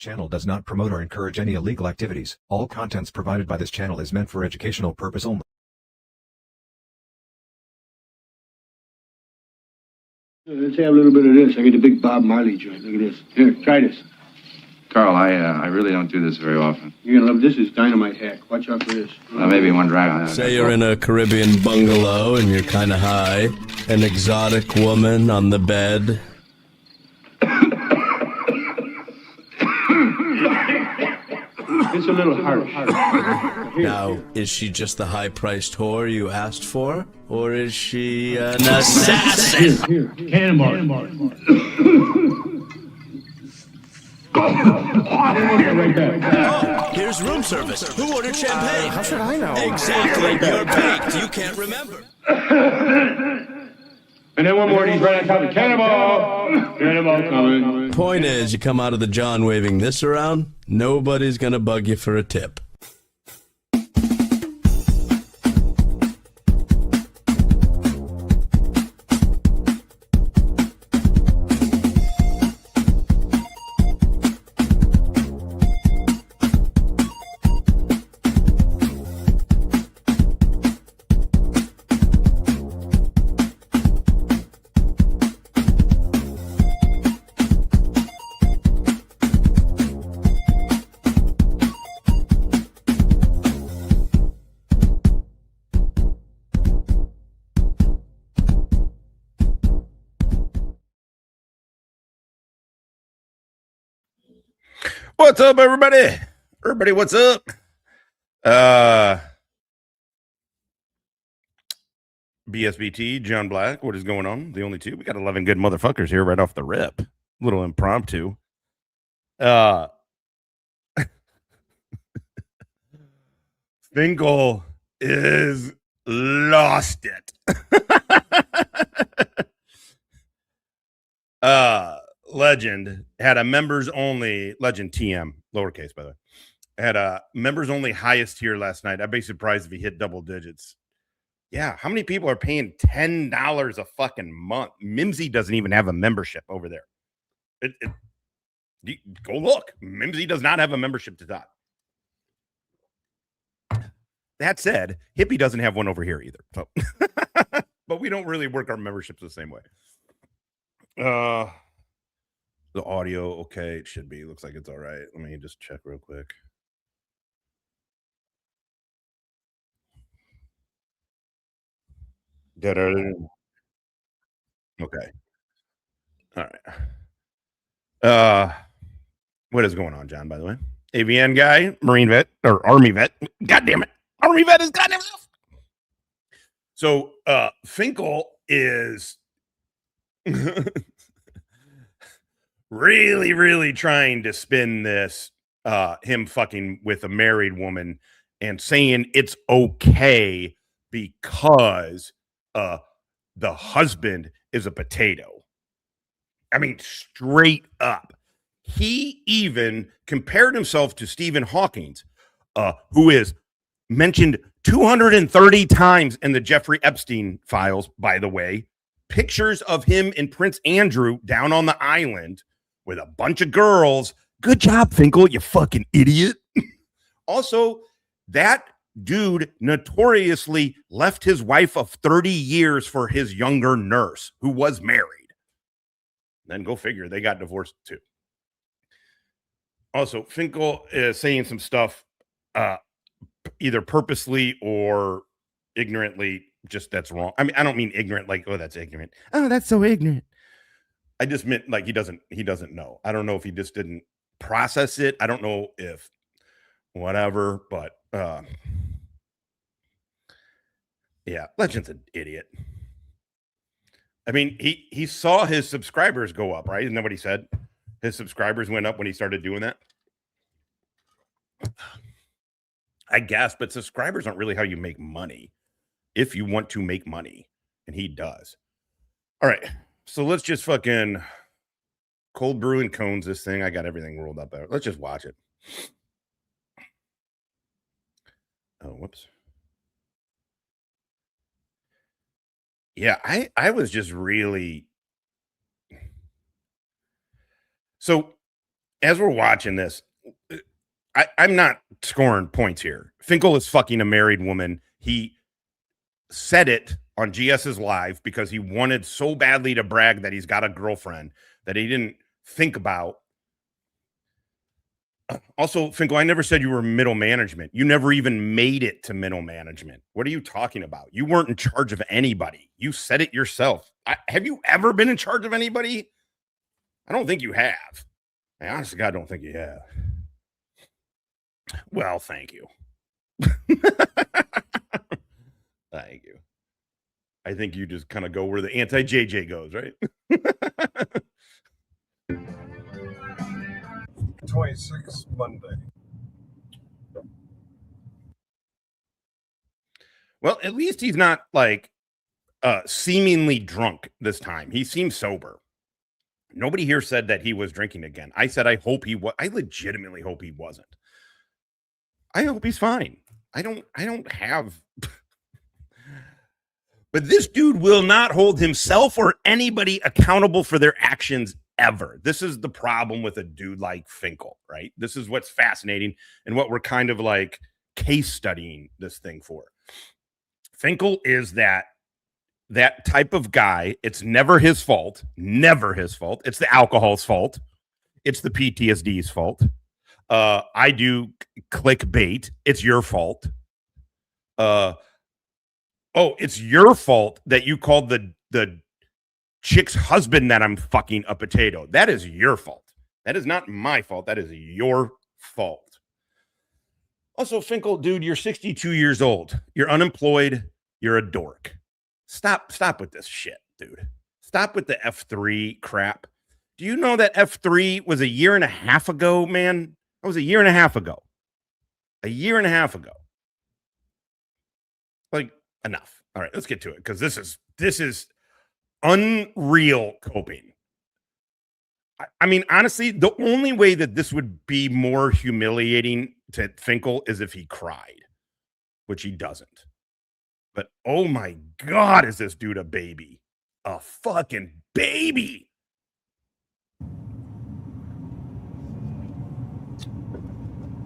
Channel does not promote or encourage any illegal activities. All contents provided by this channel is meant for educational purpose only. Let's have a little bit of this. I got a big Bob Marley joint. Look at this. Here, try this. Carl, I really don't do this very often. You're gonna love this. Is dynamite hack. Watch out for this. Maybe one drag. Say you're in a Caribbean bungalow and you're kind of high. An exotic woman on the bed. It's a little harsh. Now, is she just the high-priced whore you asked for? Or is she an assassin? Here. Cannonball. Right back. Here's room service. Who ordered champagne? How should I know? Exactly. You're baked. You can't remember. And then one more, he's right on top of Cannonball. Cannonball coming. Point is, you come out of the John waving this around, nobody's gonna bug you for a tip. What's up, everybody? Everybody, what's up? BSBT, John Black, what is going on? The only two. We got 11 good motherfuckers here right off the rip. Little impromptu. Finkel is lost it. Legend had a members only Legend TM lowercase, by the way, had a members only highest tier last night. I'd be surprised if he hit double digits. Yeah, how many people are paying $10 a fucking month? Mimsy doesn't even have a membership over there. Go look. Mimsy does not have a membership to Todd. That said, Hippie doesn't have one over here either. So. But we don't really work our memberships the same way. The audio, okay, it should be. Looks like it's all right. Let me just check real quick. Okay. All right. What is going on, John, by the way? AVN guy, Marine vet, or Army vet. God damn it. Army vet is goddamn self. So, Finkel is really trying to spin this, him fucking with a married woman and saying it's okay because the husband is a potato. I mean, straight up. He even compared himself to Stephen Hawking, who is mentioned 230 times in the Jeffrey Epstein files, by the way. Pictures of him and Prince Andrew down on the island with a bunch of girls. Good job, Finkel, you fucking idiot. Also, that dude notoriously left his wife of 30 years for his younger nurse who was married. Then go figure, they got divorced too. Also, Finkel is saying some stuff either purposely or ignorantly, just that's wrong. I mean, I don't mean ignorant like, oh, that's ignorant. Oh, that's so ignorant. I just meant like he doesn't know. I don't know if he just didn't process it. I don't know if whatever, but yeah, Legend's an idiot. I mean, he saw his subscribers go up, right? Isn't that what he said? His subscribers went up when he started doing that. I guess, but subscribers aren't really how you make money. If you want to make money, and he does. All right. So let's just fucking cold brew and cones this thing. I got everything rolled up there. Let's just watch it. Oh, whoops. Yeah, I was just really... So as we're watching this, I'm not scoring points here. Finkel is fucking a married woman. He said it on GS's live because he wanted so badly to brag that he's got a girlfriend that he didn't think about. Also, Finkel, I never said you were middle management. You never even made it to middle management. What are you talking about? You weren't in charge of anybody. You said it yourself. Have you ever been in charge of anybody? I don't think you have. I honestly, God, don't think you have. Well, thank you. Thank you. I think you just kind of go where the anti-JJ goes, right? 26 Monday. Well, at least he's not like seemingly drunk this time. He seems sober. Nobody here said that he was drinking again. I said I hope he was. I legitimately hope he wasn't. I hope he's fine. I don't have. But this dude will not hold himself or anybody accountable for their actions ever. This is the problem with a dude like Finkel, right? This is what's fascinating and what we're kind of like case studying this thing for. Finkel is that type of guy. It's never his fault. Never his fault. It's the alcohol's fault. It's the PTSD's fault. I do clickbait. It's your fault. Oh, it's your fault that you called the chick's husband that I'm fucking a potato. That is your fault. That is not my fault. That is your fault. Also, Finkel, dude, you're 62 years old. You're unemployed. You're a dork. Stop with this shit, dude. Stop with the F3 crap. Do you know that F3 was a year and a half ago, man? That was a year and a half ago. A year and a half ago. Like, enough. All right, let's get to it because this is unreal coping. I mean, honestly, the only way that this would be more humiliating to Finkel is if he cried, which he doesn't. But oh my God, is this dude a baby? A fucking baby.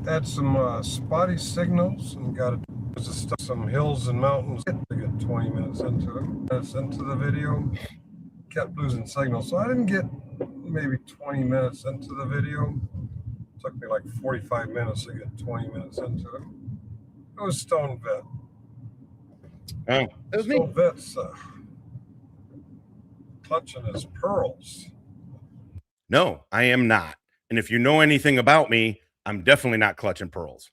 Had some spotty signals and got some hills and mountains. I get 20 minutes into it. Minutes into the video, kept losing signals. So I didn't get maybe 20 minutes into the video. It took me like 45 minutes to get 20 minutes into it. It was Stone Vet. Oh, it was me. Stone Vet's clutching his pearls. No, I am not. And if you know anything about me, I'm definitely not clutching pearls.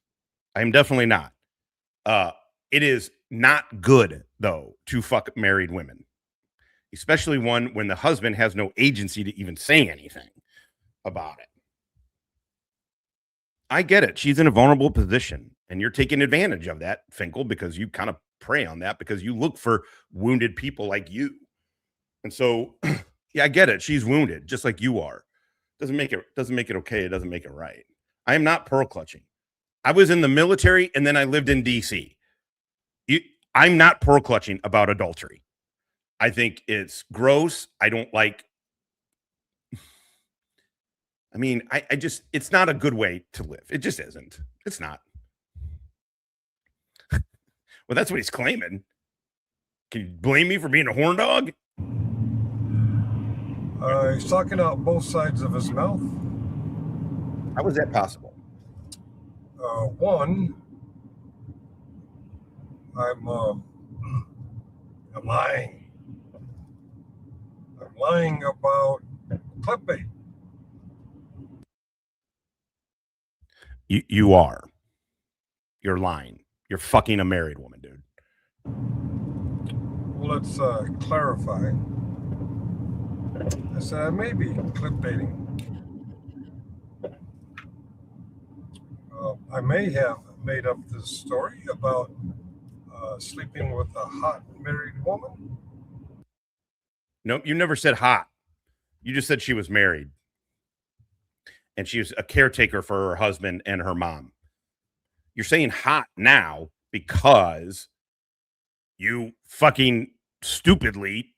I'm definitely not. It is not good, though, to fuck married women, especially one when the husband has no agency to even say anything about it. I get it. She's in a vulnerable position, and you're taking advantage of that, Finkel, because you kind of prey on that because you look for wounded people like you. And so, yeah, I get it. She's wounded, just like you are. Doesn't make it okay. It doesn't make it right. I am not pearl clutching. I was in the military, and then I lived in DC. I'm not pearl clutching about adultery. I think it's gross. I don't like. I mean, I just, it's not a good way to live. It just isn't. It's not. Well, that's what he's claiming. Can you blame me for being a horn dog? He's talking out both sides of his mouth. How is that possible? One, I'm lying. I'm lying about clickbait. You are. You're lying. You're fucking a married woman, dude. Well, let's clarify. I said I may be clickbaiting. I may have made up this story about sleeping with a hot married woman. Nope, you never said hot. You just said she was married. And she was a caretaker for her husband and her mom. You're saying hot now because you fucking stupidly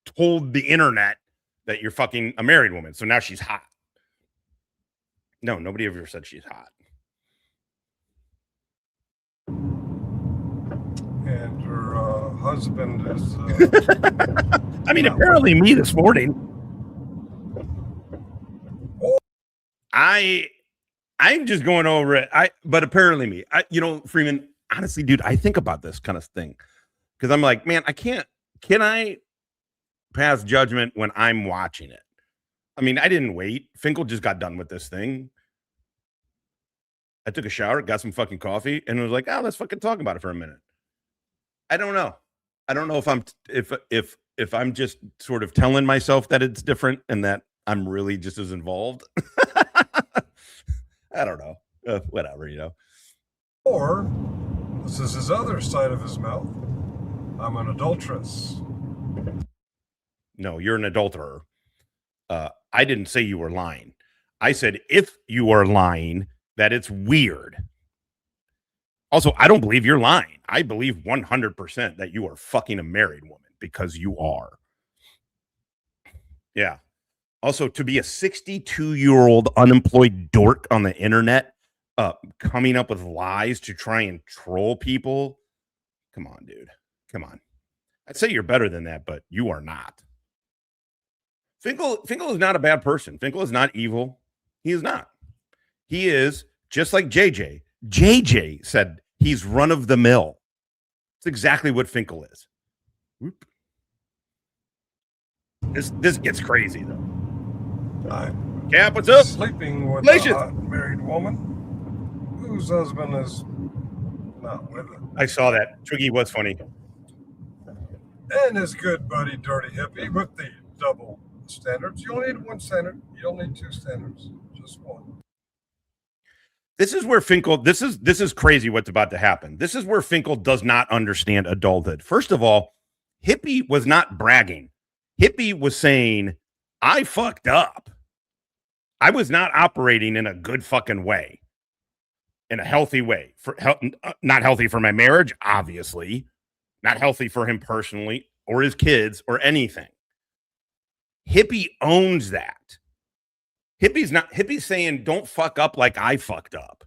told the internet that you're fucking a married woman. So now she's hot. No, nobody ever said she's hot. And her husband is. I mean, apparently me this morning. I'm just going over it. But apparently me. Freeman, honestly, dude, I think about this kind of thing because I'm like, man, can I pass judgment when I'm watching it? I mean, I didn't wait. Finkel just got done with this thing. I took a shower, got some fucking coffee, and was like, let's fucking talk about it for a minute. I don't know. I don't know if I'm just sort of telling myself that it's different and that I'm really just as involved. I don't know. Whatever, Or this is his other side of his mouth. I'm an adulteress. No, you're an adulterer. I didn't say you were lying. I said if you are lying, that it's weird. Also, I don't believe you're lying. I believe 100% that you are fucking a married woman because you are. Yeah. Also, to be a 62-year-old unemployed dork on the internet, coming up with lies to try and troll people. Come on, dude. Come on. I'd say you're better than that, but you are not. Finkel is not a bad person. Finkel is not evil. He is not. He is just like JJ. JJ said he's run of the mill. It's exactly what Finkel is. Whoop. This gets crazy though. Cap, what's up? Sleeping with Relations. a hot married woman whose husband is not with her. I saw that. Twiggy was funny. And his good buddy Dirty Hippie with the double standards. You only need one standard. You don't need two standards. Just one. This is where Finkel, this is crazy what's about to happen. This is where Finkel does not understand adulthood. First of all, Hippie was not bragging. Hippie was saying, I fucked up. I was not operating in a good fucking way, in a healthy way. Not healthy for my marriage, obviously. Not healthy for him personally or his kids or anything. Hippie owns that. Hippie's saying, don't fuck up like I fucked up.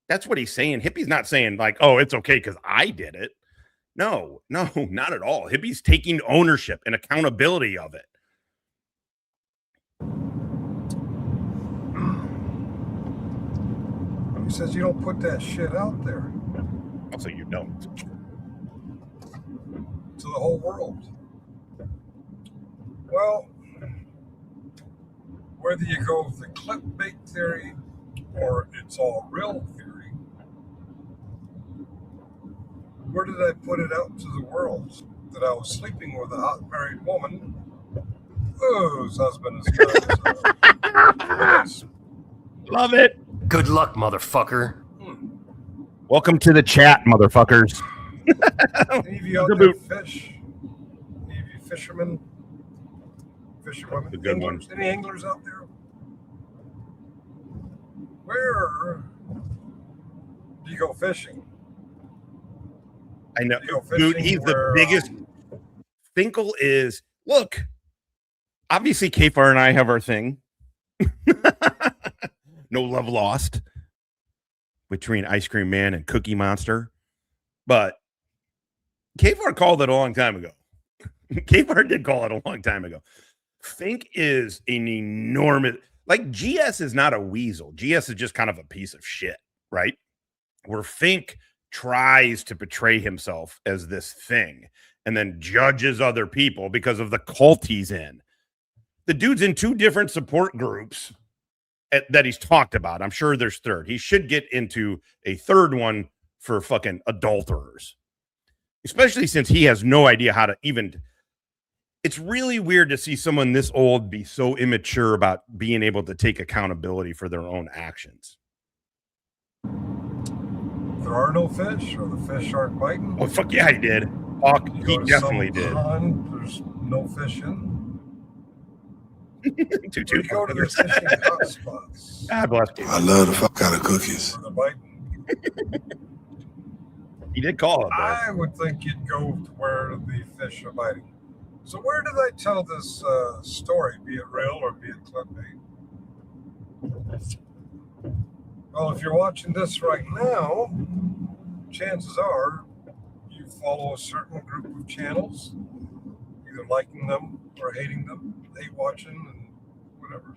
That's what he's saying. Hippie's not saying like, oh, it's okay because I did it. No, not at all. Hippie's taking ownership and accountability of it. He says you don't put that shit out there. Also, you don't. To the whole world. Well, whether you go with the clickbait theory or it's all real theory, where did I put it out to the world? That I was sleeping with a hot married woman whose husband is Love it. Good luck, motherfucker. Welcome to the chat, motherfuckers. Any of you out there fish? Any of you fishermen? Fisherwomen? The good anglers? one. Any anglers out there? Where do you go fishing? I know. Do you go Dude, fishing he's where, the biggest. Finkel is, look, obviously Kafar and I have our thing. No love lost between Ice Cream Man and Cookie Monster. But Kafar called it a long time ago. Kafar did call it a long time ago. Fink is an enormous, like GS is not a weasel. GS is just kind of a piece of shit, right? Where Fink tries to portray himself as this thing and then judges other people because of the cult he's in. The dude's in two different support groups that he's talked about. I'm sure there's third. He should get into a third one for fucking adulterers, especially since he has no idea how to even. It's really weird to see someone this old be so immature about being able to take accountability for their own actions. there are no fish, or the fish aren't biting? Oh, fuck yeah, he did. Hawk, he definitely did. Pond, there's no fish in. Two You go to the fishing hotspots. God bless you. I love the fuck out of cookies. For the biting. He did call it, though. I would think you'd go to where the fish are biting. So where did I tell this story, be it real or be it clickbait? Well, if you're watching this right now, chances are you follow a certain group of channels, either liking them or hating them, hate watching and whatever.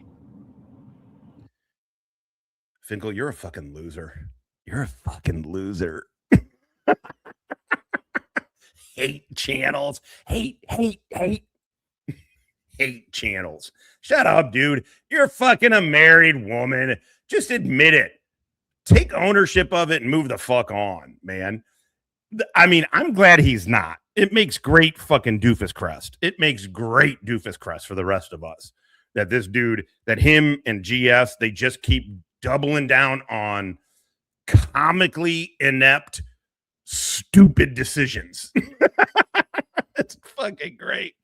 Finkel, you're a fucking loser. You're a fucking loser. Hate channels. Hate channels. Shut up, dude. You're fucking a married woman. Just admit it. Take ownership of it and move the fuck on, man. I mean, I'm glad he's not. It makes great fucking Doofus Crest. It makes great Doofus Crest for the rest of us. That this dude, that him and GS, they just keep doubling down on comically inept, stupid decisions. It's fucking great.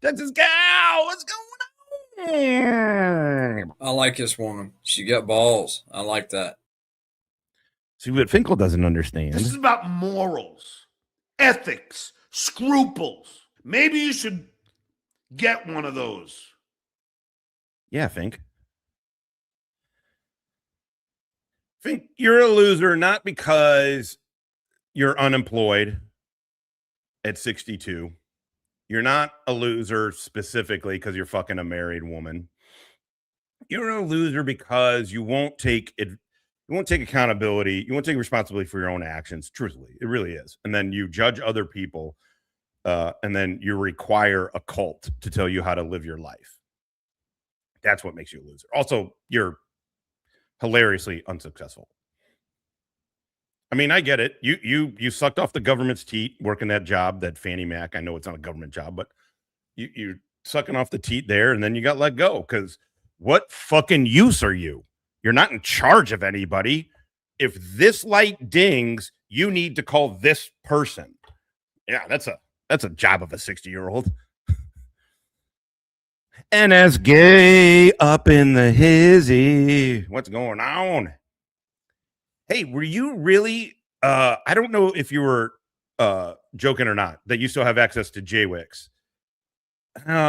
Texas cow, what's going on? I like this woman. She got balls. I like that. See what Finkel doesn't understand. This is about morals, ethics, scruples. Maybe you should get one of those. Yeah, Fink. Fink, you're a loser not because you're unemployed at 62. You're not a loser specifically because you're fucking a married woman. You're a loser because you won't take it. You won't take accountability. You won't take responsibility for your own actions. Truthfully, it really is. And then you judge other people, and then you require a cult to tell you how to live your life. That's what makes you a loser. Also, you're hilariously unsuccessful. I mean, I get it. You sucked off the government's teat working that job, that Fannie Mac. I know it's not a government job, but you're sucking off the teat there, and then you got let go. Because what fucking use are you? You're not in charge of anybody. If this light dings, you need to call this person. Yeah, that's a job of a 60-year-old. And as gay up in the hizzy. What's going on? Hey, were you really I don't know if you were joking or not that you still have access to JWix.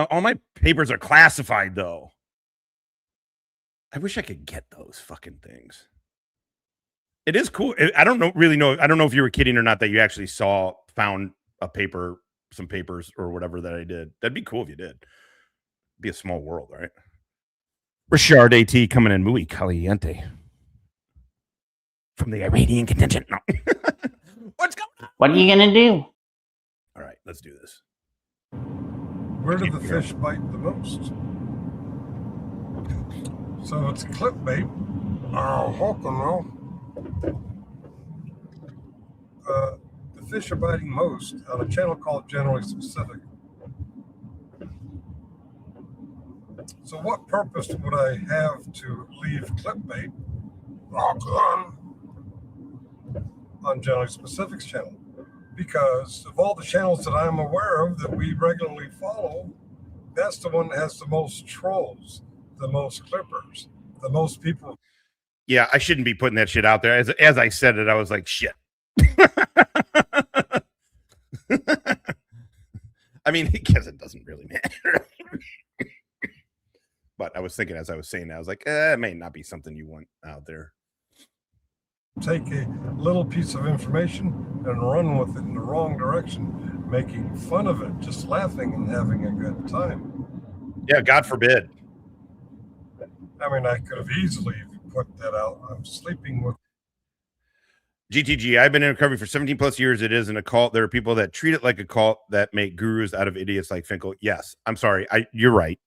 All my papers are classified though. I wish I could get those fucking things. It is cool. I don't know if you were kidding or not that you actually found a paper, some papers or whatever that I did. That'd be cool if you did. Be a small world, right? Richard AT coming in muy caliente from the Iranian contingent. No. What's going on? What are you gonna do? All right, let's do this. Where do the fish bite the most? So it's clickbait. The fish are biting most on a channel called Generally Specific. So what purpose would I have to leave clickbait on Generally Specific's channel? Because of all the channels that I'm aware of that we regularly follow, that's the one that has the most trolls, the most clippers, the most people. Yeah, I shouldn't be putting that shit out there. As I said it, I was like, shit. I mean, I guess it doesn't really matter. But I was thinking as I was saying that, I was like, it may not be something you want out there. Take a little piece of information and run with it in the wrong direction, making fun of it, just laughing and having a good time. Yeah, God forbid. I mean, I could have easily put that out. I'm sleeping with GTG, I've been in recovery for 17 plus years. It isn't a cult. There are people that treat it like a cult that make gurus out of idiots like Finkel. Yes, I'm sorry. You're right.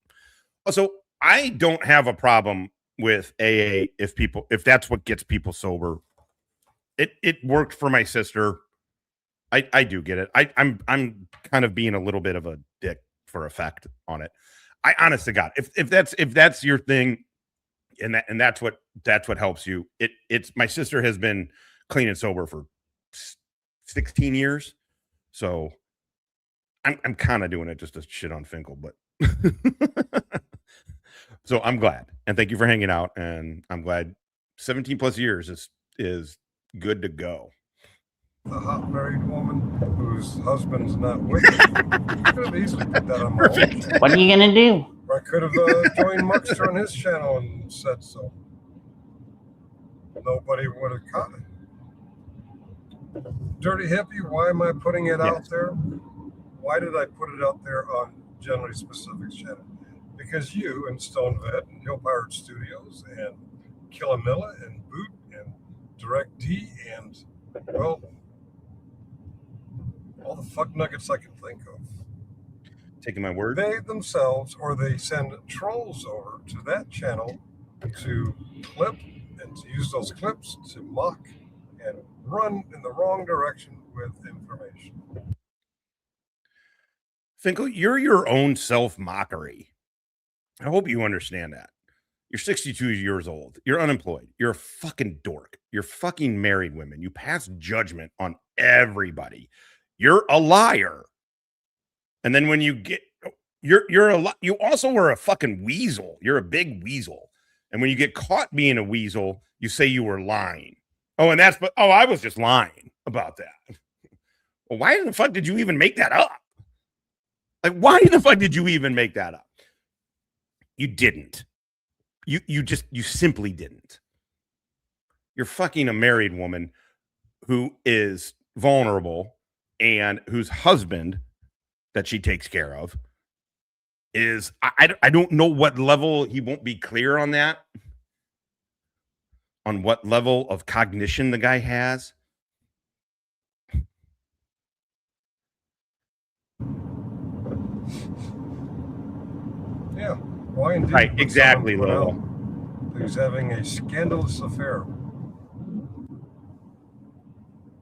Also, I don't have a problem with AA if that's what gets people sober. It worked for my sister. I do get it. I'm kind of being a little bit of a dick for effect on it. I honest to God, if that's your thing, and that's what helps you. It's my sister has been clean and sober for 16 years, so I'm kind of doing it just to shit on Finkel, but so I'm glad, and thank you for hanging out, and I'm glad 17 plus years is good to go. the hot married woman whose husband's not with her. I could have easily put that on my own channel. What are you gonna do? Or I could have joined Muckster on his channel and said so. nobody would have caught it. Dirty Hippie, why am I putting it out there? Why did I put it out there on Generally Specifics channel? Because you and Stone Vet and Hill Pirate Studios and Killamilla and Boot and Direct D and, well, all the fuck nuggets I can think of. Taking my word. They themselves, or they send trolls over to that channel to clip and to use those clips to mock and run in the wrong direction with information. Finkel, you're your own self-mockery. I hope you understand that. You're 62 years old. You're unemployed. You're a fucking dork. You're fucking married women. You pass judgment on everybody. You're a liar. And then when you get, you also were a fucking weasel. You're a big weasel. And when you get caught being a weasel, you say you were lying. Oh, and I was just lying about that. Well, why in the fuck did you even make that up? Like, why the fuck did you even make that up? You didn't. You simply didn't. You're fucking a married woman who is vulnerable and whose husband that she takes care of is, I don't know what level, he won't be clear on that, on what level of cognition the guy has. Yeah, why indeed? Right, exactly, Lowell. He's having a scandalous affair.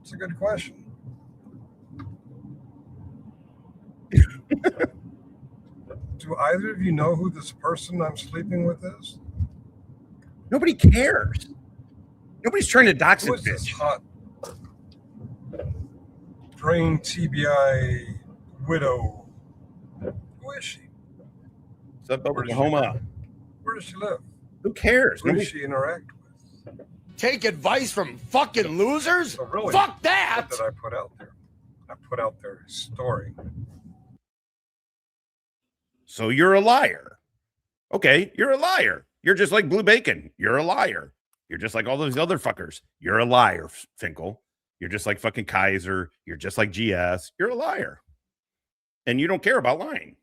It's a good question. Do either of you know who this person I'm sleeping with is? Nobody cares. Nobody's trying to dox Who it, is this bitch. hot brain TBI widow? Who is she? It's up Oklahoma. Where does she live? Who cares? Who does she interact with? Take advice from fucking losers? So really, Fuck that! What did I put out there? I put out there a story. So you're a liar. Okay, you're a liar. You're just like Blue Bacon. You're a liar. You're just like all those other fuckers. You're a liar, Finkel. You're just like fucking Kaiser. You're just like GS. You're a liar. And you don't care about lying.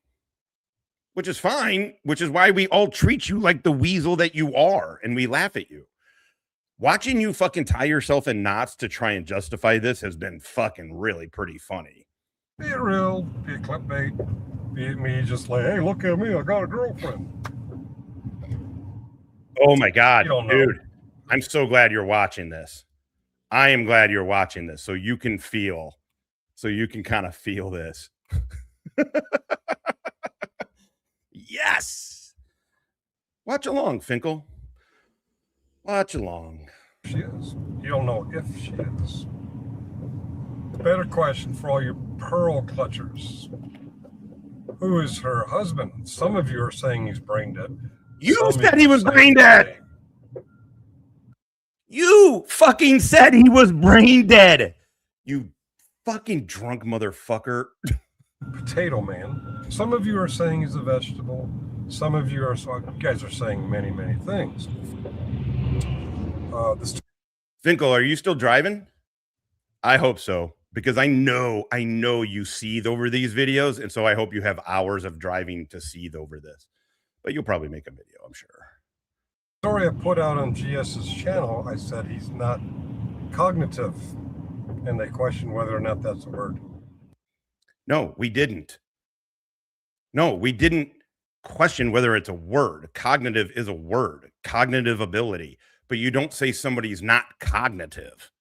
Which is fine, which is why we all treat you like the weasel that you are, and we laugh at you. Watching you fucking tie yourself in knots to try and justify this has been fucking really pretty funny. Be it real, be it clickbait, be it me just like, hey, look at me, I got a girlfriend. Oh my God, You don't know. dude. I'm so glad you're watching this. I am glad you're watching this so you can kind of feel this. Yes. Watch along, Finkel. Watch along. She is. You don't know if she is. Better question for all you pearl clutchers. Who is her husband? Some of you are saying he's brain dead. You Some said of he you was are brain saying dead. You fucking said he was brain dead. You fucking drunk motherfucker. Potato man. Some of you are saying he's a vegetable. Some of you are, so you guys are saying many, many things. Finkel, are you still driving? I hope so, because I know you seethe over these videos, and so I hope you have hours of driving to seethe over this. But you'll probably make a video, I'm sure. Story I put out on GS's channel, I said he's not cognitive, and they questioned whether or not that's a word. No, we didn't. No, we didn't question whether it's a word. Cognitive is a word, cognitive ability, but you don't say somebody's not cognitive.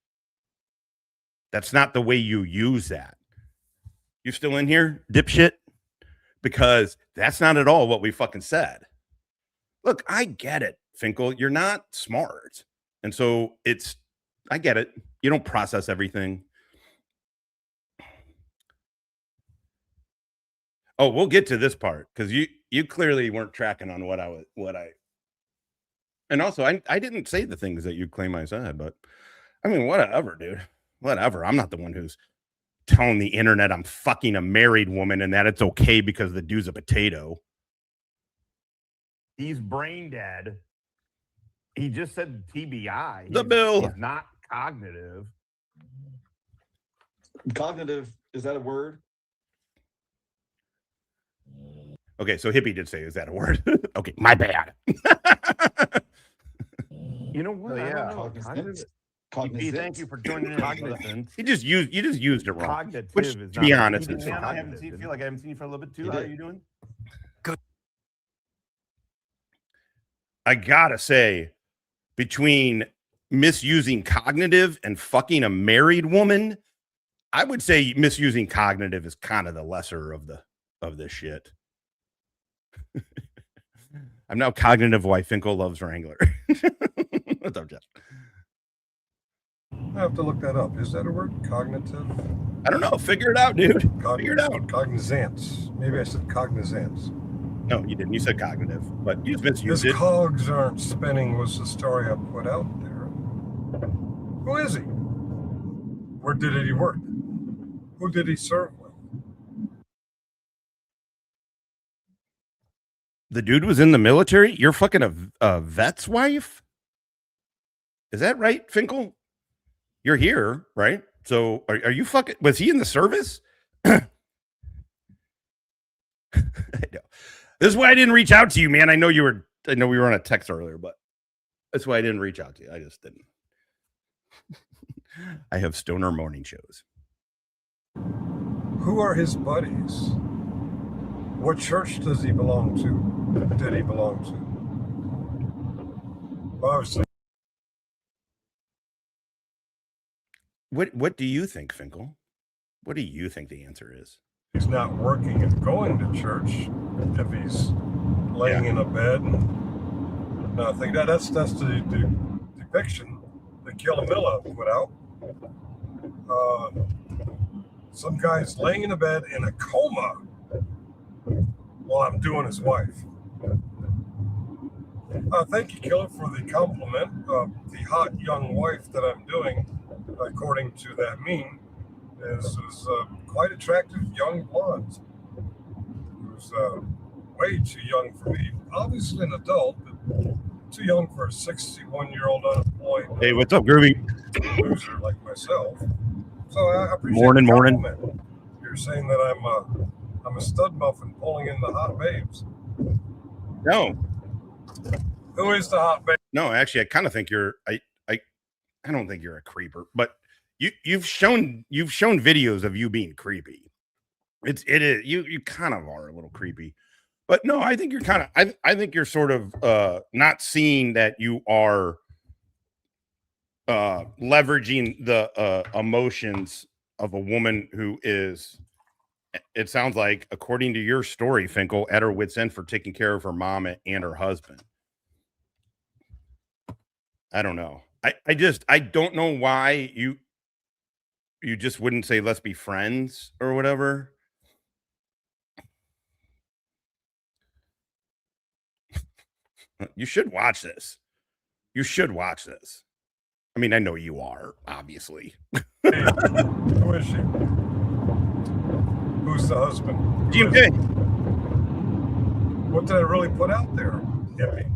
That's not the way you use that. You still in here, dipshit? Because that's not at all what we fucking said. Look, I get it, Finkel. You're not smart. And so I get it. You don't process everything. Oh, we'll get to this part because you clearly weren't tracking on what I. And also, I didn't say the things that you claim I said, but I mean, whatever, dude. Whatever. I'm not the one who's telling the internet I'm fucking a married woman and that it's okay because the dude's a potato. He's brain dead. He just said TBI. The bill. He's not cognitive. Cognitive, is that a word? Okay, so hippie did say, is that a word? Okay, my bad. You know what? Oh, I yeah. don't know. Cognizant. EP, thank you for joining in. Cognizant. You just used it wrong. Cognitive Which, is to not. be honest, EP, is man, I fine. haven't seen. Feel like I haven't seen you for a little bit too. You How are did. you doing? I gotta say, between misusing cognitive and fucking a married woman, I would say misusing cognitive is kind of the lesser of this shit. I'm now cognitive why Finkel loves Wrangler. What's up, Jeff? I have to look that up. Is that a word? Cognitive? I don't know. Figure it out, dude. Figure it out. Cognizance. Maybe I said cognizance. No, you didn't. You said cognitive, but you misused His it. cogs aren't spinning was the story I put out there. Who is he? Where did he work? Who did he serve with? The dude was in the military. You're fucking a vet's wife. Is that right, Finkel? You're here, right? So are you fucking? Was he in the service? I know. This is why I didn't reach out to you, man. I know we were on a text earlier, but that's why I didn't reach out to you. I just didn't. I have stoner morning shows. Who are his buddies? What church does he belong to? Did he belong to? Obviously. What do you think, Finkel? What do you think the answer is? He's not working and going to church. If he's laying in a bed, no, I think that's the depiction that Killamilla put out. Some guy's laying in a bed in a coma while I'm doing his wife. Thank you, Killer, for the compliment. The hot young wife that I'm doing, according to that meme, is quite attractive young blonde. Who's way too young for me. Obviously an adult, but too young for a 61-year-old unemployed. Hey, what's up, Groovy? Loser like myself. So I appreciate Morning. the compliment. You're saying that I'm a stud muffin pulling in the hot babes. No. Who is the hot babe? No, actually, I kind of think you're. I don't think you're a creeper, but you've shown videos of you being creepy. It is you kind of are a little creepy, but no, I think you're kind of. I think you're sort of not seeing that you are leveraging the emotions of a woman who is. It sounds like, according to your story, Finkel, at her wit's end for taking care of her mom and her husband. I don't know. I don't know why you just wouldn't say let's be friends or whatever. You should watch this. You should watch this. I mean, I know you are, obviously. Hey, who is she? Who's the husband? GMK. What did I really put out there? Hippie.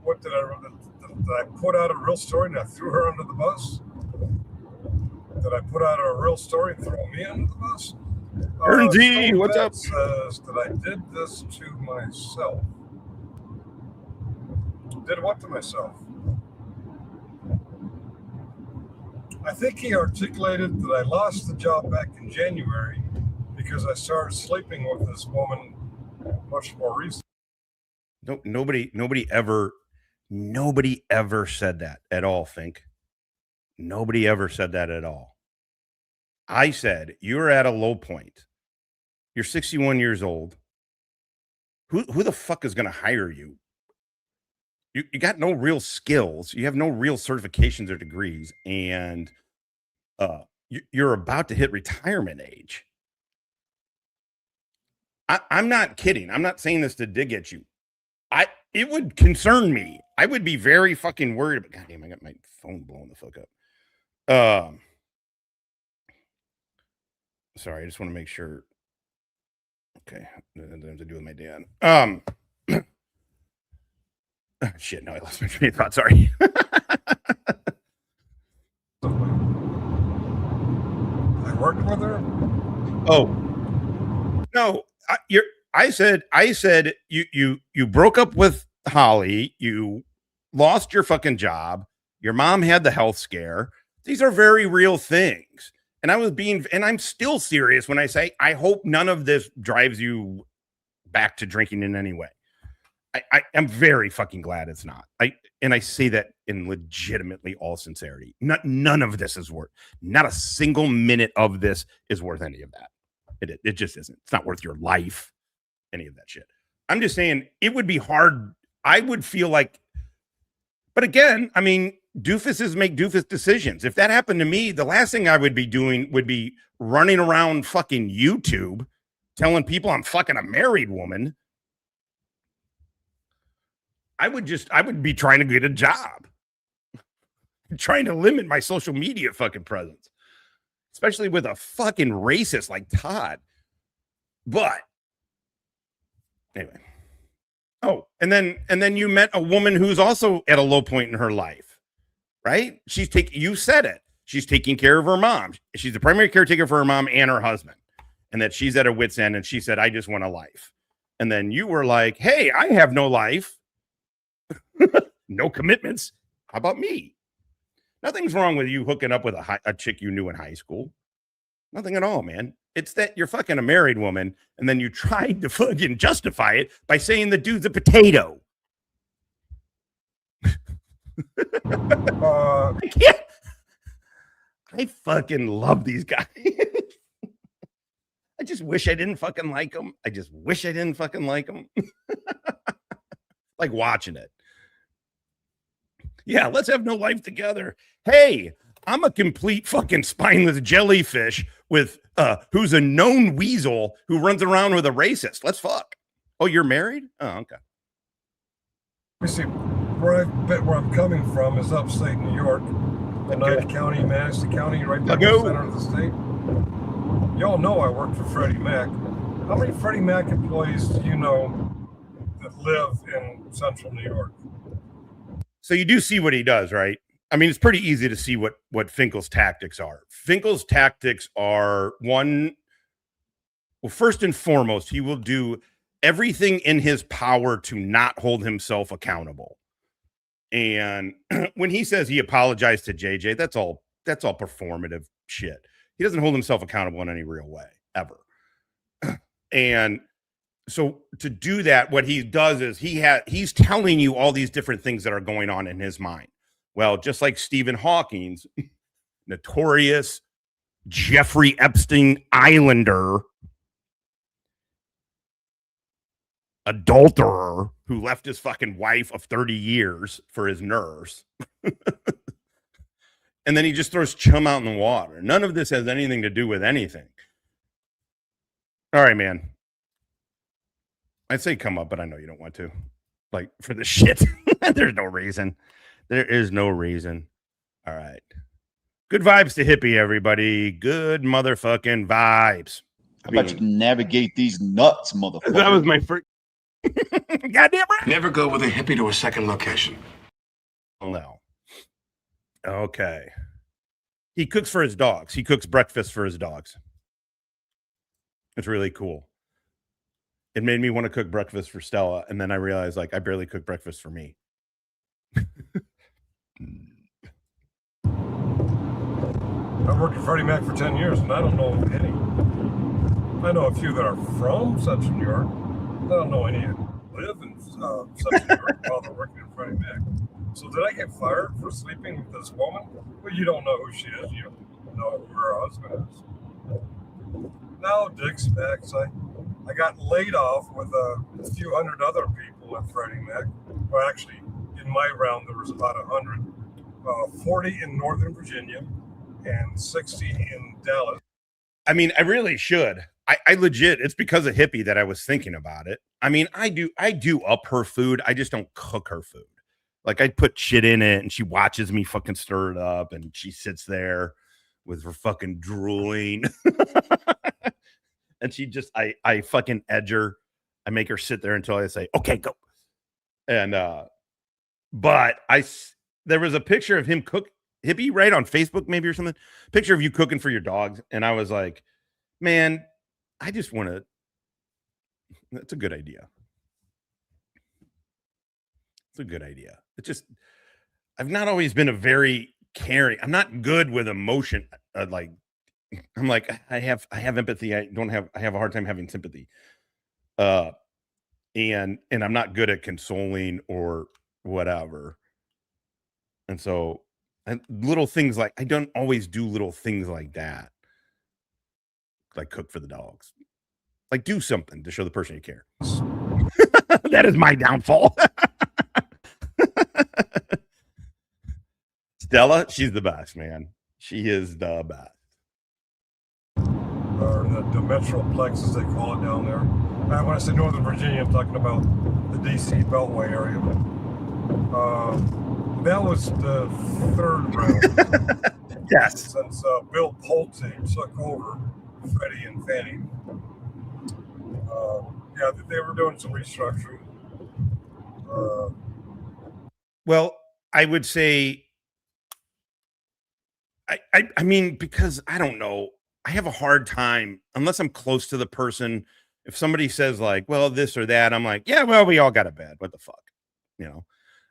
What did I put out a real story and I threw her under the bus? Did I put out a real story and throw me under the bus? Ernie, what's up? Says that I did this to myself. Did what to myself? I think he articulated that I lost the job back in January because I started sleeping with this woman much more recently. No, nobody ever said that at all, Fink. Nobody ever said that at all. I said you're at a low point. You're 61 years old. Who the fuck is going to hire you? You got no real skills. You have no real certifications or degrees, and you're about to hit retirement age. I'm not kidding. I'm not saying this to dig at you. It would concern me. I would be very fucking worried. But goddamn, I got my phone blowing the fuck up. Sorry, I just want to make sure. Okay, I have to do with my dad. Oh, shit, no, I lost my train of thought. Sorry. I worked with her. Oh, no, I said you broke up with Holly. You lost your fucking job. Your mom had the health scare. These are very real things. And I'm still serious when I say, I hope none of this drives you back to drinking in any way. I am very fucking glad it's not. I say that in legitimately all sincerity. None of this is worth. Not a single minute of this is worth any of that. It just isn't. It's not worth your life. Any of that shit. I'm just saying it would be hard. I would feel like. But again, I mean, doofuses make doofus decisions. If that happened to me, the last thing I would be doing would be running around fucking YouTube, telling people I'm fucking a married woman. I would be trying to get a job, trying to limit my social media fucking presence, especially with a fucking racist like Todd. But anyway, oh, and then you met a woman who's also at a low point in her life, right? You said it. She's taking care of her mom. She's the primary caretaker for her mom and her husband, and that she's at her wit's end. And she said, "I just want a life." And then you were like, "Hey, I have no life." No commitments. How about me? Nothing's wrong with you hooking up with a chick you knew in high school. Nothing at all, man. It's that you're fucking a married woman, and then you tried to fucking justify it by saying the dude's a potato. I can't. I fucking love these guys. I just wish I didn't fucking like them. Like watching it. Yeah, let's have no life together. Hey, I'm a complete fucking spineless jellyfish with who's a known weasel who runs around with a racist. Let's fuck. Oh, you're married? Oh, okay. You see, where I'm coming from is upstate New York, Oneida County, Madison County, right there in the center of the state. Y'all know I work for Freddie Mac. How many Freddie Mac employees do you know that live in central New York? So you do see what he does, right? I mean, it's pretty easy to see what Finkel's tactics are. Finkel's tactics are first and foremost, he will do everything in his power to not hold himself accountable. And when he says he apologized to JJ, that's all performative shit. He doesn't hold himself accountable in any real way, ever. And so to do that, what he does is he's telling you all these different things that are going on in his mind. Well, just like Stephen Hawking's notorious Jeffrey Epstein Islander adulterer who left his fucking wife of 30 years for his nurse. And then he just throws chum out in the water. None of this has anything to do with anything. All right, man. I'd say come up, but I know you don't want to. Like, for the shit. There's no reason. There is no reason. All right. Good vibes to hippie, everybody. Good motherfucking vibes. How about you navigate these nuts, motherfucker? That was my first. Goddamn right. Never go with a hippie to a second location. No. Okay. He cooks for his dogs. He cooks breakfast for his dogs. It's really cool. It made me want to cook breakfast for Stella, and then I realized, like, I barely cook breakfast for me. I've worked at Freddie Mac for 10 years, and I don't know any. I know a few that are from Central New York. I don't know any that live in Central New York while they're working at Freddie Mac. So did I get fired for sleeping with this woman? Well, you don't know who she is. You don't know who her husband is. No, Dick Smacks. I got laid off with a few hundred other people at Freddie Mac. Well, actually, in my round, there was about 100. 40 in Northern Virginia and 60 in Dallas. I mean, I really should. I legit, it's because of hippie that I was thinking about it. I mean, I do up her food. I just don't cook her food. Like, I put shit in it and she watches me fucking stir it up and she sits there with her fucking drooling. And she just, I fucking edge her. I make her sit there until I say, okay, go. And But there was a picture of him hippie, right, on Facebook maybe or something. Picture of you cooking for your dogs, and I was like, man, I just want to. That's a good idea. It's a good idea. It just, I've not always been a very caring. I'm not good with emotion. Like, I'm like, I have empathy. I have a hard time having sympathy. And I'm not good at consoling or whatever. And so, and little things like, I don't always do little things like that. Like cook for the dogs. Like do something to show the person you care. That is my downfall. Stella, she's the best, man. She is the best. Or the Metroplex, as they call it down there. When I say Northern Virginia, I'm talking about the D.C. Beltway area. That was the third round. Yes. Since Bill Pulte took over Freddie and Fannie. Yeah, they were doing some restructuring. Well, I would say, I mean, because I don't know, I have a hard time, unless I'm close to the person. If somebody says like, well, this or that, I'm like, yeah, well, we all got it bad. What the fuck? You know,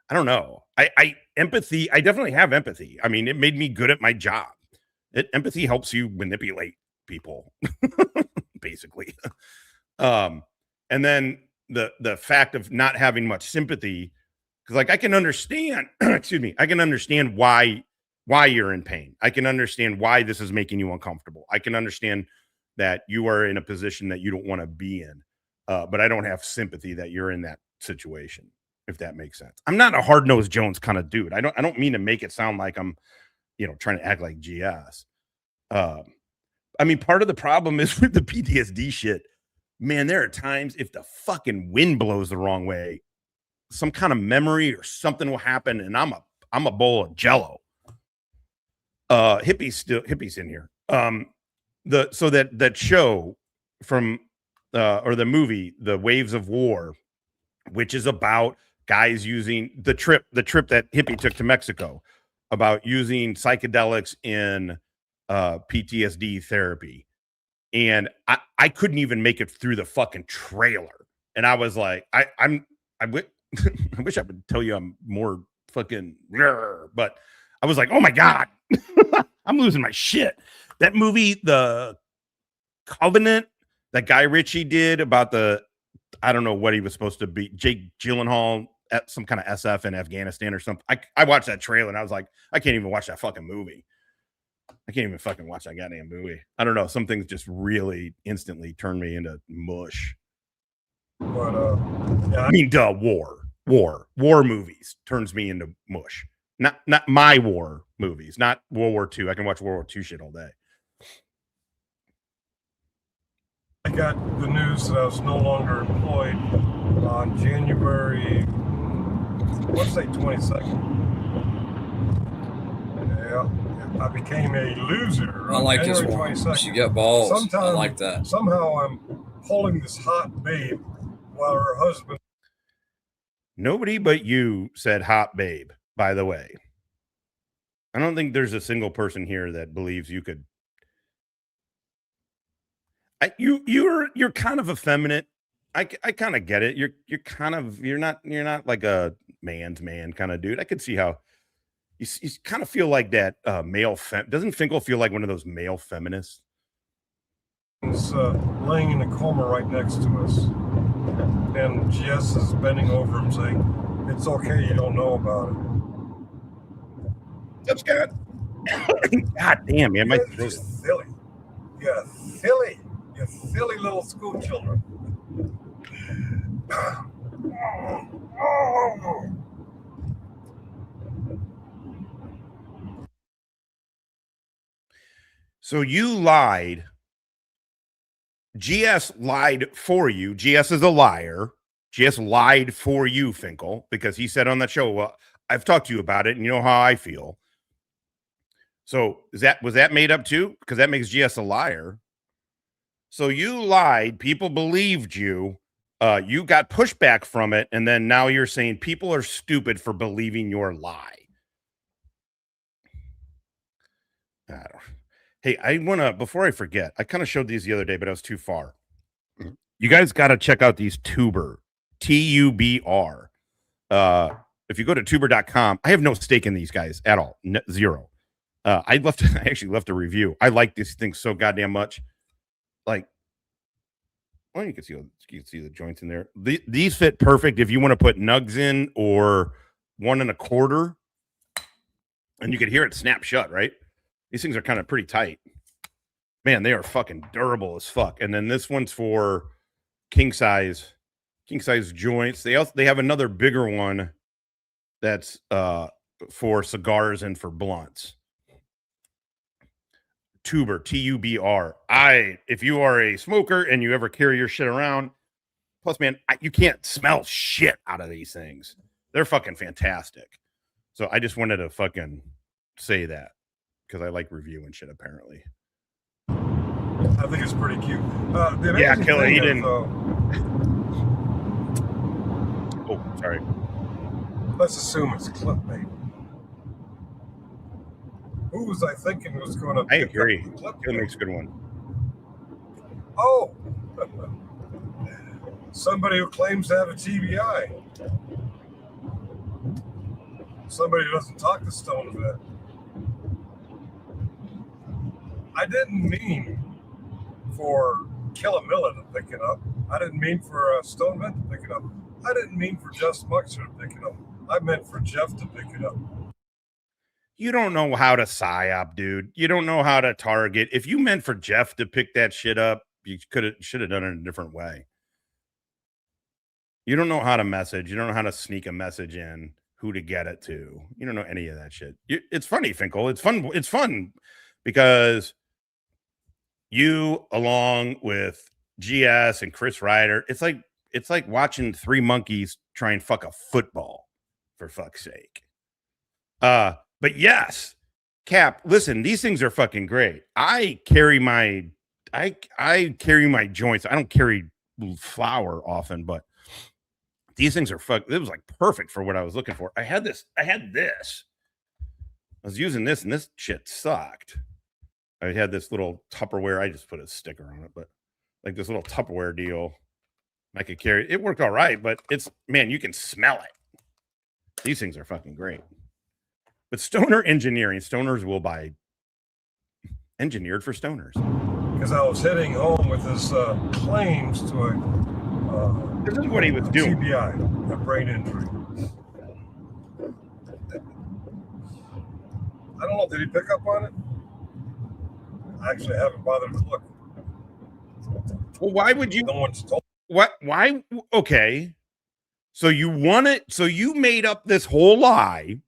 I don't know. Empathy, I definitely have empathy. I mean, it made me good at my job. Empathy helps you manipulate people, basically. And then the fact of not having much sympathy, because like I can understand, excuse me, I can understand why you're in pain. I can understand why this is making you uncomfortable. I can understand that you are in a position that you don't want to be in. But I don't have sympathy that you're in that situation, if that makes sense. I'm not a hard-nosed Jones kind of dude. I don't mean to make it sound like I'm, trying to act like GS. I mean, part of the problem is with the PTSD shit. Man, there are times if the fucking wind blows the wrong way, some kind of memory or something will happen, and I'm a bowl of Jello. Hippie's in here. So that show from or the movie The Waves of War, which is about guys using the trip that Hippie took to Mexico, about using psychedelics in PTSD therapy. And I couldn't even make it through the fucking trailer. And I was like, I wish I would tell you I'm more fucking, but I was like, oh my God, I'm losing my shit. That movie, The Covenant, that Guy Ritchie did about I don't know what he was supposed to be, Jake Gyllenhaal at some kind of SF in Afghanistan or something. I watched that trailer and I was like, I can't even watch that fucking movie. I can't even fucking watch that goddamn movie. I don't know. Some things just really instantly turn me into mush. But yeah, I mean, war movies turns me into mush. Not my war movies, not World War II. I can watch World War II shit all day. I got the news that I was no longer employed on January, let's say 22nd. Yeah. I became a loser. I like this January one. 22nd. She got balls. I like that. Somehow I'm holding this hot babe while her husband. Nobody but you said hot babe, by the way. I don't think there's a single person here that believes you could. You're kind of effeminate. I kind of get it. You're not like a man's man kind of dude. I could see how you kind of feel like that male. Doesn't Finkel feel like one of those male feminists? Is laying in a coma right next to us, and Jess is bending over him saying, "It's okay, you don't know about it." That's good. God damn, man, my You're just silly. You're silly. You're silly little school children. So you lied. GS lied for you. GS is a liar. GS lied for you, Finkel, because he said on that show, well, I've talked to you about it and you know how I feel. So was that made up too? Because that makes GS a liar. So you lied. People believed you. You got pushback from it, and then now you're saying people are stupid for believing your lie. Hey, I want to, before I forget, I kind of showed these the other day, but I was too far. You guys got to check out these Tuber, T-U-B-R. If you go to tuber.com, I have no stake in these guys at all. Zero. I actually left a review. I like these things so goddamn much. Like, well, you can see the joints in there. These fit perfect if you want to put nugs in or 1 1/4, and you could hear it snap shut, right? These things are kind of pretty tight. Man, they are fucking durable as fuck. And then this one's for king size joints. They have another bigger one that's for cigars and for blunts. Tuber, T-U-B-R. If you are a smoker and you ever carry your shit around, plus, man, you can't smell shit out of these things. They're fucking fantastic. So I just wanted to fucking say that because I like reviewing shit, apparently. I think it's pretty cute. Yeah, Killer, he didn't. Oh, sorry. Let's assume it's clickbait. Who was I thinking was going to? I agree. It makes a good one. Oh, somebody who claims to have a TBI. Somebody who doesn't talk to Stone a bit. I didn't mean for Killamilla to pick it up. I didn't mean for Stone Vent to pick it up. I didn't mean for Jeff Smuxer to pick it up. I meant for Jeff to pick it up. You don't know how to psyop, dude. You don't know how to target. If you meant for Jeff to pick that shit up, you should have done it a different way. You don't know how to message. You don't know how to sneak a message in, who to get it to. You don't know any of that shit. It's funny, Finkel. It's fun. It's fun because you, along with GS and Chris Ryder, it's like watching 3 monkeys try and fuck a football, for fuck's sake. But yes, Cap, listen, these things are fucking great. I carry my joints. I don't carry flour often, but these things are it was like perfect for what I was looking for. I had this. I was using this and this shit sucked. I had this little Tupperware. I just put a sticker on it, but like this little Tupperware deal. I could carry it. It worked all right, but man, you can smell it. These things are fucking great. But stoner engineering, stoners will buy engineered for stoners. Because I was heading home with his claims to a this is what he was doing. TBI, a brain injury. I don't know. Did he pick up on it? I actually haven't bothered to look. Well, why would you? No one's told. What? Why? Okay. So you want it? So you made up this whole lie.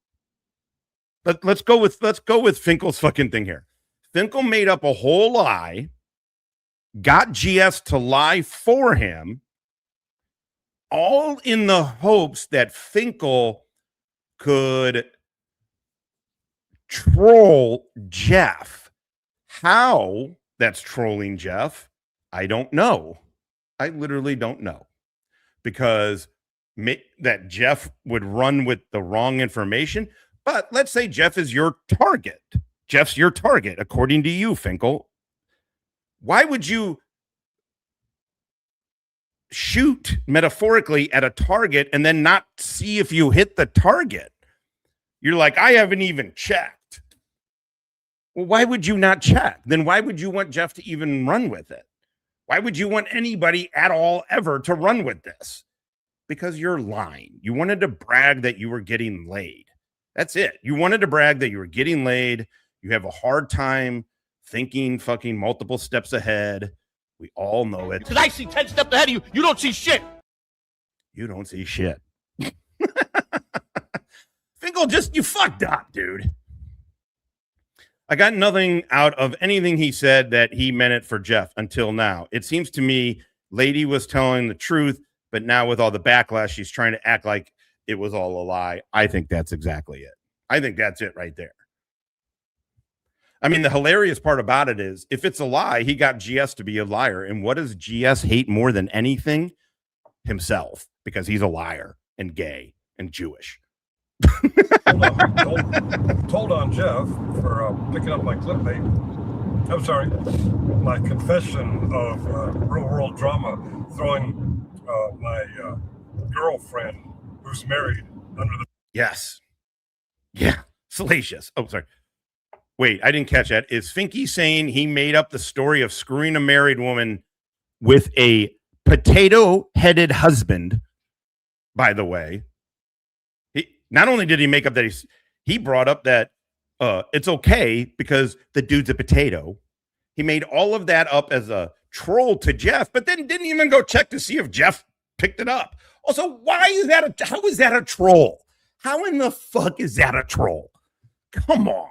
But let's go with Finkel's fucking thing here. Finkel made up a whole lie, got GS to lie for him, all in the hopes that Finkel could troll Jeff. How that's trolling Jeff, I don't know. I literally don't know. Because that Jeff would run with the wrong information. But let's say Jeff is your target. Jeff's your target, according to you, Finkel. Why would you shoot metaphorically at a target and then not see if you hit the target? You're like, I haven't even checked. Well, why would you not check? Then why would you want Jeff to even run with it? Why would you want anybody at all ever to run with this? Because you're lying. You wanted to brag that you were getting laid. That's it. You wanted to brag that you were getting laid. You have a hard time thinking fucking multiple steps ahead. We all know it. Because I see 10 steps ahead of you. You don't see shit. You don't see shit. Finkel, you fucked up, dude. I got nothing out of anything he said that he meant it for Jeff until now. It seems to me Lady was telling the truth, but now with all the backlash, she's trying to act like it was all a lie. I think that's exactly it. I think that's it right there. I mean, the hilarious part about it is if it's a lie, he got GS to be a liar. And what does GS hate more than anything? himself because he's a liar and gay and Jewish. Told on Jeff for picking up my clipbait. I'm sorry, my confession of real world drama, throwing my girlfriend who's married under the. Yes. Yeah. Salacious. Oh, sorry. Wait, I didn't catch that. Is Finky saying he made up the story of screwing a married woman with a potato-headed husband? By the way, not only did he make up that he brought up that it's okay because the dude's a potato. He made all of that up as a troll to Jeff, but then didn't even go check to see if Jeff picked it up. Also, why is that how is that a troll? How in the fuck is that a troll? Come on.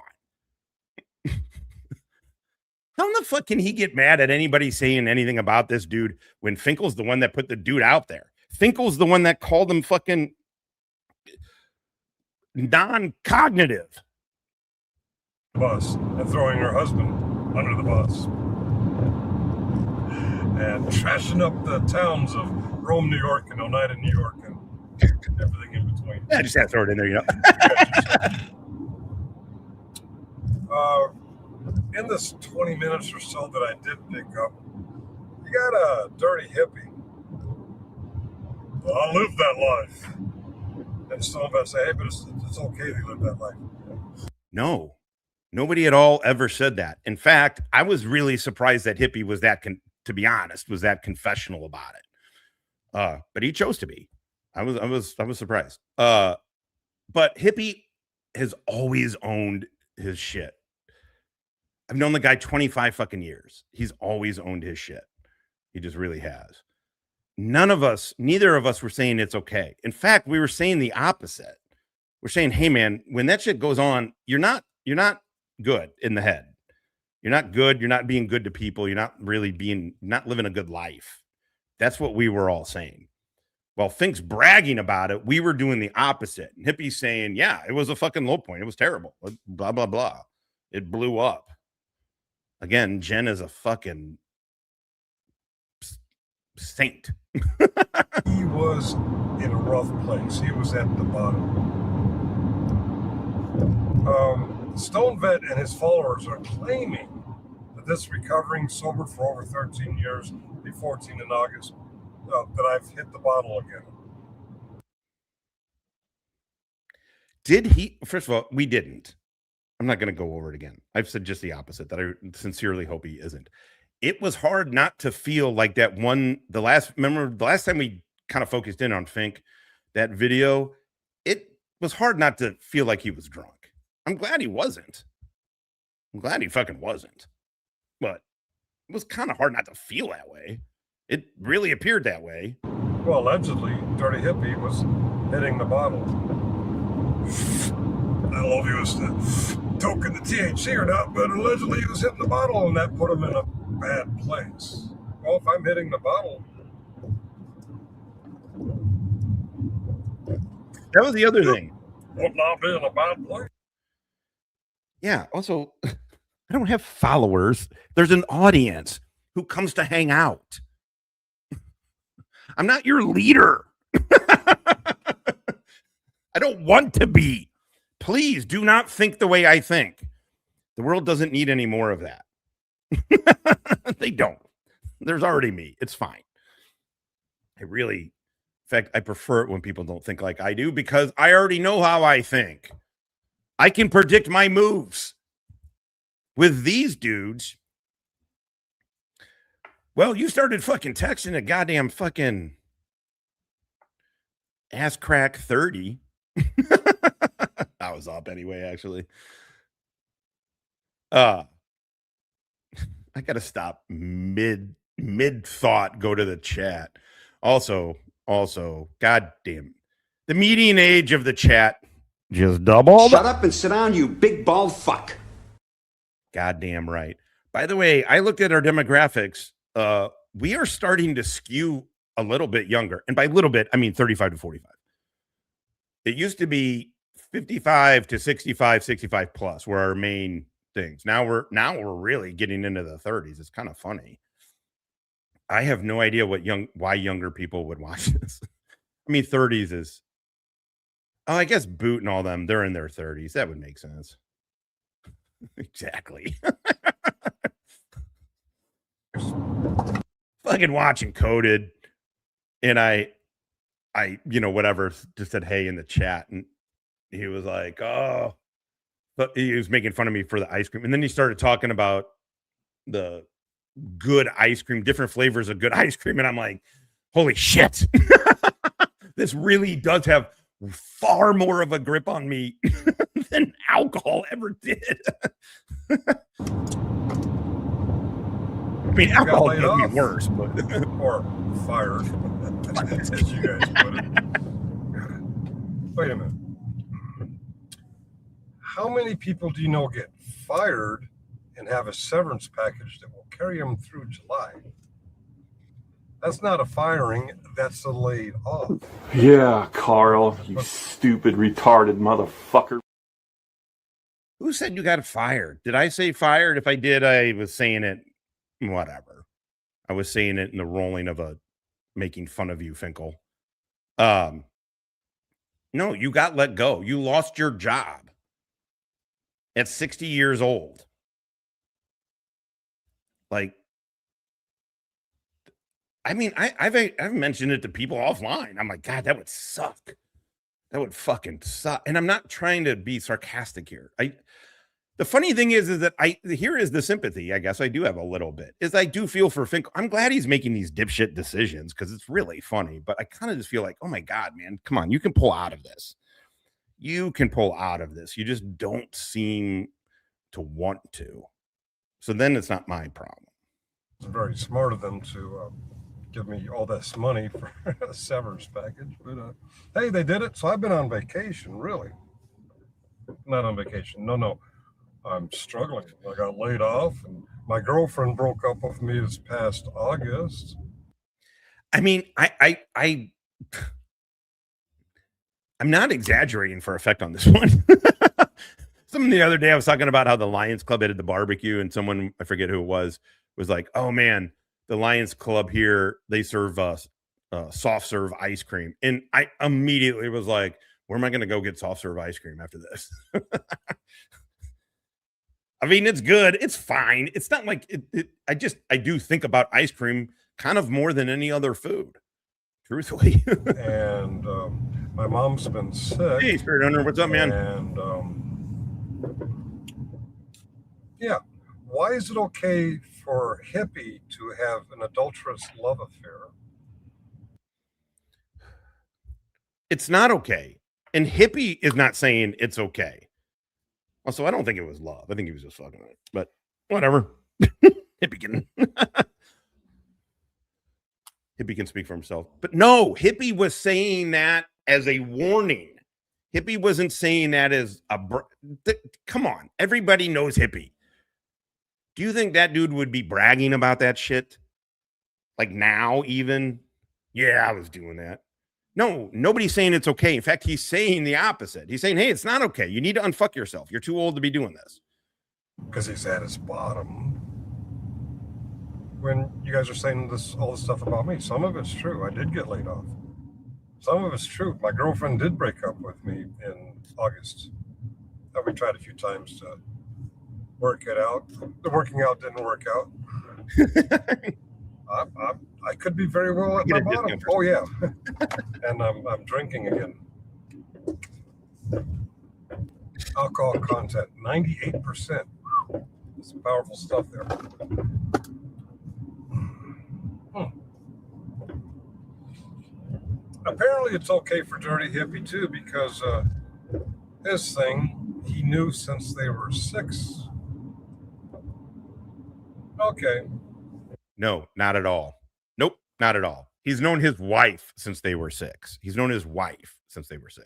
How in the fuck can he get mad at anybody saying anything about this dude when Finkel's the one that put the dude out there? Finkel's the one that called him fucking non-cognitive. Bus and throwing her husband under the bus. And trashing up the towns of Rome, New York, and Oneida, New York, and everything in between. I just had to throw it in there, you know. In this 20 minutes or so that I did pick up, you got a dirty hippie. Well, I lived that life. And some of us say, hey, but it's okay to live that life. No, nobody at all ever said that. In fact, I was really surprised that hippie was that, to be honest, was that confessional about it. But he chose to be. I was surprised. But hippie has always owned his shit. I've known the guy 25 fucking years. He's always owned his shit. He just really has. Neither of us were saying it's okay. In fact, we were saying the opposite. We're saying, hey man, when that shit goes on, you're not good in the head. You're not good. You're not being good to people. You're not living a good life. That's what we were all saying. While Fink's bragging about it, we were doing the opposite. And Hippie's saying, yeah, it was a fucking low point. It was terrible. Blah, blah, blah. It blew up. Again, Jen is a fucking saint. He was in a rough place. He was at the bottom. Stone Vet and his followers are claiming that this recovering sober for over 13 years, be 14 in August, that I've hit the bottle again. Did he? First of all, we didn't. I'm not going to go over it again. I've said just the opposite, that I sincerely hope he isn't. It was hard not to feel like that one, remember the last time we kind of focused in on Fink, that video, it was hard not to feel like he was drunk. I'm glad he wasn't. I'm glad he fucking wasn't. But it was kind of hard not to feel that way. It really appeared that way. Well, allegedly, Dirty Hippie was hitting the bottle. I don't know if he was toking the THC or not, but allegedly he was hitting the bottle, and that put him in a bad place. Well, if I'm hitting the bottle, that was the other thing. Would not be in a bad place. Yeah. Also, I don't have followers. There's an audience who comes to hang out. I'm not your leader. I don't want to be. Please do not think the way I think. The world doesn't need any more of that. They don't. There's already me. It's fine. In fact, I prefer it when people don't think like I do because I already know how I think. I can predict my moves. With these dudes, well, you started fucking texting a goddamn fucking ass crack 30. I was up anyway, actually. I gotta stop mid thought, go to the chat. Also, goddamn, the median age of the chat just doubled. Shut up and sit down, you big bald fuck. Goddamn right. By the way, I looked at our demographics. We are starting to skew a little bit younger. And by little bit, I mean 35 to 45. It used to be 55 to 65 plus were our main things. Now we're really getting into the 30s. It's kind of funny. I have no idea why younger people would watch this. I mean, 30s is. Oh, I guess Boot and all them, they're in their 30s. That would make sense. Exactly. Fucking watching Coded, and I whatever, just said hey in the chat, and he was like, oh, but he was making fun of me for the ice cream, and then he started talking about the good ice cream, different flavors of good ice cream, and I'm like, holy shit. This really does have far more of a grip on me than alcohol ever did. I mean, alcohol does me worse, but or fired, as you guys put it. Wait a minute. How many people do you know get fired and have a severance package that will carry them through July? That's not a firing, that's a laid off. Yeah, Carl, you stupid, retarded motherfucker. Who said you got fired? Did I say fired? If I did, I was saying it, whatever. I was saying it in the rolling of a making fun of you, Finkel. No, you got let go. You lost your job at 60 years old. Like, I mean, I've mentioned it to people offline. I'm like, God, that would suck. That would fucking suck. And I'm not trying to be sarcastic here. The funny thing is that here is the sympathy. I guess I do have a little bit. Is I do feel for Fink. I'm glad he's making these dipshit decisions because it's really funny. But I kind of just feel like, oh my God, man, come on, you can pull out of this. You can pull out of this. You just don't seem to want to. So then it's not my problem. It's very smart of them to give me all this money for a severance package. But hey, they did it. So I've been on vacation, really. Not on vacation. No. I'm struggling. I got laid off, and my girlfriend broke up with me this past August. I mean, I'm not exaggerating for effect on this one. Something the other day I was talking about how the Lions Club had the barbecue, and someone, I forget who it was like, oh man, the Lions Club here, they serve soft serve ice cream. And I immediately was like, where am I going to go get soft serve ice cream after this? I mean, it's good. It's fine. It's not like I do think about ice cream kind of more than any other food, truthfully. And my mom's been sick. Hey, Spirit Hunter, what's up, man? And yeah, why is it okay for Hippie to have an adulterous love affair? It's not okay. And Hippie is not saying it's okay. Also, I don't think it was love. I think he was just fucking with it. But whatever. Hippie can speak for himself. But no, Hippie was saying that as a warning. Hippie wasn't saying that as a... Come on. Everybody knows Hippie. Do you think that dude would be bragging about that shit? Like now even? Yeah, I was doing that. No, nobody's saying it's okay. In fact, he's saying the opposite. He's saying, hey, it's not okay. You need to unfuck yourself. You're too old to be doing this. Because he's at his bottom. When you guys are saying all this stuff about me, some of it's true. I did get laid off. Some of it's true. My girlfriend did break up with me in August. We tried a few times to work it out. The working out didn't work out. I could be very well at my bottom. Oh yeah, and I'm drinking again. Alcohol content 98%. It's powerful stuff there. Apparently, it's okay for Dirty Hippie too because his thing he knew since they were 6. Okay. No, not at all. Nope, not at all. He's known his wife since they were 6. He's known his wife since they were 6.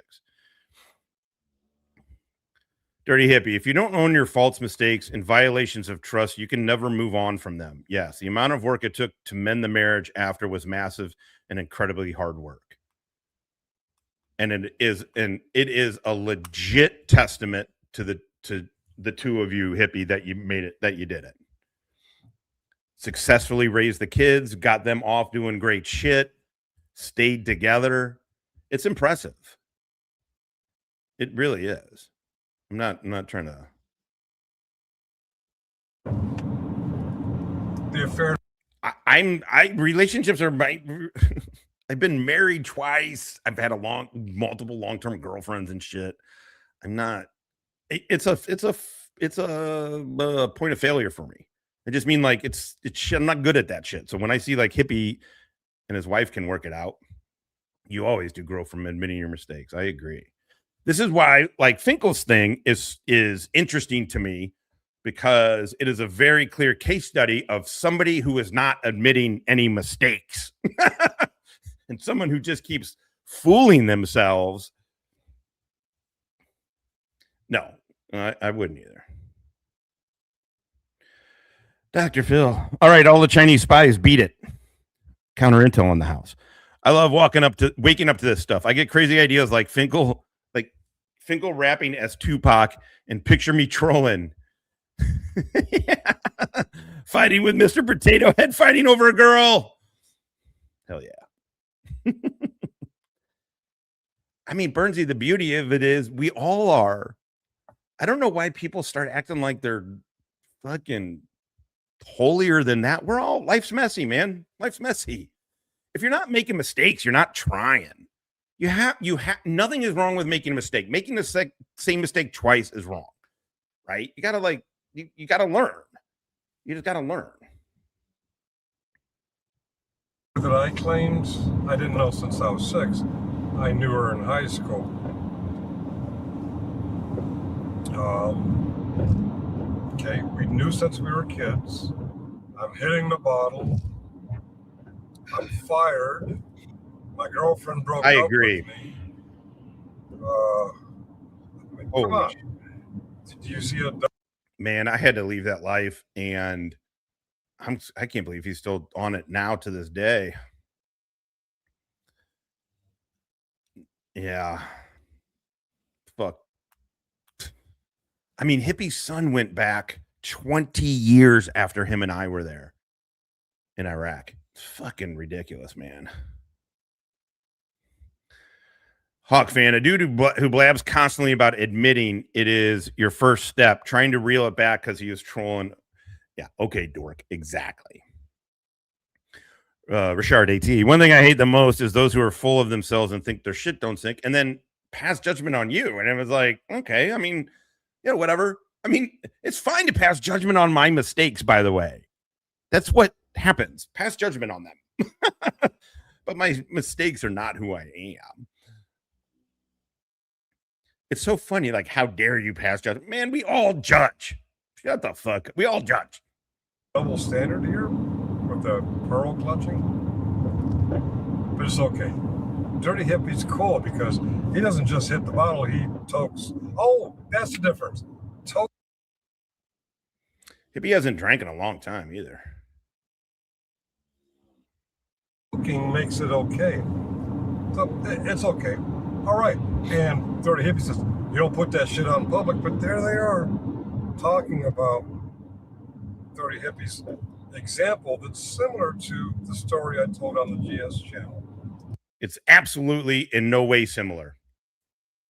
Dirty Hippie, if you don't own your faults, mistakes, and violations of trust, you can never move on from them. Yes, the amount of work it took to mend the marriage after was massive and incredibly hard work. And it is a legit testament to the two of you, Hippie, that you made it, that you did it. successfully raised the kids, got them off doing great shit, stayed together. It's impressive. It really is. I'm not trying to. The affair. Relationships are my. I've been married twice. I've had multiple long-term girlfriends and shit. I'm not. It's a point of failure for me. I just mean like it's I'm not good at that shit. So when I see like Hippie and his wife can work it out, you always do grow from admitting your mistakes. I agree. This is why like Finkel's thing is interesting to me, because it is a very clear case study of somebody who is not admitting any mistakes and someone who just keeps fooling themselves. No, I wouldn't either. Dr. Phil. All right, all the Chinese spies beat it. Counter intel in the house. I love waking up to this stuff. I get crazy ideas like Finkel rapping as Tupac and picture me trolling. Yeah. Fighting with Mr. Potato Head, fighting over a girl. Hell yeah. I mean, Bernsey, the beauty of it is we all are. I don't know why people start acting like they're fucking holier than that. We're all, life's messy, man. Life's messy. If you're not making mistakes, you're not trying. You have nothing is wrong with making a mistake. Making the same mistake twice is wrong, right? You gotta you gotta learn. You just gotta learn. That I claimed I didn't know since I was 6. I knew her in high school. Okay, we knew since we were kids. I'm hitting the bottle. I'm fired. My girlfriend broke up with me. Come on. Did you see a... Man, I had to leave that life, and I can't believe he's still on it now to this day. Yeah. Fuck. I mean, Hippie's son went back 20 years after him and I were there in Iraq. It's fucking ridiculous, man. Hawk fan, a dude who blabs constantly about admitting it is your first step, trying to reel it back because he was trolling. Yeah, okay, dork, exactly. Richard AT. One thing I hate the most is those who are full of themselves and think their shit don't sink and then pass judgment on you. And it was like, okay, I mean, yeah, whatever. I mean, it's fine to pass judgment on my mistakes, by the way. That's what happens. Pass judgment on them. But my mistakes are not who I am. It's so funny, like, how dare you pass judgment? Man, we all judge. Shut the fuck up. We all judge. Double standard here with the pearl clutching. But it's okay. Dirty Hippie's cool because he doesn't just hit the bottle, he tokes. Oh, that's the difference. Hippie hasn't drank in a long time either. Toking makes it okay. So it's okay. All right. And Dirty Hippie says, you don't put that shit out in public, but there they are talking about Dirty Hippie's example that's similar to the story I told on the GS channel. It's absolutely in no way similar.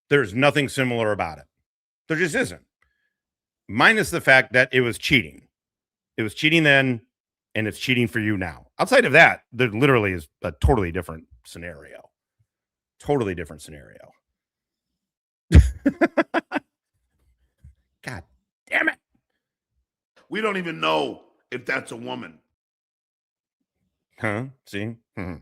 There's nothing similar about it. There just isn't. Minus the fact that it was cheating. It was cheating then, and it's cheating for you now. Outside of that, there literally is a totally different scenario. Totally different scenario. God damn it. We don't even know if that's a woman. Huh? See? Hmm.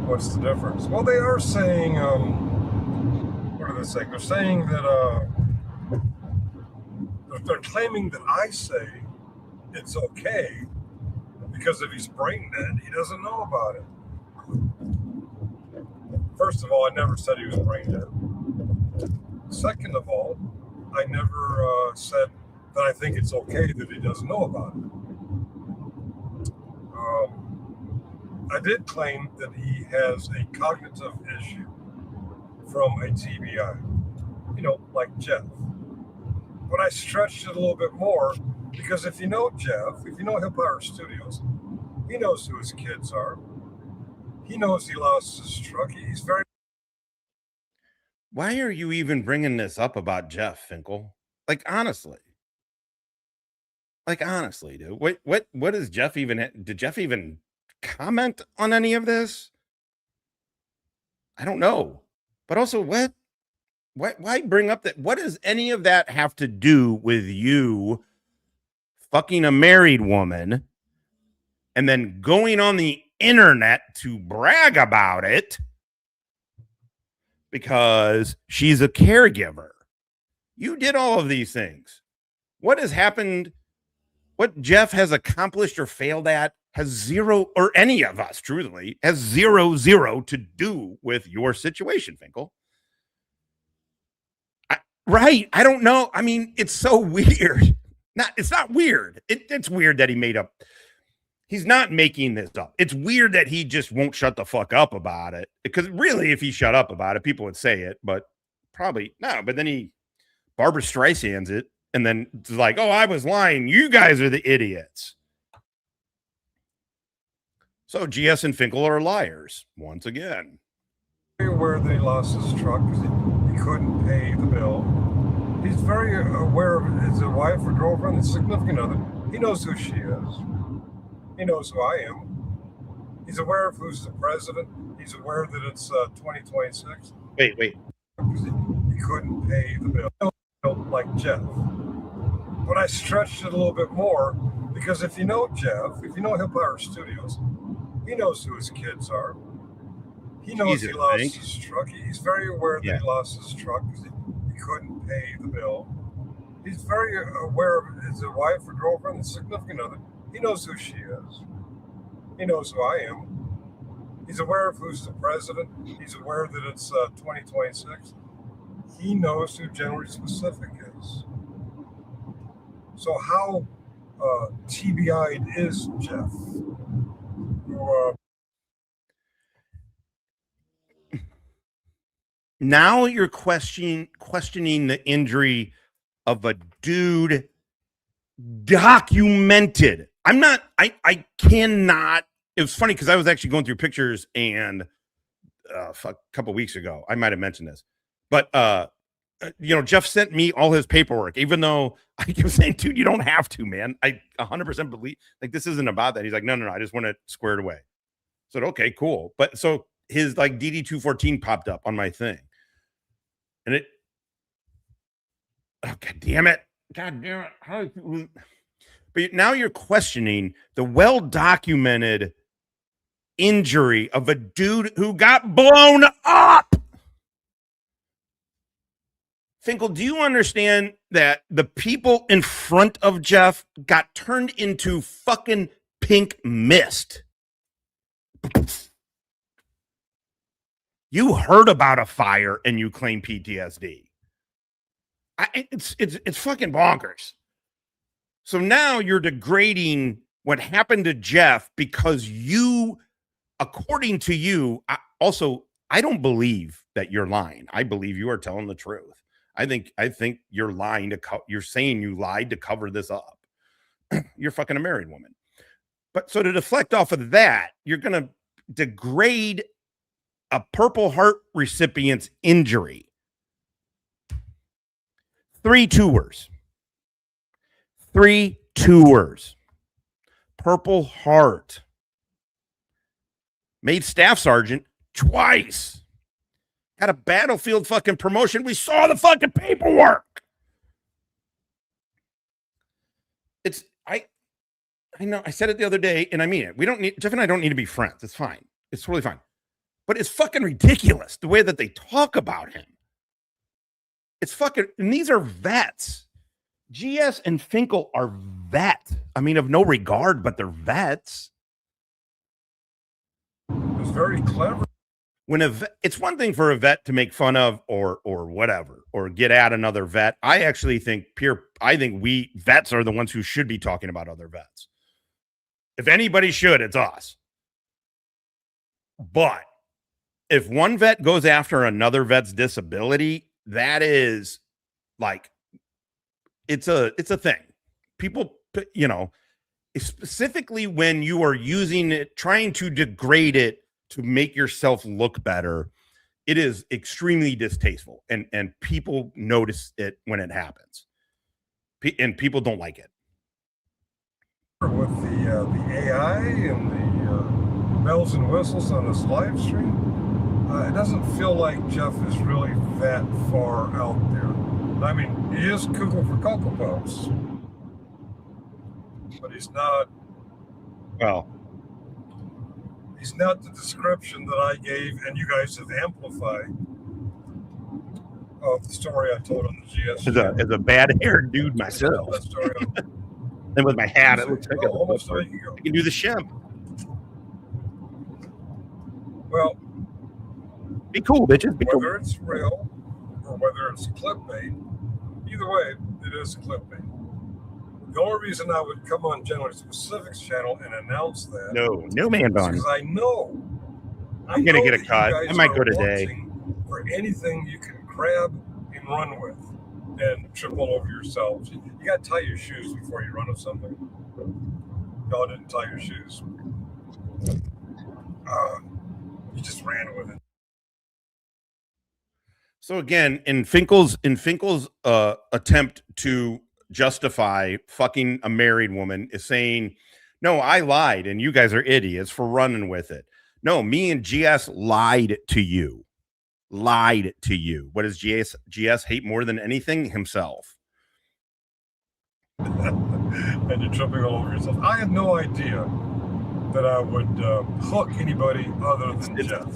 What's the difference? Well, they are saying, what are they saying? They're saying that, they're claiming that I say it's okay because if he's brain dead, he doesn't know about it. First of all, I never said he was brain dead. Second of all, I never said that I think it's okay that he doesn't know about it. I did claim that he has a cognitive issue from a TBI, you know, like Jeff. But I stretched it a little bit more because if you know Jeff, if you know Hill Power Studios, he knows who his kids are. He knows he lost his truck. He's very. Why are you even bringing this up about Jeff, Finkel? Like, honestly. Like, honestly, dude. What is Jeff even? Did Jeff even comment on any of this? I don't know. But also, what? Why bring up that? What does any of that have to do with you fucking a married woman and then going on the internet to brag about it because she's a caregiver? You did all of these things. What has happened? What Jeff has accomplished or failed at has zero, or any of us, truthfully, has zero to do with your situation, Finkel. Right. I don't know. I mean, it's so weird. It's not weird. It's weird that he made up. He's not making this up. It's weird that he just won't shut the fuck up about it. Because really, if he shut up about it, people would say it, but probably no. But then he Barbara Streisand's it. And then it's like, oh, I was lying. You guys are the idiots. So GS and Finkel are liars once again. Very aware that he lost his truck because he couldn't pay the bill. He's very aware of his wife or girlfriend, his significant other. He knows who she is. He knows who I am. He's aware of who's the president. He's aware that it's 2026. Wait. Because he couldn't pay the bill like Jeff. But I stretched it a little bit more because if you know Jeff, if you know Hill Power Studios, he knows who his kids are. He knows he lost his truck. He's very aware that he lost his truck because he couldn't pay the bill. He's very aware of his wife or girlfriend, his significant other. He knows who she is. He knows who I am. He's aware of who's the president. He's aware that it's 2026. He knows who Generally Specific is. So how TBI'd is Jeff? Now you're questioning the injury of a dude documented. I cannot. It was funny because I was actually going through pictures and a couple weeks ago, I might have mentioned this, but Jeff sent me all his paperwork, even though I kept saying, dude, you don't have to, man. I 100% believe like this isn't about that. He's like, no, I just want it squared away. I said, okay, cool. But so his like DD-214 popped up on my thing. And it, oh, God damn it. But now you're questioning the well-documented injury of a dude who got blown up. Finkel, do you understand that the people in front of Jeff got turned into fucking pink mist? You heard about a fire and you claim PTSD. It's fucking bonkers. So now you're degrading what happened to Jeff because you, according to you, I don't believe that you're lying. I believe you are telling the truth. I think you're lying you're saying you lied to cover this up. You're fucking a married woman. But so to deflect off of that, you're going to degrade a Purple Heart recipient's injury. 3 tours. Purple Heart. Made staff sergeant twice. Got a battlefield fucking promotion. We saw the fucking paperwork. I know I said it the other day and I mean it. Jeff and I don't need to be friends. It's fine. It's totally fine. But it's fucking ridiculous the way that they talk about him. It's fucking, and these are vets. GS and Finkel are vets. I mean, of no regard, but they're vets. It's very clever. It's one thing for a vet to make fun of or whatever, or get at another vet. I actually think we vets are the ones who should be talking about other vets. If anybody should, it's us. But if one vet goes after another vet's disability, that is like it's a thing. People, you know, specifically when you are using it, trying to degrade it to make yourself look better, it is extremely distasteful, and people notice it when it happens, and people don't like it. With the AI and the bells and whistles on this live stream, it doesn't feel like Jeff is really that far out there. I mean, he is cuckoo for Cocoa Puffs, but he's not. Well, he's not the description that I gave, and you guys have amplified of the story I told on the GS. As a bad-haired dude myself, and with my hat, it looks like I can do the shimp. Well, be cool, bitches. Be whether cool. it's real or whether it's clickbait, either way, it is clickbait. The only reason I would come on General Specifics channel and announce that, no man bun, because I know I'm gonna get a cut. I might go today. For anything you can grab and run with and triple over yourselves. You got to tie your shoes before you run with something. Y'all didn't tie your shoes. You just ran with it. So again, in Finkel's attempt to justify fucking a married woman is saying, no, I lied and you guys are idiots for running with it. No, me and GS lied to you. Lied to you. What does GS hate more than anything? Himself. And you're tripping all over yourself. I had no idea that I would hook anybody other than Jeff.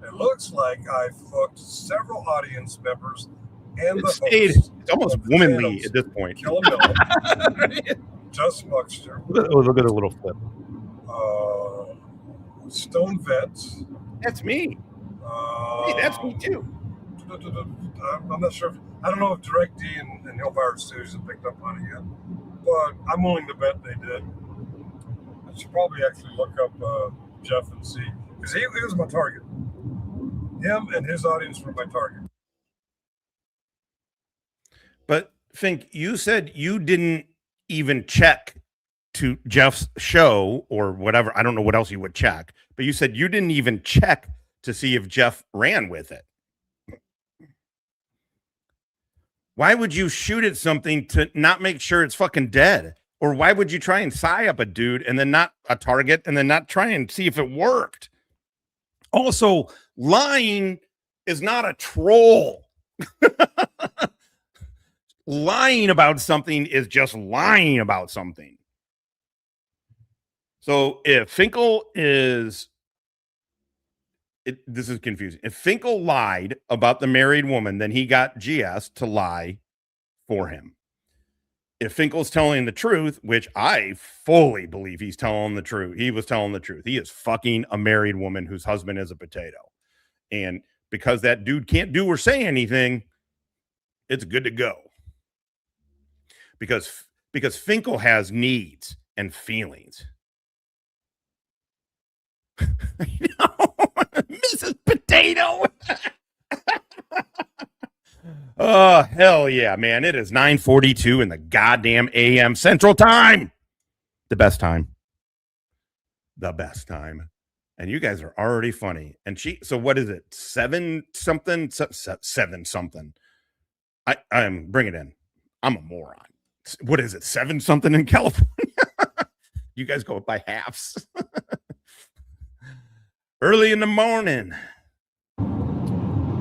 It looks like I've hooked several audience members and the host. It's almost womanly at this point. Kill a Miller, Just Buckster. Look at a little flip. Stone Vets. That's me. Hey, that's me too. I'm not sure. I don't know if Direct D and Hillfire Susie picked up on it yet, but I'm willing to bet they did. I should probably actually look up Jeff and see, because he was my target. Him and his audience were my target. But Fink, you said you didn't even check to Jeff's show or whatever. I don't know what else you would check, but you said you didn't even check to see if Jeff ran with it. Why would you shoot at something to not make sure it's fucking dead? Or why would you try and sigh up a dude and then not a target and then not try and see if it worked? Also, lying is not a troll. Lying about something is just lying about something. So if Finkel is... this is confusing. If Finkel lied about the married woman, then he got GS to lie for him. If Finkel's telling the truth, which I fully believe he's telling the truth, he was telling the truth. He is fucking a married woman whose husband is a potato. And because that dude can't do or say anything, it's good to go. Because Finkel has needs and feelings. Mrs. Potato. Oh, hell yeah, man. It is 9:42 in the goddamn AM Central Time. The best time. The best time. And you guys are already funny. And so what is it? 7 something? 7 something. I'm bring it in. I'm a moron. What is it? 7 something in California? You guys go by halves. Early in the morning.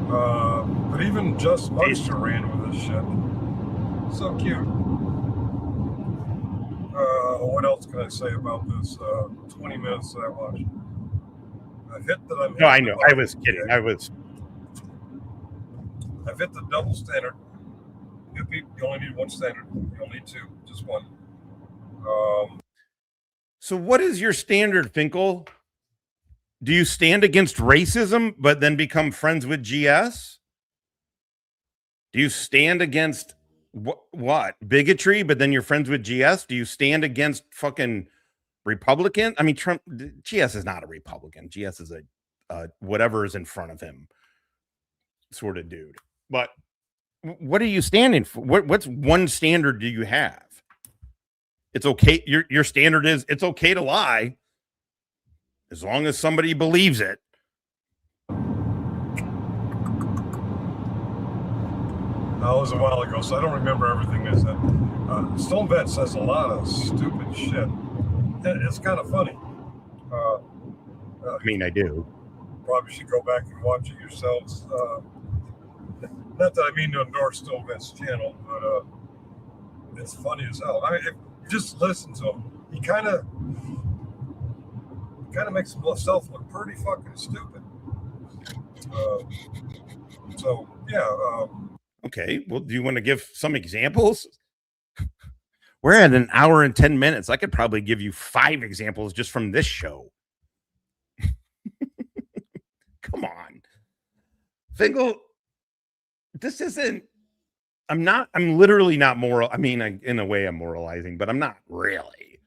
But even Just Buckster ran with this shit. So cute. What else can I say about this 20 minutes that I watched? I've hit that I'm... No, I know. I was kidding. I've hit the double standard. You only need one standard. You don't need 2, just one. So what is your standard, Finkel? Do you stand against racism, but then become friends with GS? Do you stand against what? Bigotry, but then you're friends with GS? Do you stand against fucking Republican? I mean, Trump, GS is not a Republican. GS is a whatever is in front of him sort of dude. But what are you standing for? What's one standard do you have? It's okay. Your standard is it's okay to lie as long as somebody believes it. That was a while ago, so I don't remember everything they said. Stone Vet says a lot of stupid shit. It's kind of funny. I mean, I do. Probably should go back and watch it yourselves. Not that I mean to endorse Stone Vet's channel, but it's funny as hell. I mean, if you just listen to him, he kind of makes himself look pretty fucking stupid. So yeah. Okay. Well, do you want to give some examples? We're at an hour and 10 minutes. I could probably give you 5 examples just from this show. Come on. Finkel, this isn't, I'm literally not moral. I mean, in a way I'm moralizing, but I'm not really.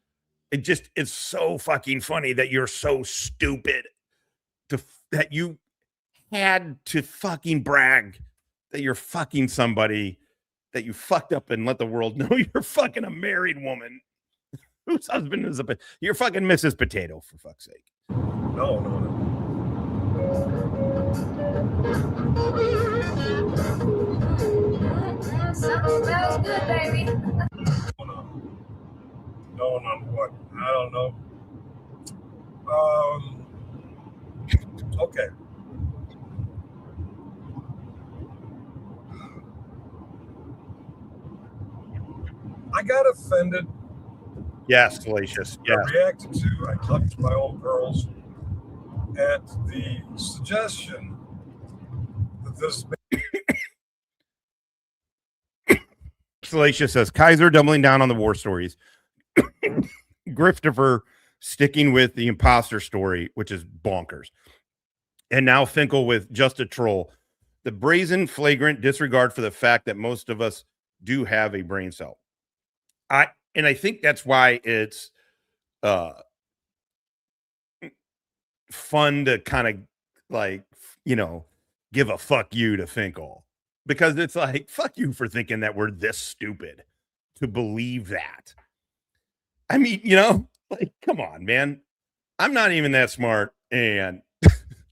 It's so fucking funny that you're so stupid that you had to fucking brag that you're fucking somebody that you fucked up and let the world know you're fucking a married woman whose husband is you're fucking Mrs. Potato, for fuck's sake. No. Something smells good, baby. Knowing on what? I don't know. Okay. I got offended. Yes, Salacious. Yes. I reacted to, I clutched my own pearls at the suggestion that this. Salacious says Kaiser doubling down on the war stories. Griftifer sticking with the imposter story, which is bonkers. And now Finkel with just a troll. The brazen, flagrant disregard for the fact that most of us do have a brain cell. I think that's why it's fun to kind of like, give a fuck you to Finkel. Because it's like, fuck you for thinking that we're this stupid to believe that. I mean, like, come on, man. I'm not even that smart, and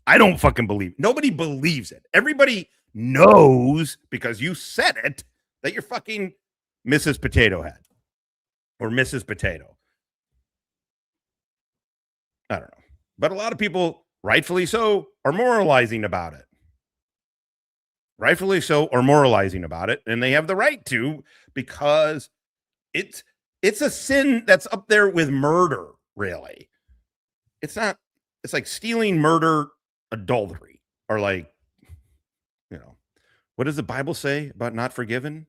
I don't fucking believe it. Nobody believes it. Everybody knows, because you said it, that you're fucking Mrs. Potato Head or Mrs. Potato. I don't know. But a lot of people, rightfully so, are moralizing about it. Rightfully so, or moralizing about it, and they have the right to, because it's a sin that's up there with murder, really. It's not, it's like stealing, murder, adultery, or like, what does the Bible say about not forgiving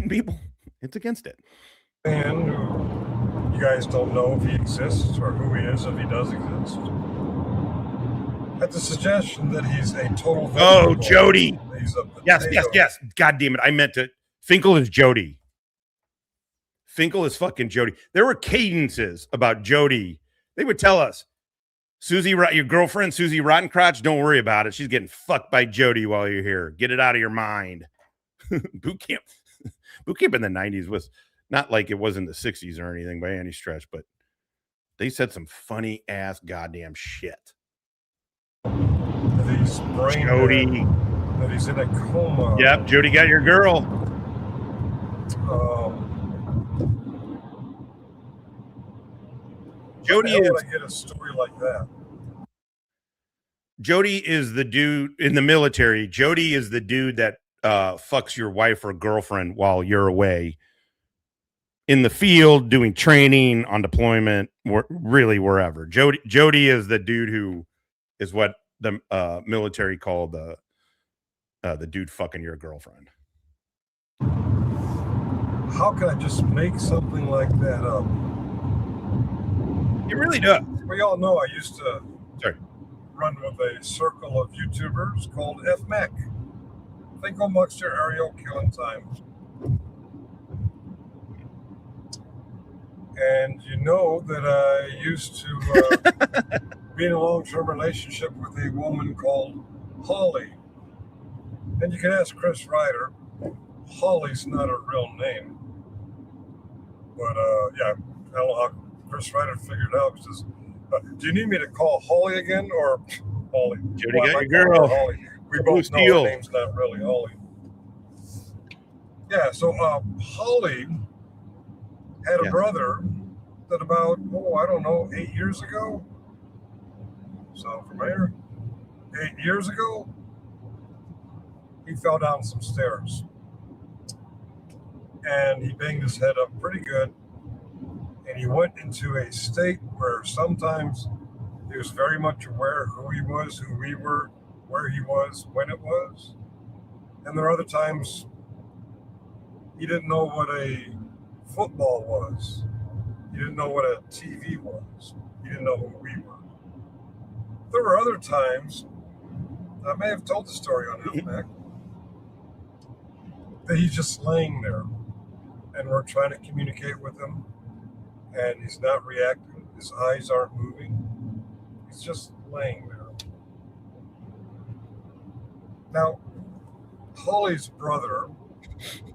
people? It's against it. And you guys don't know if he exists or who he is, if he does exist. At the suggestion that he's a total vegetable. Oh, Jody. He's a yes. God damn it. I meant to. Finkel is Jody. Finkel is fucking Jody. There were cadences about Jody. They would tell us, Susie, your girlfriend, Susie Rottencrotch, don't worry about it. She's getting fucked by Jody while you're here. Get it out of your mind. Boot camp in the 90s was not like it was in the 60s or anything by any stretch, but they said some funny ass goddamn shit. Jody. That he's in a coma. Yep, Jody got your girl. Jody is. I get a story like that. Jody is the dude in the military. Jody is the dude that fucks your wife or girlfriend while you're away in the field doing training, on deployment, really wherever. Jody is the dude who is what the military called the dude fucking your girlfriend. How can I just make something like that up? It really does. We all know I used to run with a circle of YouTubers called FMAC. Finkel Muckster Aerial Killing Time. And you know that I used to be in a long-term relationship with a woman called Holly. And you can ask Chris Ryder. Holly's not a real name. But, yeah, I don't know how Chris Ryder figured out. He says, do you need me to call Holly again? Or Holly? Jody Why am got I your calling her girl. Holly? We both know her name's not really Holly. Yeah, so Holly had a brother that about, I don't know, 8 years ago? Sound familiar? 8 years ago, he fell down some stairs. And he banged his head up pretty good. And he went into a state where sometimes he was very much aware of who he was, who we were, where he was, when it was. And there are other times he didn't know what a football was. He didn't know what a TV was. He didn't know who we were. There were other times, I may have told the story on FMAC, that he's just laying there and we're trying to communicate with him and he's not reacting. His eyes aren't moving. He's just laying there. Now, Holly's brother,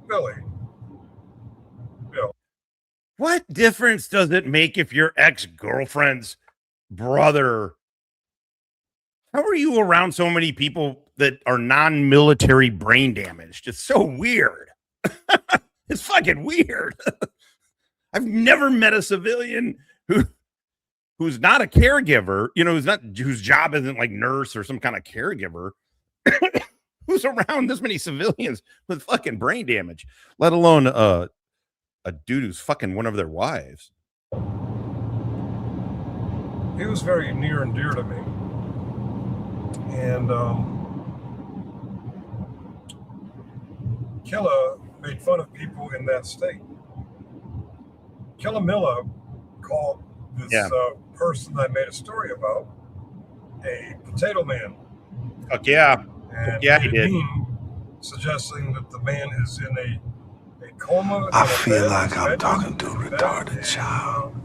Bill. What difference does it make if your ex-girlfriend's brother? How are you around so many people that are non-military brain damaged? It's so weird. It's fucking weird. I've never met a civilian who's not a caregiver, whose job isn't like nurse or some kind of caregiver, who's around this many civilians with fucking brain damage, let alone a dude who's fucking one of their wives. He was very near and dear to me. And Killa made fun of people in that state. Killamilla called this person I made a story about a potato man. Fuck yeah. And yeah, he did. Suggesting that the man is in a coma. I feel like I'm talking to a retarded child.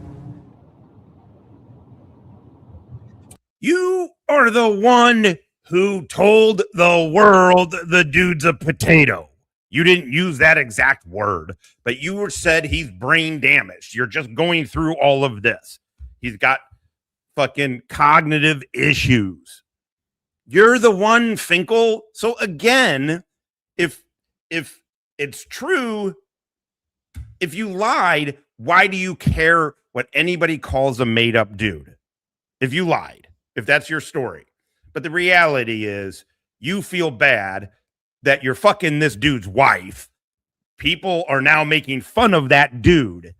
You are the one who told the world the dude's a potato. You didn't use that exact word, but you said he's brain damaged. You're just going through all of this. He's got fucking cognitive issues. You're the one, Finkel. So again, if it's true, if you lied, why do you care what anybody calls a made-up dude? If you lied, if that's your story. But the reality is you feel bad that you're fucking this dude's wife. People are now making fun of that dude.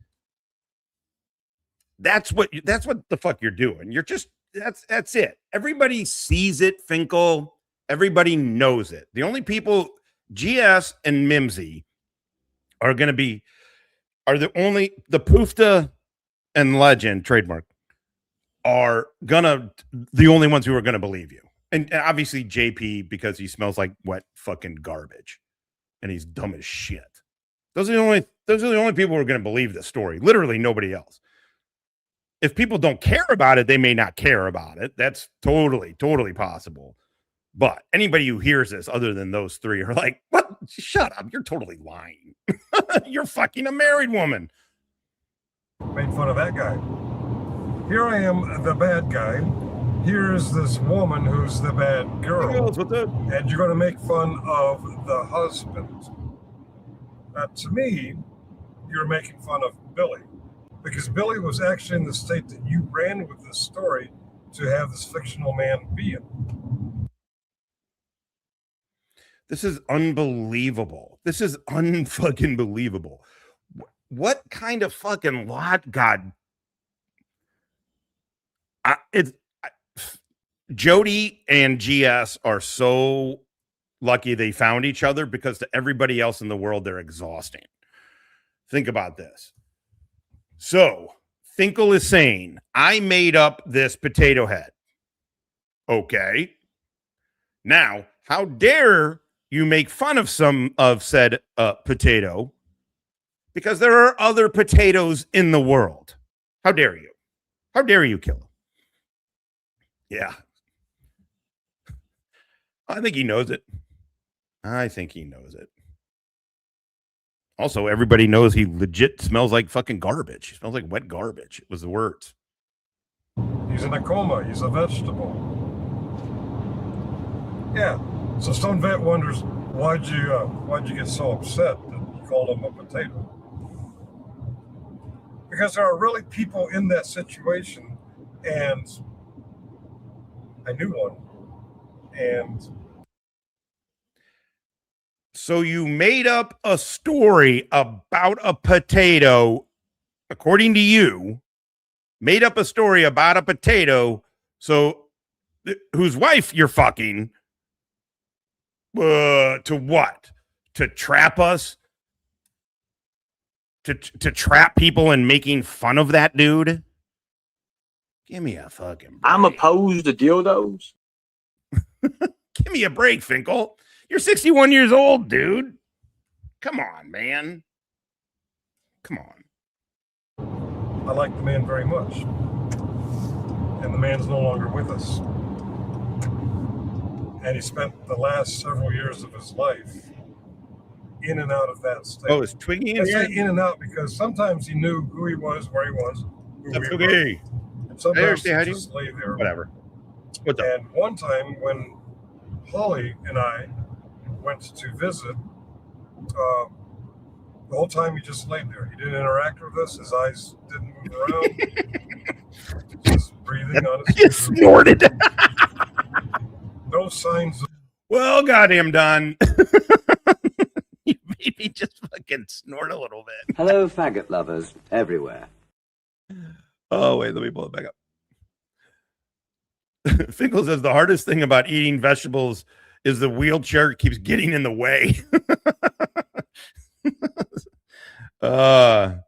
That's what the fuck you're doing. You're just, that's it. Everybody sees it, Finkel. Everybody knows it. The only people, GS and Mimsy, are going to be, the Poofta and Legend trademark are the only ones who are going to believe you. And obviously JP, because he smells like wet fucking garbage and he's dumb as shit. Those are the only people who are going to believe this story. Literally nobody else. If people don't care about it, they may not care about it. That's totally possible. But anybody who hears this other than those three are like, what? Shut up. You're totally lying. You're fucking a married woman. Made fun of that guy. Here I am, the bad guy. Here's this woman who's the bad girl. And you're going to make fun of the husband. To me, you're making fun of Billy. Because Billy was actually in the state that you ran with this story to have this fictional man be in. This is unbelievable. This is unfucking believable. What kind of fucking lot, God? Jody and GS are so lucky they found each other, because to everybody else in the world, they're exhausting. Think about this. So Finkel is saying, I made up this potato head. Okay. Now, how dare you make fun of said potato, because there are other potatoes in the world. How dare you? How dare you kill him? Yeah. I think he knows it. I think he knows it. Also, everybody knows he legit smells like fucking garbage. He smells like wet garbage. It was the words. He's in a coma. He's a vegetable. Yeah. So some vet wonders, why'd you get so upset that you called him a potato? Because there are really people in that situation, and I knew one. And so you made up a story about a potato, according to you, made up a story about a potato. So whose wife you're fucking, to what? To trap us? To trap people and making fun of that dude? Give me a fucking break. I'm opposed to dildos. Give me a break, Finkel. You're 61 years old, dude. Come on, man. Come on. I like the man very much. And the man's no longer with us. And he spent the last several years of his life in and out of that state. Oh, is Twiggy in here? In and out, because sometimes he knew who he was, where he was, who That's we okay. were. And sometimes he just lay there. Whatever. What's up? And one time when Holly and I went to visit, the whole time he just laid there. He didn't interact with us. His eyes didn't move around. Just breathing on his. You snorted. No signs of. Well, goddamn done. You made me just fucking snort a little bit. Hello, faggot lovers everywhere. Oh, wait, let me pull it back up. Finkel says the hardest thing about eating vegetables is the wheelchair keeps getting in the way. I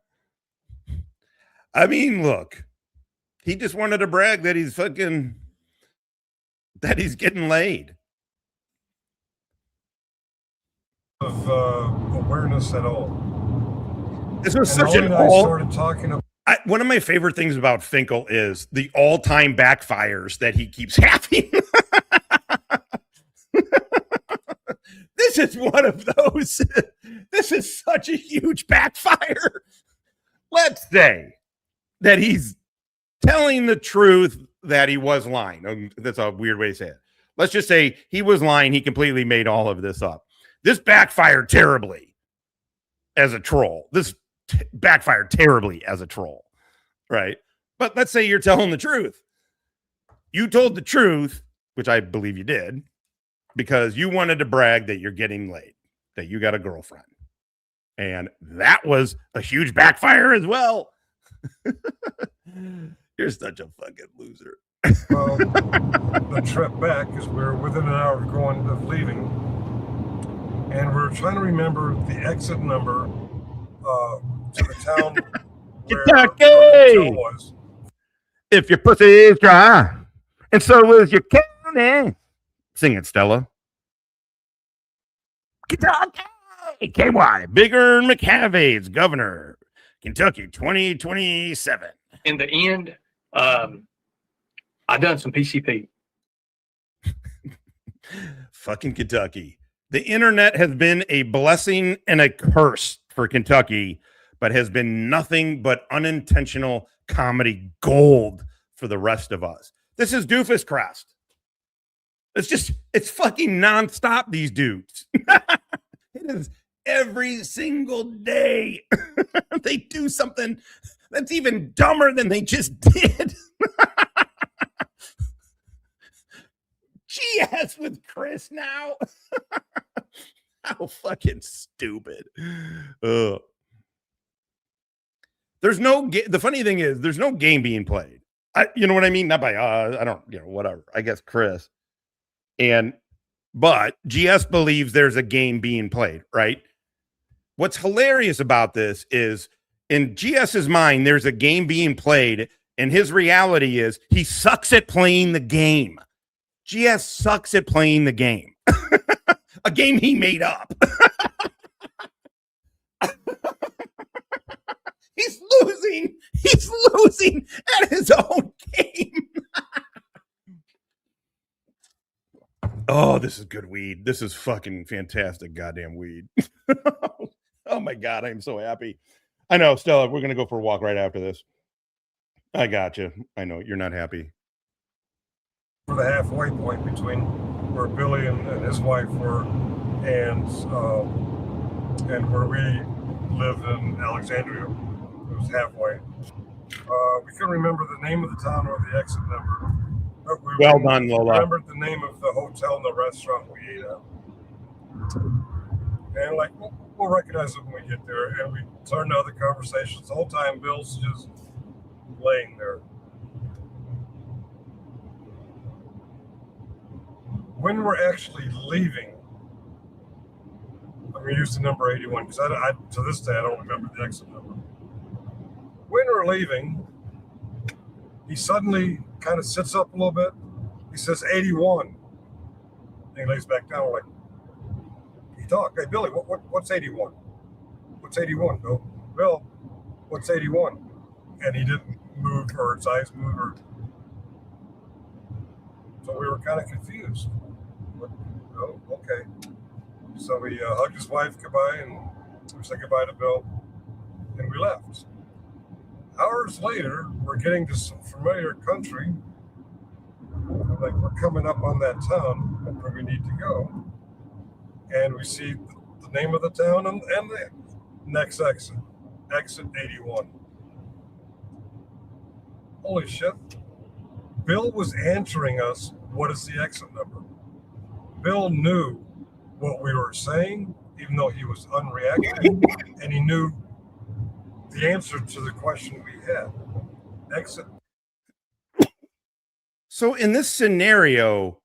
mean, look, he just wanted to brag that he's getting laid. Of awareness at all. This was and such an I started talking about. One of my favorite things about Finkel is the all-time backfires that he keeps having. This is one of those. This is such a huge backfire. Let's say that he's telling the truth that he was lying. That's a weird way to say it. Let's just say he was lying. He completely made all of this up. This backfired terribly as a troll. This backfired terribly as a troll, right? But let's say you're telling the truth. You told the truth, which I believe you did, because you wanted to brag that you're getting laid, that you got a girlfriend. And that was a huge backfire as well. You're such a fucking loser. Well, the trip back is we're within an hour of leaving. And we're trying to remember the exit number to the town where the hotel was. If your pussy is dry, and so is your county. Sing it, Stella. Kentucky, KY, bigger than McCave's governor, Kentucky 2027. In the end, I done some PCP. Fucking Kentucky. The internet has been a blessing and a curse for Kentucky, but has been nothing but unintentional comedy gold for the rest of us. This is Doofus Crest. It's fucking nonstop, these dudes. It is every single day. They do something that's even dumber than they just did. GS with Chris now. How fucking stupid. The funny thing is, there's no game being played. You know what I mean? Not by I don't, whatever. I guess Chris. But GS believes there's a game being played, right? What's hilarious about this is in GS's mind, there's a game being played, and his reality is he sucks at playing the game. GS sucks at playing the game. A game he made up. He's losing at his own game. Oh, this is good weed. This is fucking fantastic goddamn weed. Oh my God, I am so happy. I know, Stella, we're going to go for a walk right after this. I got you. I know you're not happy. For the halfway point between where Billy and his wife were and where we lived in Alexandria. It was halfway. We couldn't remember the name of the town or the exit number. But Well done, Lola. Remembered the name of the hotel and the restaurant we ate at. And like, we'll recognize it when we get there. And we turned to other conversations. The whole time, Bill's just laying there. When we're actually leaving, I'm going to use the number 81 because I to this day I don't remember the exit number. When we're leaving, he suddenly kind of sits up a little bit. He says 81. And he lays back down. We're like, he talked. Hey, Billy, what's 81? What's 81, Bill? Bill, what's 81? And he didn't move or his eyes moved. So we were kind of confused. Oh, okay. So we hugged his wife goodbye and we said goodbye to Bill and we left. Hours later, we're getting to some familiar country. Like we're coming up on that town where we need to go. And we see the name of the town and the next exit, exit 81. Holy shit. Bill was answering us, what is the exit number? Bill knew what we were saying, even though he was unreacting, and he knew the answer to the question we had. Exit. So in this scenario,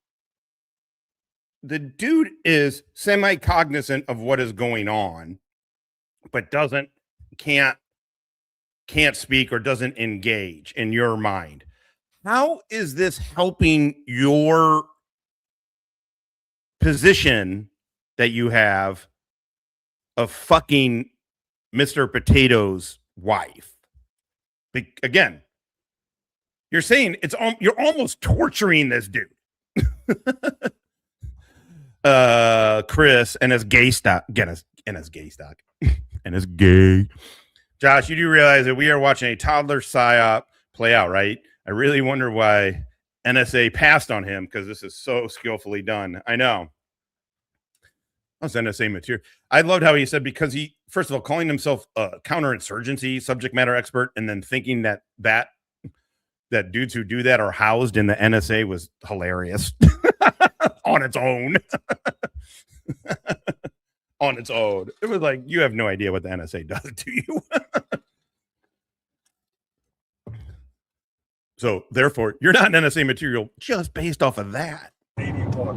the dude is semi-cognizant of what is going on, but can't speak or doesn't engage in your mind. How is this helping your position that you have of fucking Mr. Potato's wife? Again, you're saying you're almost torturing this dude. Chris and his gay stock, and his gay stock, and his gay. Josh, you do realize that we are watching a toddler psyop play out, right? I really wonder why NSA passed on him because this is so skillfully done. I know. That's NSA material. I loved how he said because he, first of all, calling himself a counterinsurgency subject matter expert and then thinking that dudes who do that are housed in the NSA was hilarious on its own. On its own. It was like, you have no idea what the NSA does to you. So, therefore, you're not an NSA material just based off of that. 81.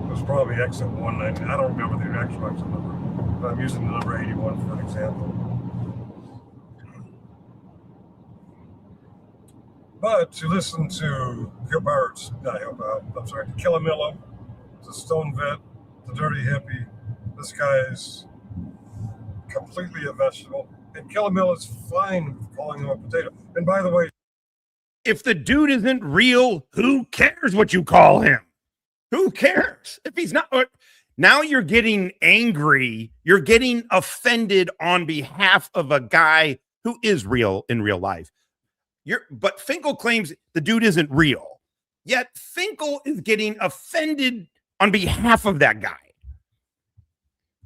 It was probably exit 190. I don't remember the actual exit number, but I'm using the number 81 for an example. But to listen to to Killamillo, to Stone Vet, the Dirty Hippie, this guy is completely a vegetable. And Killamillo is fine with calling him a potato. And by the way, if the dude isn't real, who cares what you call him? Who cares? If he's not, now you're getting angry. You're getting offended on behalf of a guy who is real in real life. But Finkel claims the dude isn't real. Yet Finkel is getting offended on behalf of that guy.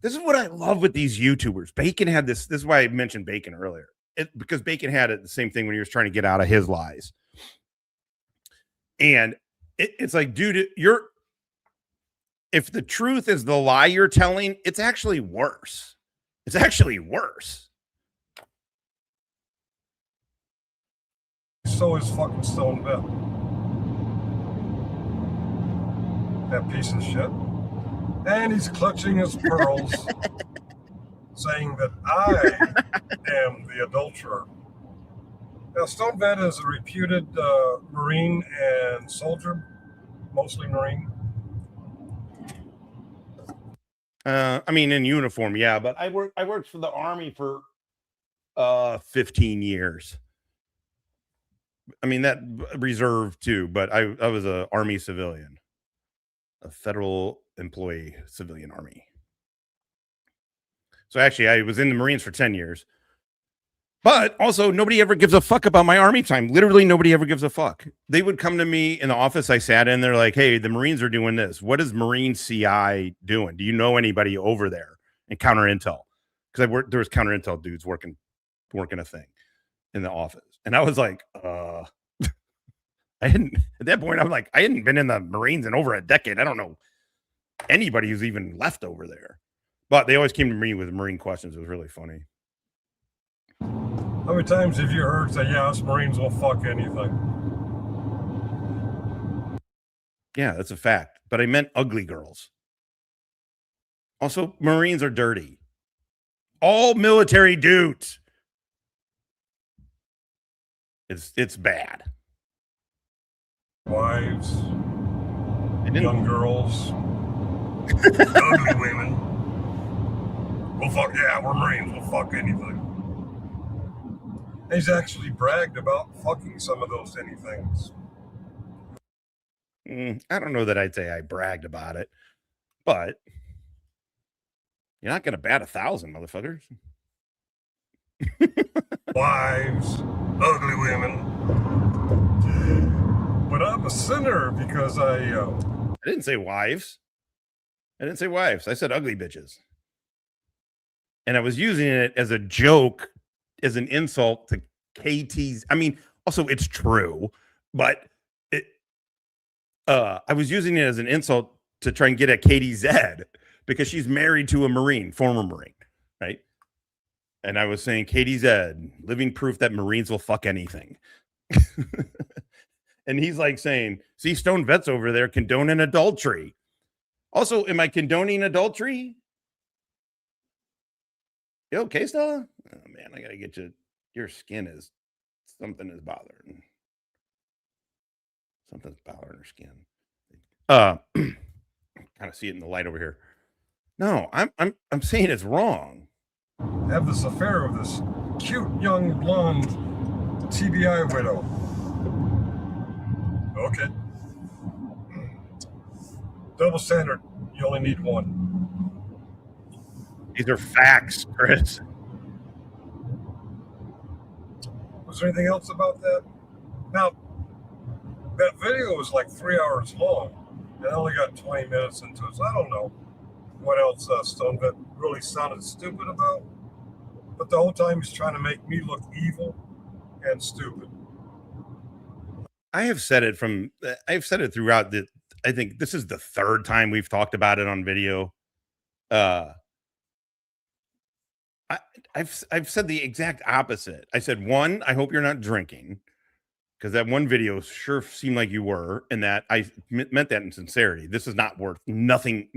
This is what I love with these YouTubers. Bacon had this. This is why I mentioned Bacon earlier. Because Bacon had the same thing when he was trying to get out of his lies. And it's like, dude, if the truth is the lie you're telling, it's actually worse. It's actually worse. So is fucking Stone Vet. That piece of shit. And he's clutching his pearls, saying that I am the adulterer. Now, Stone Vet is a reputed Marine and soldier, mostly Marine. I mean, in uniform, yeah, but I worked for the Army for 15 years. I mean, that reserve too, but I was a Army civilian. a federal employee, civilian army. So actually, I was in the Marines for 10 years. But also, nobody ever gives a fuck about my Army time. Literally, nobody ever gives a fuck. They would come to me in the office I sat in. They're like, hey, the Marines are doing this. What is Marine CI doing? Do you know anybody over there? And counter intel. Because there was counter intel dudes working a thing in the office. And I was like, I hadn't, at that point, I'm like, I hadn't been in the Marines in over a decade. I don't know anybody who's even left over there. But they always came to me with Marine questions. It was really funny. How many times have you heard say, yeah, us Marines will fuck anything? Yeah, that's a fact. But I meant ugly girls. Also, Marines are dirty. All military dudes. It's bad. Wives, young girls, ugly women. We'll fuck, yeah, we're Marines, we'll fuck anything. He's actually bragged about fucking some of those anythings. I don't know that I'd say I bragged about it, but you're not going to bat 1,000, motherfuckers. Wives, ugly women. But I'm a sinner because I didn't say wives. I said ugly bitches. And I was using it as a joke, as an insult to KT's. I mean, also it's true, but I was using it as an insult to try and get at Katie Zed because she's married to a Marine, former Marine, right? And I was saying, Katie Zed, living proof that Marines will fuck anything. And he's like saying, see, Stone Vets over there condoning adultery. Also, am I condoning adultery? You okay, Stella? Oh, man, I got to get you. Your skin is, something is bothering. Something's bothering her skin. Kind of see it in the light over here. No, I'm saying it's wrong. Have this affair with this cute young blonde TBI widow. Okay. Double standard. You only need one. These are facts, Chris. Was there anything else about that? Now, that video was like 3 hours long, and I only got 20 minutes into it, so I don't know what else Stone Vet really sounded stupid about. But the whole time he's trying to make me look evil and stupid. I've said it throughout I think this is the third time we've talked about it on video. I've said the exact opposite. I said, one, I hope you're not drinking, because that one video sure seemed like you were, and that I meant that in sincerity. This is not worth nothing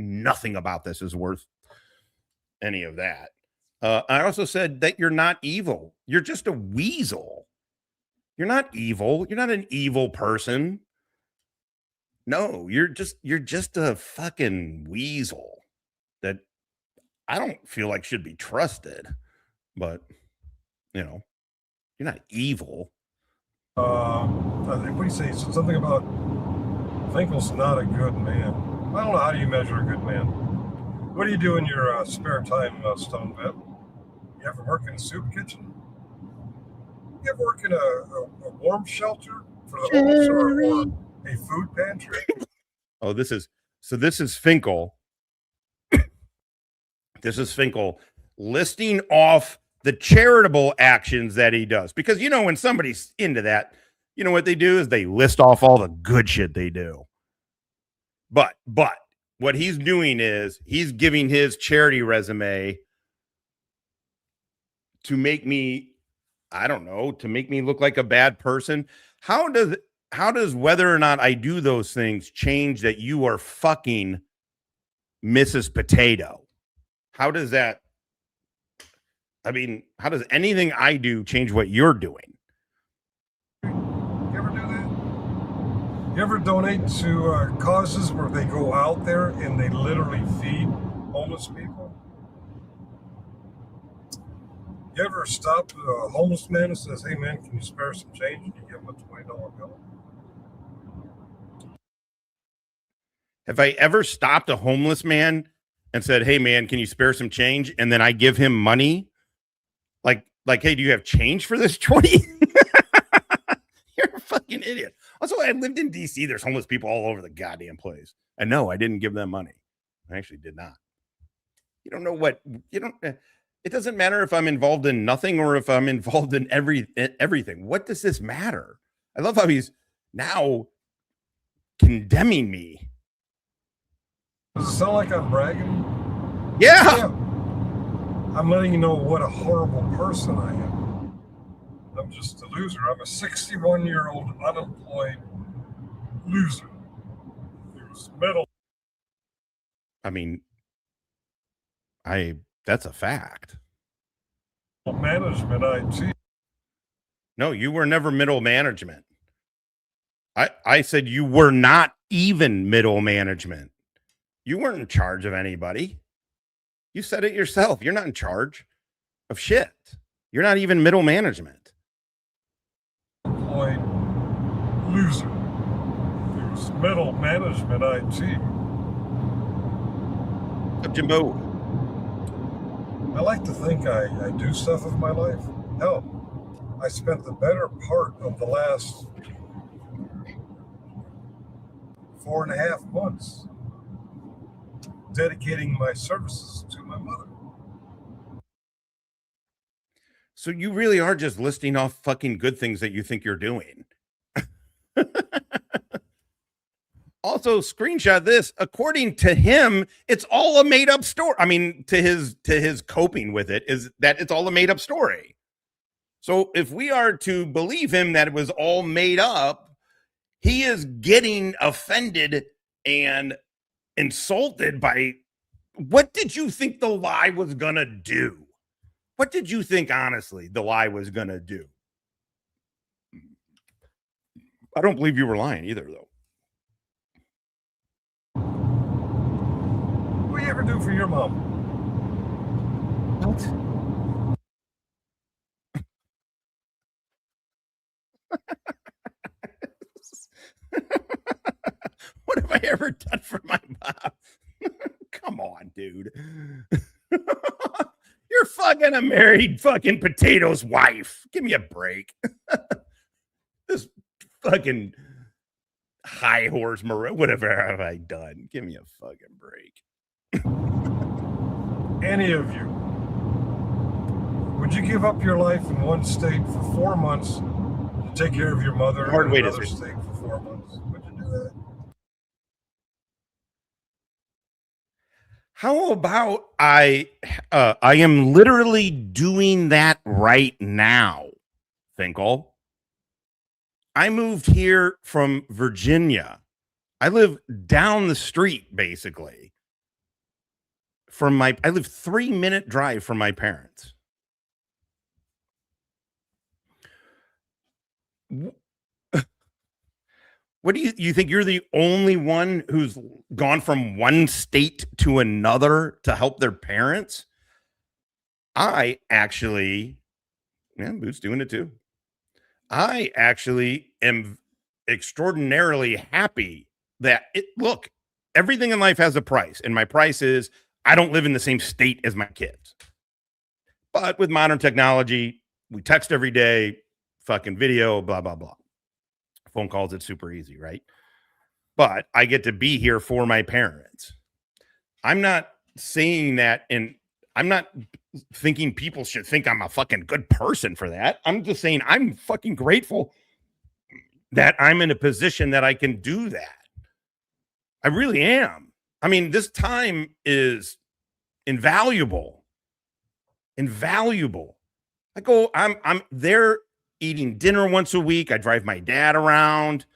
about this is worth any of that. I also said that you're not evil. You're just a weasel. You're not evil. You're not an evil person. No, you're just a fucking weasel that I don't feel like should be trusted. But, you know, you're not evil. What do you say? Something about Finkel's not a good man. I don't know. How do you measure a good man? What do you do in your spare time, Stone Vet? You ever work in a soup kitchen? You ever work in a warm shelter for the homeless or a food pantry? Oh, this is Finkel. This is Finkel listing off the charitable actions that he does. Because, you know, when somebody's into that, you know what they do is they list off all the good shit they do. But what he's doing is he's giving his charity resume to make me, I don't know, to make me look like a bad person. How does whether or not I do those things change that you are fucking Mrs. Potato? How does that, I mean, how does anything I do change what you're doing? You ever do that? You ever donate to causes where they go out there and they literally feed homeless people? You ever stop a homeless man and says, hey man, can you spare some change? And you give him a $20 bill? Have I ever stopped a homeless man and said, "Hey man, can you spare some change?" And then I give him money? Like, hey, do you have change for this 20? You're a fucking idiot. Also, I lived in DC. There's homeless people all over the goddamn place. And no, I didn't give them money. I actually did not. You don't know what you don't. It doesn't matter if I'm involved in nothing or if I'm involved in everything. What does this matter? I love how he's now condemning me. Does it sound like I'm bragging? Yeah. I'm letting you know what a horrible person I am. I'm just a loser. I'm a 61-year-old unemployed loser. Who's middle. I mean, that's a fact. Management IT. No, you were never middle management. I said you were not even middle management. You weren't in charge of anybody. You said it yourself. You're not in charge of shit. You're not even middle management. Employed loser. Who's middle management IT. Jimbo. I like to think I do stuff with my life. Hell, I spent the better part of the last 4.5 months dedicating my services to my mother. So you really are just listing off fucking good things that you think you're doing. Also, screenshot this. According to him, it's all a made up story. I mean, to his coping with it is that it's all a made up story. So if we are to believe him that it was all made up, he is getting offended and insulted by what did you think the lie was gonna do? What did you think, honestly, the lie was gonna do? I don't believe you were lying either, though. What do you ever do for your mom? What? What have I ever done for my mom? Come on, dude. You're fucking a married fucking potato's wife. Give me a break. This fucking high horse, whatever have I done? Give me a fucking break. Any of you, would you give up your life in one state for 4 months to take care of your mother in another state for 4 months? Would you do that? How about I am literally doing that right now, Finkel. I moved here from Virginia. I live down the street, basically. I live 3-minute drive from my parents. What do you think you're the only one who's gone from one state to another to help their parents? I actually, Boot's doing it too. I actually am extraordinarily happy that look, everything in life has a price. And my price is I don't live in the same state as my kids. But with modern technology, we text every day, fucking video, blah, blah, blah. Phone calls, it's super easy, right? But I get to be here for my parents. I'm not saying that, and I'm not thinking people should think I'm a fucking good person for that. I'm just saying I'm fucking grateful that I'm in a position that I can do that. I really am. I mean, this time is invaluable. Invaluable. I'm there eating dinner once a week. I drive my dad around.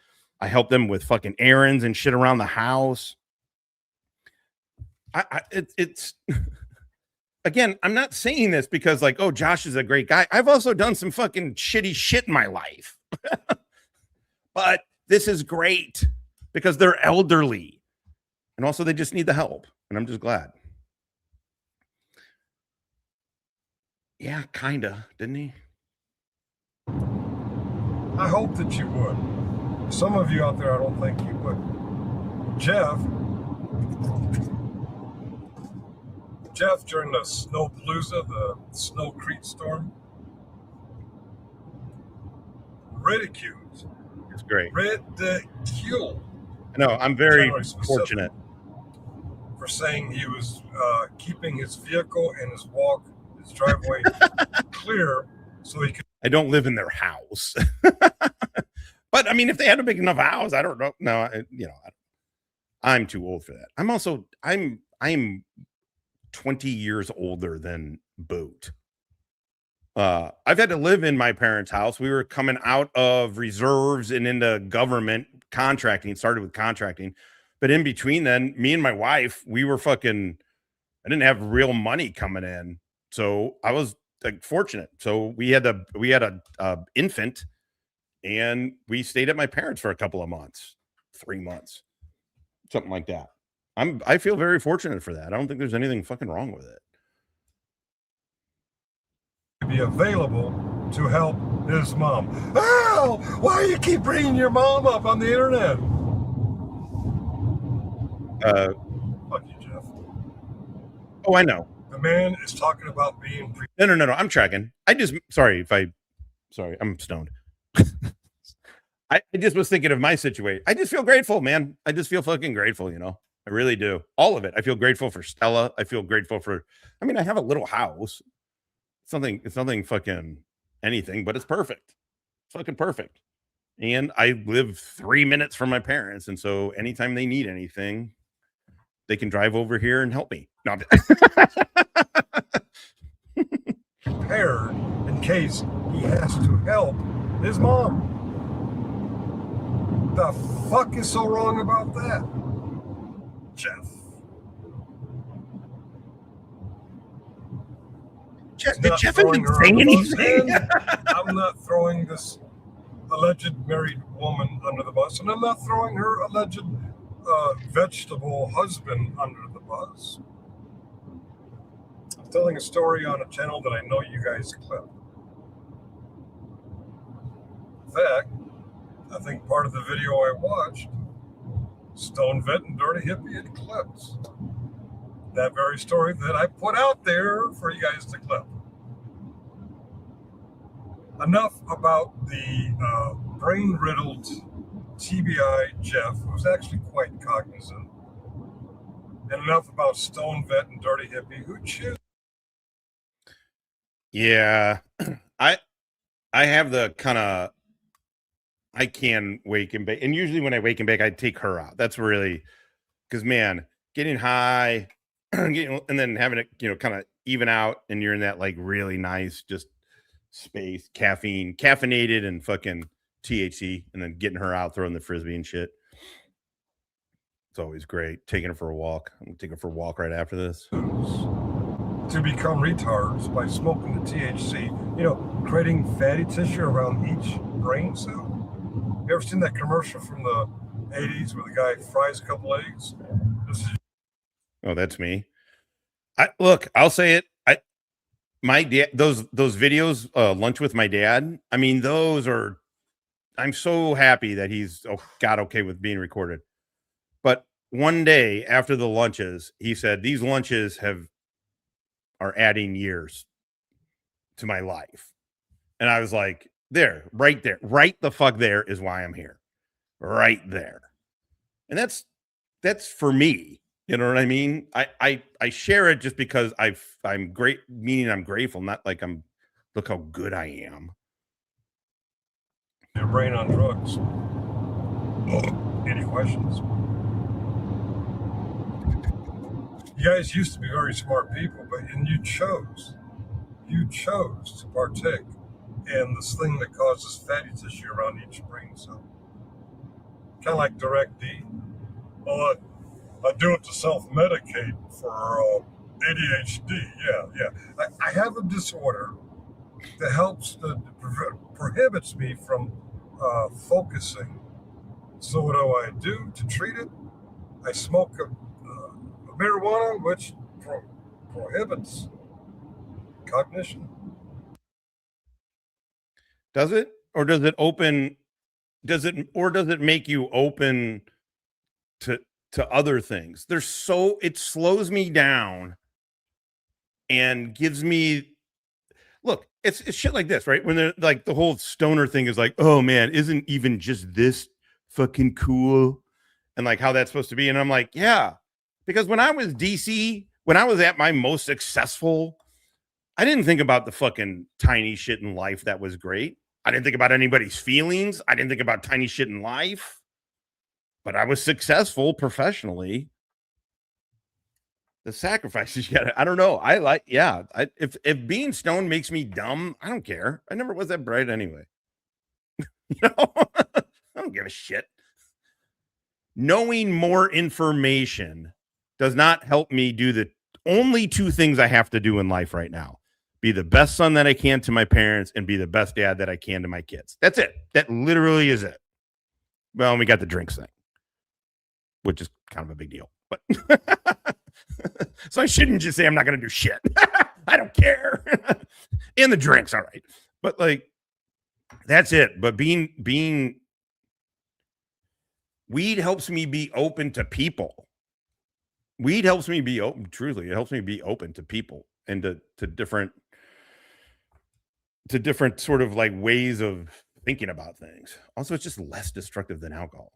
I help them with fucking errands and shit around the house. It's again, I'm not saying this because like, oh, Josh is a great guy. I've also done some fucking shitty shit in my life. But this is great because they're elderly. And also they just need the help. And I'm just glad. Yeah, kinda, didn't he? I hope that you would. Some of you out there, I don't think you would. Jeff Jeff, during the Snowpalooza, the Snowcrete storm, ridiculed. It's great. Ridiculed. No, I'm very January specific, fortunate for saying he was keeping his vehicle and his driveway clear so he could. I don't live in their house. But I mean, if they had a big enough house, I don't know. No, I'm too old for that. I'm 20 years older than Boot. I've had to live in my parents' house. We were coming out of reserves and into government contracting, started with contracting. But in between then, me and my wife, we were I didn't have real money coming in. So I was like fortunate. So we had a infant, and we stayed at my parents for a couple of months, 3 months, something like that. I feel very fortunate for that. I don't think there's anything fucking wrong with it. Be available to help his mom. Oh, why do you keep bringing your mom up on the internet? Fuck you, Jeff. Oh, I know. The man is talking about being. No. I'm tracking. Sorry, I'm stoned. I just was thinking of my situation. I just feel grateful, man. I just feel fucking grateful, I really do. All of it. I feel grateful for Stella. I feel grateful I have a little house. It's nothing fucking anything, but it's perfect. It's fucking perfect. And I live 3 minutes from my parents. And so anytime they need anything, they can drive over here and help me. No, prepared in case he has to help his mom. The fuck is so wrong about that, Jeff? Did Jeff even say anything? I'm not throwing this alleged married woman under the bus, and I'm not throwing her alleged vegetable husband under the bus. I'm telling a story on a channel that I know you guys clip. In fact, I think part of the video I watched, Stone Vet and Dirty Hippie had clipped that very story that I put out there for you guys to clip. Enough about the brain-riddled TBI Jeff, who's actually quite cognizant, and enough about Stone Vet and Dirty Hippie, who choose. Yeah, I have the kind of, I can wake and bake, and usually when I wake and bake, I take her out. That's really, because man, getting high, and then having it, kind of even out, and you're in that like really nice just space, caffeinated and fucking THC, and then getting her out, throwing the frisbee and shit. It's always great. Taking her for a walk. I'm gonna take her for a walk right after this. To become retards by smoking the THC, creating fatty tissue around each brain cell. You ever seen that commercial from the 80s where the guy fries a couple eggs? Oh, that's me. I'll say it. My dad, those videos, lunch with my dad. I mean, I'm so happy that he's got okay with being recorded. But one day after the lunches, he said, these lunches are adding years to my life. And I was like, right the fuck there is why I'm here. Right there. And that's for me. You know what I mean? I share it just because I'm great, meaning I'm grateful, not like look how good I am. Your brain on drugs. Any questions? You guys used to be very smart people, and you chose to partake in this thing that causes fatty tissue around each brain cell. Kind of like direct D. Well, I do it to self-medicate for ADHD. Yeah. I have a disorder that prohibits me from focusing. So what do I do to treat it? I smoke a marijuana, which prohibits cognition. Does it? Or does it make you open to to other things. It slows me down and gives me, look, it's shit like this, right? When they're like, the whole stoner thing is like, oh man, isn't even just this fucking cool? And like how that's supposed to be. And I'm like, yeah, because when I was DC, when I was at my most successful, I didn't think about the fucking tiny shit in life that was great. I didn't think about anybody's feelings. I didn't think about tiny shit in life, but I was successful professionally. The sacrifices you gotta, I don't know. I like, yeah. If being stoned makes me dumb, I don't care. I never was that bright anyway. You know, I don't give a shit. Knowing more information does not help me do the only two things I have to do in life right now. Be the best son that I can to my parents and be the best dad that I can to my kids. That's it. That literally is it. Well, and we got the drinks thing, which is kind of a big deal. But so I shouldn't just say I'm not going to do shit. I don't care. And the drinks, all right. But like, that's it. But being weed helps me be open to people. Weed helps me be open. Truly, it helps me be open to people and to different sort of like ways of thinking about things. Also, it's just less destructive than alcohol.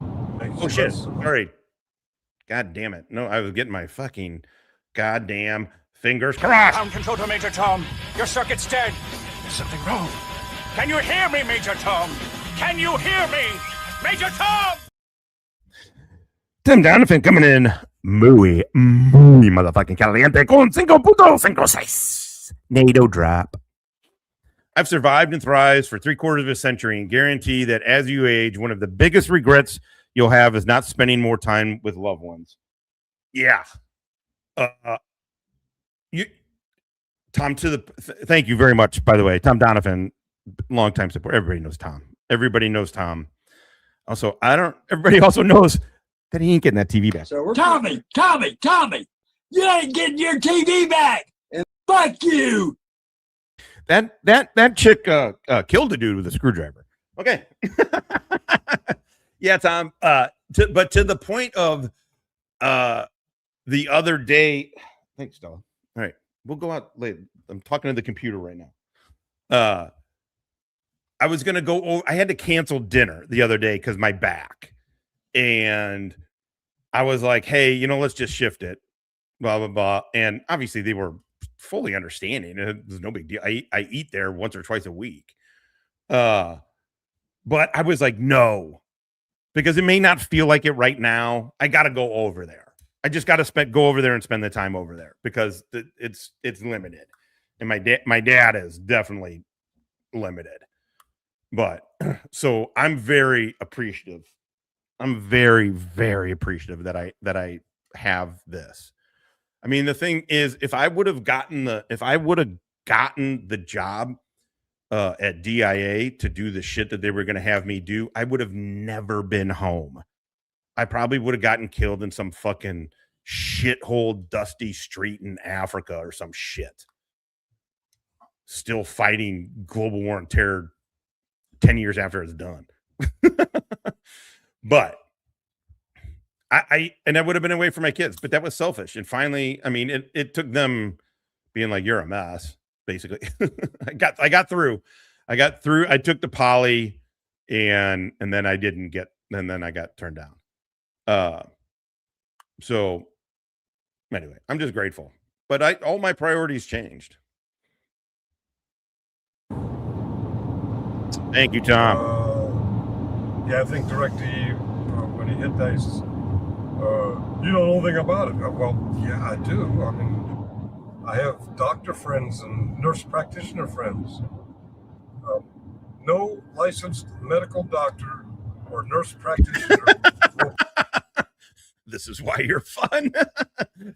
Oh shit! Sorry. God damn it! No, I was getting my fucking goddamn fingers crossed. Ground control to Major Tom. Your circuit's dead. There's something wrong. Can you hear me, Major Tom? Can you hear me, Major Tom? Tim Donovan coming in muy motherfucking caliente con 5.56 NATO drop. I've survived and thrived for 3/4 of a century and guarantee that as you age, one of the biggest regrets you'll have is not spending more time with loved ones. Yeah. Tom, thank you very much, by the way. Tom Donovan, longtime support. Everybody knows Tom. Everybody knows Tom. Also, everybody also knows that he ain't getting that TV back. So Tommy, you ain't getting your TV back. And fuck you. That chick killed a dude with a screwdriver. Okay. Yeah, Tom. But to the point of the other day. Thanks, Stella. All right. We'll go out later. I'm talking to the computer right now. I was going to go over. I had to cancel dinner the other day because my back. And I was like, hey, let's just shift it. Blah, blah, blah. And obviously they were fully understanding. There's no big deal. I eat there once or twice a week. But I was like, no, because it may not feel like it right now. I got to go over there. I just got to go over there and spend the time over there because it's limited. And my dad is definitely limited. But so I'm very appreciative. I'm very, very appreciative that I have this. I mean, the thing is, if I would have gotten the job at DIA to do the shit that they were going to have me do, I would have never been home. I probably would have gotten killed in some fucking shithole, dusty street in Africa or some shit. Still fighting global war on terror 10 years after it's done. But I would have been away from my kids, but that was selfish. And finally, I mean, it took them being like, you're a mess, basically. I got through. I took the poly and then I didn't get, and then I got turned down. So anyway, I'm just grateful, but all my priorities changed. Thank you, Tom. Yeah, I think DirecTV, when he hit that, he says, you don't know anything about it. Well, yeah, I do. I mean, I have doctor friends and nurse practitioner friends. No licensed medical doctor or nurse practitioner. This is why you're fun.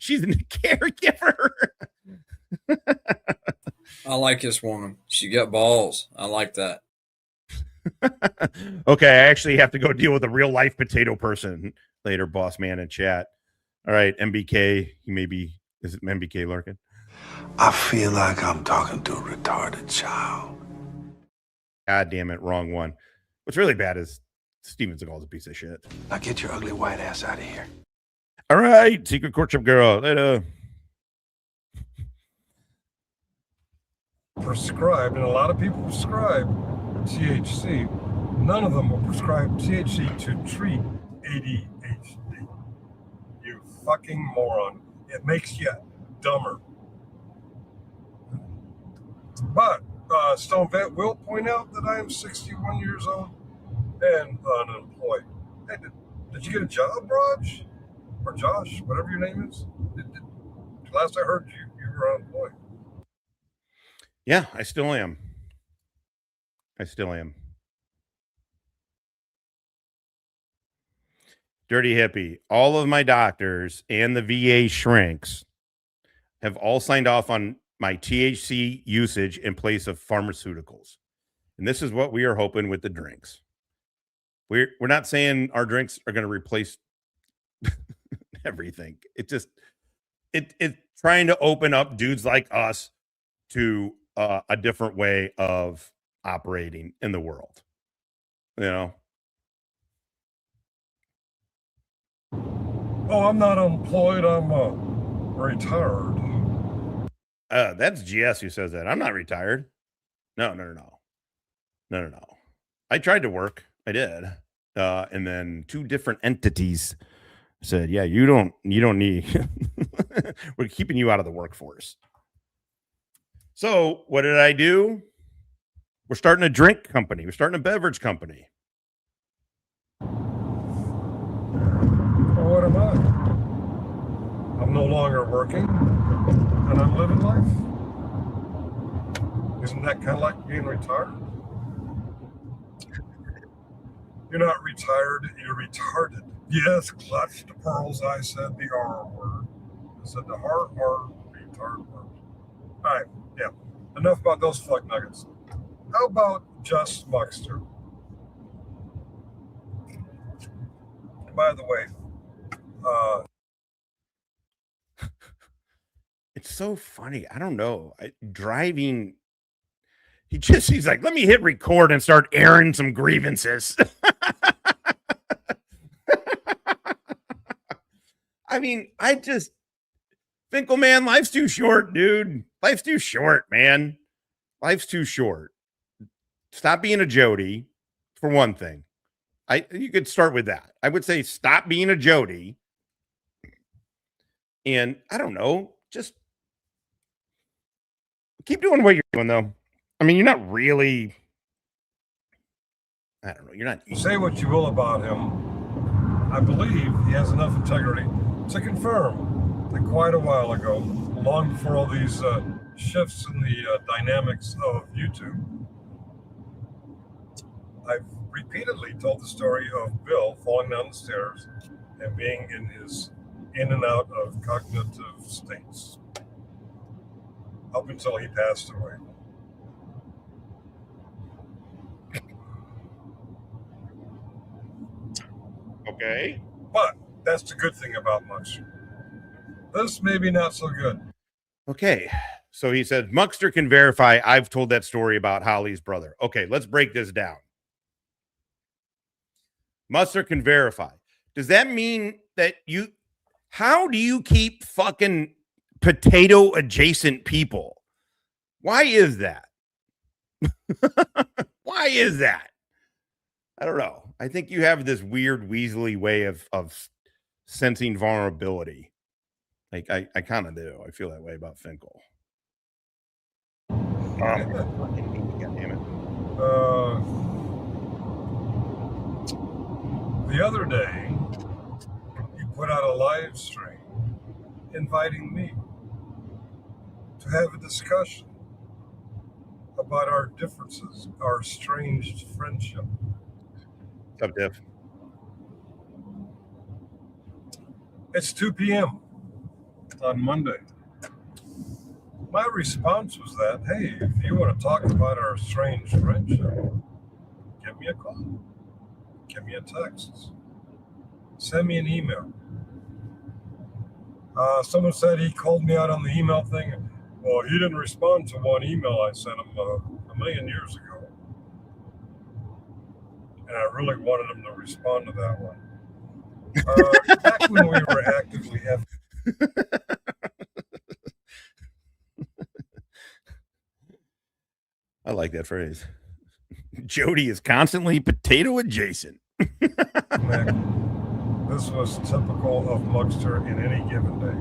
She's a caregiver. I like this woman. She got balls. I like that. Okay, I actually have to go deal with a real life potato person later, boss man in chat. All right, MBK, is it MBK lurking? I feel like I'm talking to a retarded child. God damn it, wrong one. What's really bad is Steven Seagal's a piece of shit. Now get your ugly white ass out of here. All right, secret courtship girl. Later. Prescribed, and a lot of people prescribe THC. None of them will prescribe THC to treat ADHD. You fucking moron. It makes you dumber. But Stone Vet will point out that I am 61 years old and unemployed. Hey, did you get a job, Raj? Or Josh, whatever your name is? Last I heard you were unemployed. Yeah, I still am. I still am. Dirty hippie. All of my doctors and the VA shrinks have all signed off on my THC usage in place of pharmaceuticals. And this is what we are hoping with the drinks. We're not saying our drinks are going to replace everything. It's trying to open up dudes like us to a different way of operating in the world. You know? Oh, I'm not unemployed. I'm retired. That's GS who says that. I'm not retired. No. I tried to work. I did. And then two different entities said, yeah, you don't need, we're keeping you out of the workforce. So what did I do? We're starting a drink company. We're starting a beverage company. Well, what am I? I'm no longer working, and I'm living life. Isn't that kind of like being retired? You're not retired, you're retarded. Yes, clutch the pearls, I said the R word. I said the R retard word. All right, yeah. Enough about those fuck nuggets. How about just Muckster? By the way, it's so funny. I don't know. Driving, he's like, let me hit record and start airing some grievances. I mean, Finkel, man, life's too short, dude. Life's too short, man. Life's too short. Stop being a Jody, for one thing. You could start with that. I would say stop being a Jody. And I don't know, just keep doing what you're doing, though. I mean, you're not really, I don't know, you're not. Say what you will about him. I believe he has enough integrity to confirm that quite a while ago, long before all these shifts in the dynamics of YouTube, I've repeatedly told the story of Bill falling down the stairs and being in and out of cognitive states up until he passed away. Okay. But that's the good thing about Muckster. This maybe not so good. Okay. So he said, Muckster can verify I've told that story about Holly's brother. Okay, let's break this down. Muckster can verify. Does that mean that how do you keep fucking potato adjacent people? Why is that? Why is that? I don't know. I think you have this weird Weasley way of sensing vulnerability. Like I kind of do. I feel that way about Finkel. God damn it. The other day, you put out a live stream inviting me to have a discussion about our differences, our estranged friendship. What's up, Diff? It's 2 p.m. on Monday. My response was that, hey, if you want to talk about our estranged friendship, give me a call, give me a text, send me an email. Someone said he called me out on the email thing. Well, he didn't respond to one email I sent him a million years ago. and I really wanted him to respond to that one. Back when we were actively I like that phrase. Jody is constantly potato adjacent. This was typical of Mugster in any given day.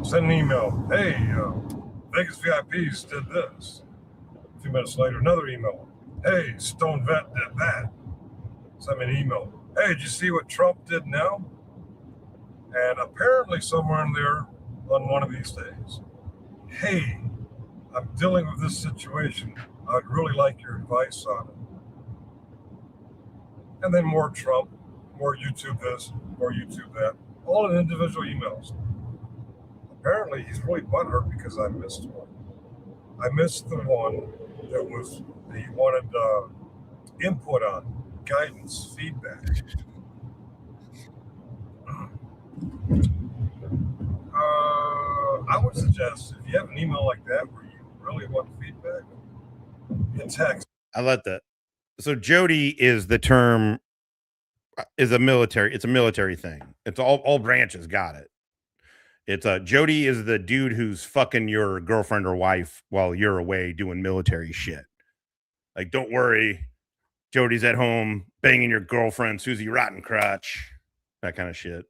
Send an email. Hey, Vegas VIPs did this. A few minutes later, another email. Hey, Stone Vet did that. Send me an email. Hey, did you see what Trump did now? And apparently somewhere in there on one of these days, hey, I'm dealing with this situation. I'd really like your advice on it. And then more Trump, more YouTube this, more YouTube that, all in individual emails. Apparently he's really butthurt because I missed one. I missed the one that he wanted input on, guidance, feedback. I would suggest if you have an email like that where you really want feedback, you text. I like that. So Jody is the term, it's a military thing. It's all branches got it. It's Jody is the dude who's fucking your girlfriend or wife while you're away doing military shit. Like, don't worry, Jody's at home banging your girlfriend, Susie Rotten Crotch, that kind of shit.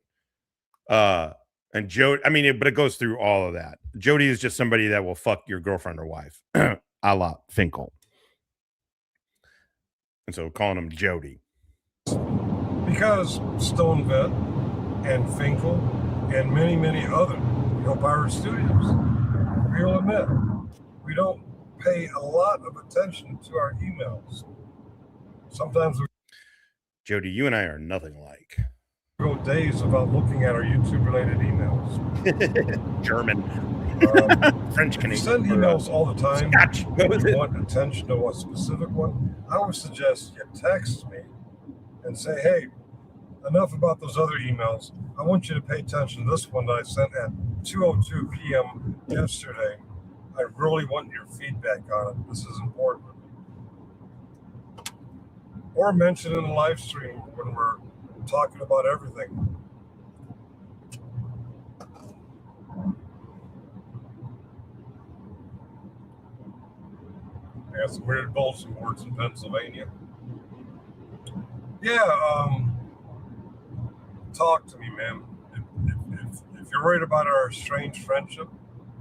And Jody, I mean, but it goes through all of that. Jody is just somebody that will fuck your girlfriend or wife, a la Finkel. And so calling him Jody. Because Stone Vet and Finkel and many, many other Pirate Studios, we'll admit, we don't pay a lot of attention to our emails. Sometimes we... Jody, you and I are nothing alike. Go days without looking at our YouTube-related emails. German. French Canadian. Send emails all the time. Scotch. If you want attention to a specific one, I would suggest you text me and say, hey, enough about those other emails. I want you to pay attention to this one that I sent at 2:02 p.m. yesterday. I really want your feedback on it. This is important. Or mention in the live stream when we're talking about everything. I got some weird bulletin boards in Pennsylvania. Yeah, talk to me, man. If you're worried about our strange friendship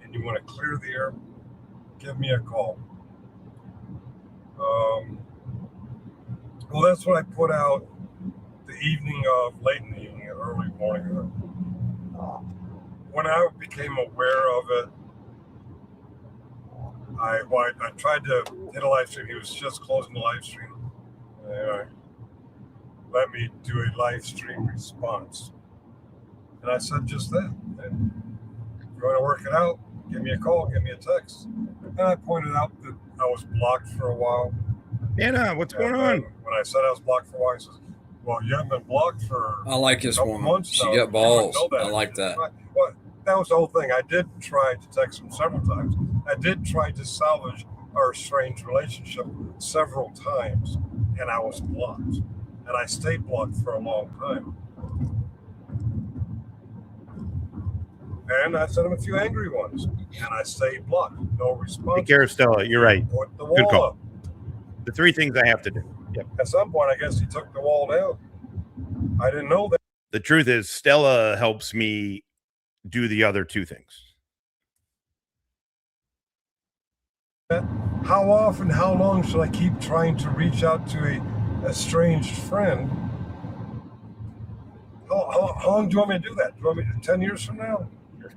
and you want to clear the air, give me a call. Well, that's what I put out the evening of, late in the evening, early morning. When I became aware of it, I tried to hit a live stream. He was just closing the live stream. Let me do a live stream response. And I said just that. And if you want to work it out, give me a call, give me a text. And I pointed out that I was blocked for a while. Anna, what's going on? When I said I was blocked for a while, he says, well, you haven't been blocked for I like this woman. months She now. got balls. You wouldn't know I like that. Well, that was the whole thing. I did try to text him several times. I did try to salvage our strange relationship several times, and I was blocked. And I stayed blocked for a long time. And I sent him a few angry ones, and I stayed blocked. No response. Take care of Stella. You're right. Put the Good wall call. up. The three things I have to do. Yep. At some point, I guess he took the wall down. I didn't know that. The truth is, Stella helps me do the other two things. How often, how long should I keep trying to reach out to a estranged friend? How long do you want me to do that? Do you want me to 10 years from now?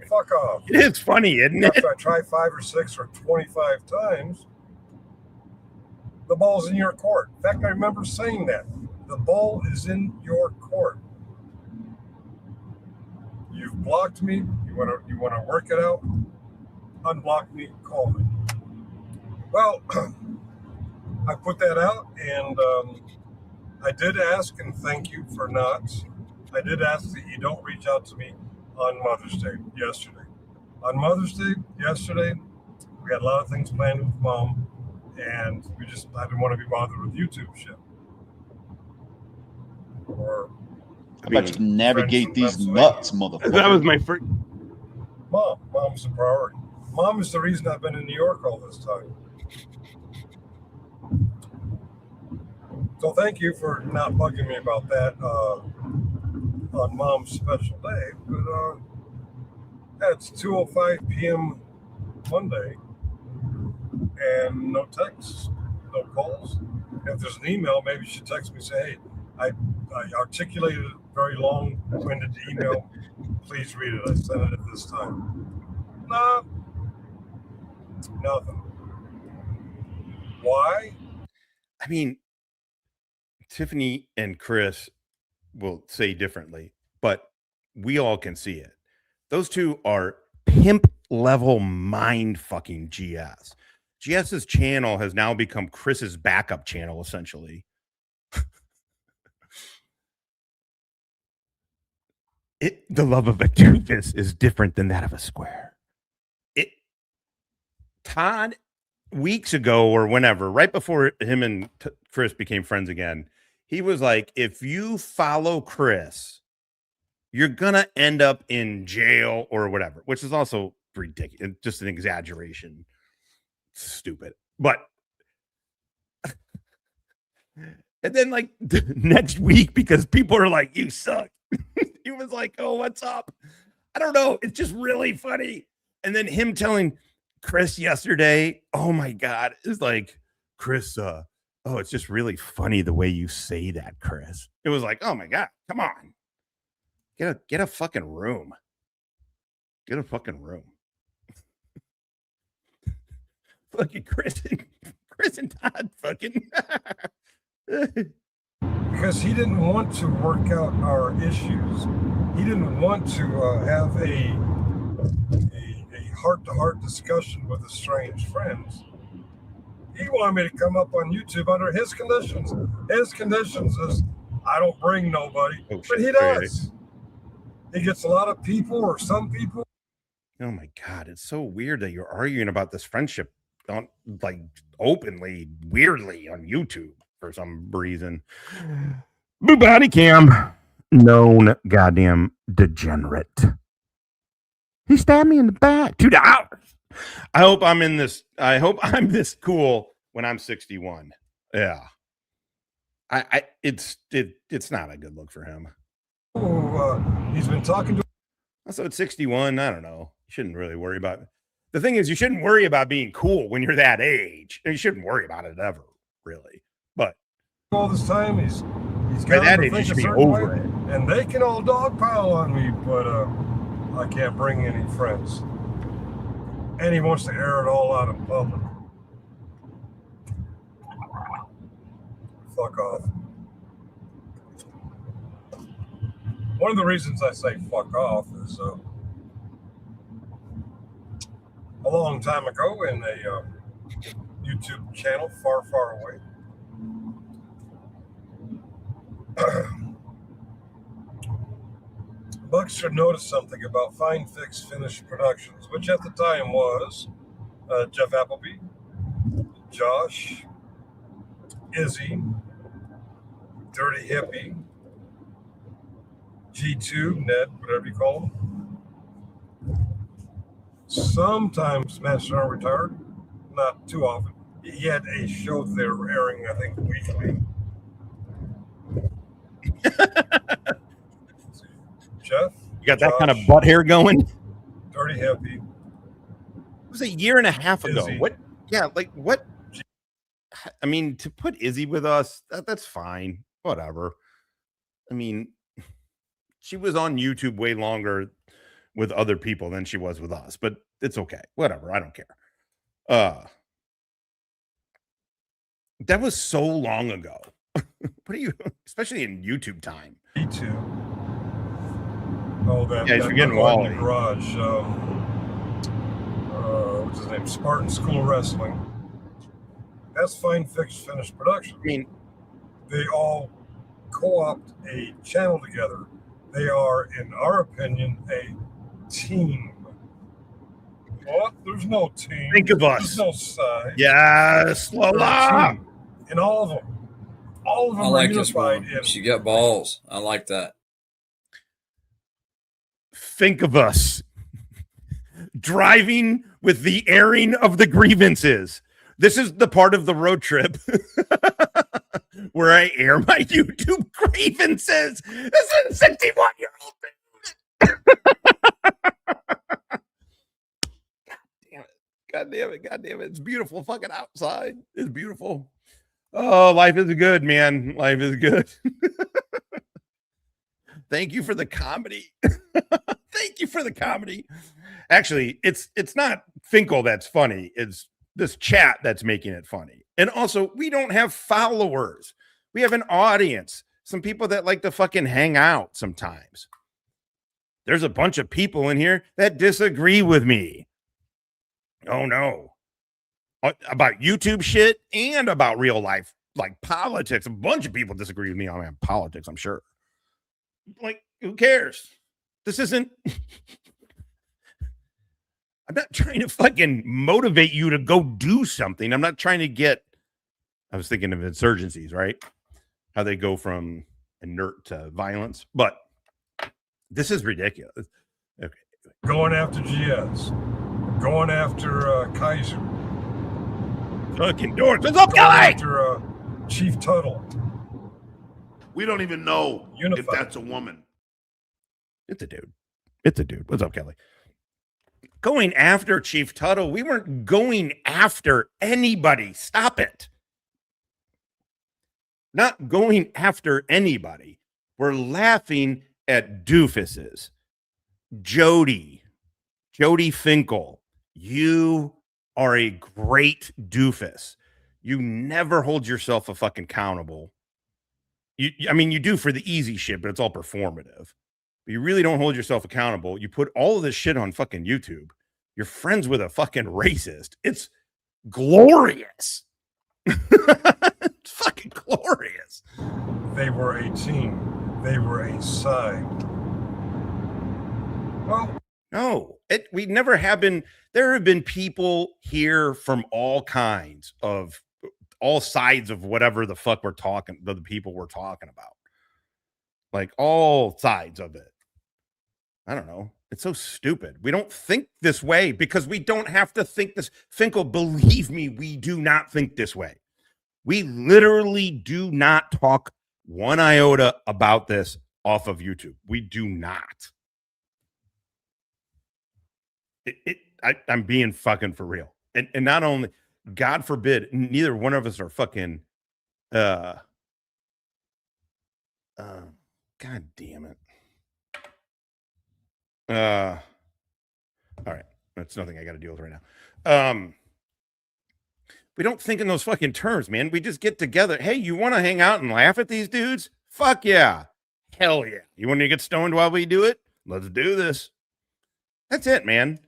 Fuck off. It's funny, isn't it? After I try 5 or 6 or 25 times, the ball's in your court. In fact, I remember saying that. The ball is in your court. You've blocked me. You want to work it out? Unblock me. Call me. Well, I put that out, and I did ask, and thank you for not. I did ask that you don't reach out to me on Mother's Day yesterday. On Mother's Day yesterday, we had a lot of things planned with Mom, and I didn't want to be bothered with YouTube shit. I bet you navigate these nuts, motherfucker. That was my first. Mom's the priority. Mom is the reason I've been in New York all this time. So thank you for not bugging me about that on Mom's special day. But it's 2:05 p.m. Monday, and no texts, no calls. If there's an email, maybe you should text me and say, hey, I articulated a very long-winded email. Please read it. I sent it at this time. Nah, nothing. Why? I mean, Tiffany and Chris will say differently, but we all can see it. Those two are pimp level mind fucking GS. GS's channel has now become Chris's backup channel, essentially. The love of a doofus is different than that of a square. Todd, weeks ago or whenever, right before him and Chris became friends again, he was like, if you follow Chris, you're gonna end up in jail or whatever, which is also ridiculous, just an exaggeration. Stupid. But and then like next week, because people are like, you suck. He was like, oh, what's up? I don't know. It's just really funny. And then him telling Chris yesterday, oh my God, it's like, Chris, oh, it's just really funny the way you say that, Chris. It was like, oh my God, come on. Get a fucking room. Get a fucking room. Fucking Chris and Todd fucking. Because he didn't want to work out our issues. He didn't want to have a heart-to-heart discussion with estranged friends. He wanted me to come up on YouTube under his conditions. His conditions is I don't bring nobody, but he does. He gets a lot of people or some people. Oh my God, it's so weird that you're arguing about this friendship on like openly, weirdly on YouTube for some reason. Boo body cam, known goddamn degenerate. He stabbed me in the back. $2. I hope I'm this cool when I'm 61. Yeah. It's not a good look for him. He's been talking to. So at 61, I don't know. You shouldn't really worry about it. The thing is, you shouldn't worry about being cool when you're that age. You shouldn't worry about it ever, really. But all this time, he's got that age, you should be over it. And they can all dogpile on me, but I can't bring any friends. And he wants to air it all out in public. Fuck off. One of the reasons I say fuck off is a long time ago in a YouTube channel far, far away. Buck should notice something about FINKIVUS Productions, which at the time was Jeff Appleby, Josh, Izzy, Dirty Hippie, G2, Ned, whatever you call him. Sometimes Master Arm retired, not too often. He had a show that they were airing, I think, weekly. Jeff, you got that kind of butt hair going? Dirty Hippie. It was a year and a half ago. Izzy. What? Yeah, like what? I mean, to put Izzy with us, that's fine. Whatever. I mean, she was on YouTube way longer with other people than she was with us, but it's okay. Whatever. I don't care. That was so long ago. What are you, especially in YouTube time? Me too. Oh, that. Yeah, that you're getting Wally. Garage. What's his name? Spartan School Wrestling. That's FINKIVUS Production. I mean, they all co-opt a channel together. They are, in our opinion, a team. What? There's no team. Think of us. There's no side. Yes, Lola. And all of them. All of them I are like this unified one. She got balls. I like that. FINKIVUS. Driving with the airing of the grievances. This is the part of the road trip where I air my YouTube grievances. This is a 61-year-old dude. God damn it. It's beautiful fucking outside. It's beautiful. Oh, life is good, man. Life is good. Thank you for the comedy. Thank you for the comedy. Actually, it's not Finkel that's funny. It's this chat that's making it funny. And also, we don't have followers. We have an audience. Some people that like to fucking hang out sometimes. There's a bunch of people in here that disagree with me. Oh, no. About YouTube shit and about real life, like politics. A bunch of people disagree with me on politics, I'm sure. Like, who cares? This isn't... I'm not trying to fucking motivate you to go do something. I'm not trying to get... I was thinking of insurgencies, right? How they go from inert to violence. But this is ridiculous. Okay. Going after GS. Going after Kaiser. Fucking doors. What's up, guy? After Chief Tuttle. We don't even know if that's a woman. It's a dude. It's a dude. What's up, Kelly? Going after Chief Tuttle. We weren't going after anybody. Stop it. Not going after anybody. We're laughing at doofuses. Jody Finkel. You are a great doofus. You never hold yourself a fucking accountable. I mean, you do for the easy shit, but it's all performative. But you really don't hold yourself accountable. You put all of this shit on fucking YouTube. You're friends with a fucking racist. It's glorious. It's fucking glorious. They were a team. They were a side. Well, no, we never have been. There have been people here from all kinds of all sides of whatever the fuck the people we're talking about. Like all sides of it. I don't know. It's so stupid. We don't think this way because we don't have to think this. Finkel, believe me, we do not think this way. We literally do not talk one iota about this off of YouTube. We do not. I'm being fucking for real. And not only, God forbid, neither one of us are fucking, God damn it. All right. That's nothing I got to deal with right now. We don't think in those fucking terms, man. We just get together. Hey, you want to hang out and laugh at these dudes? Fuck yeah. Hell yeah. You want to get stoned while we do it? Let's do this. That's it, man.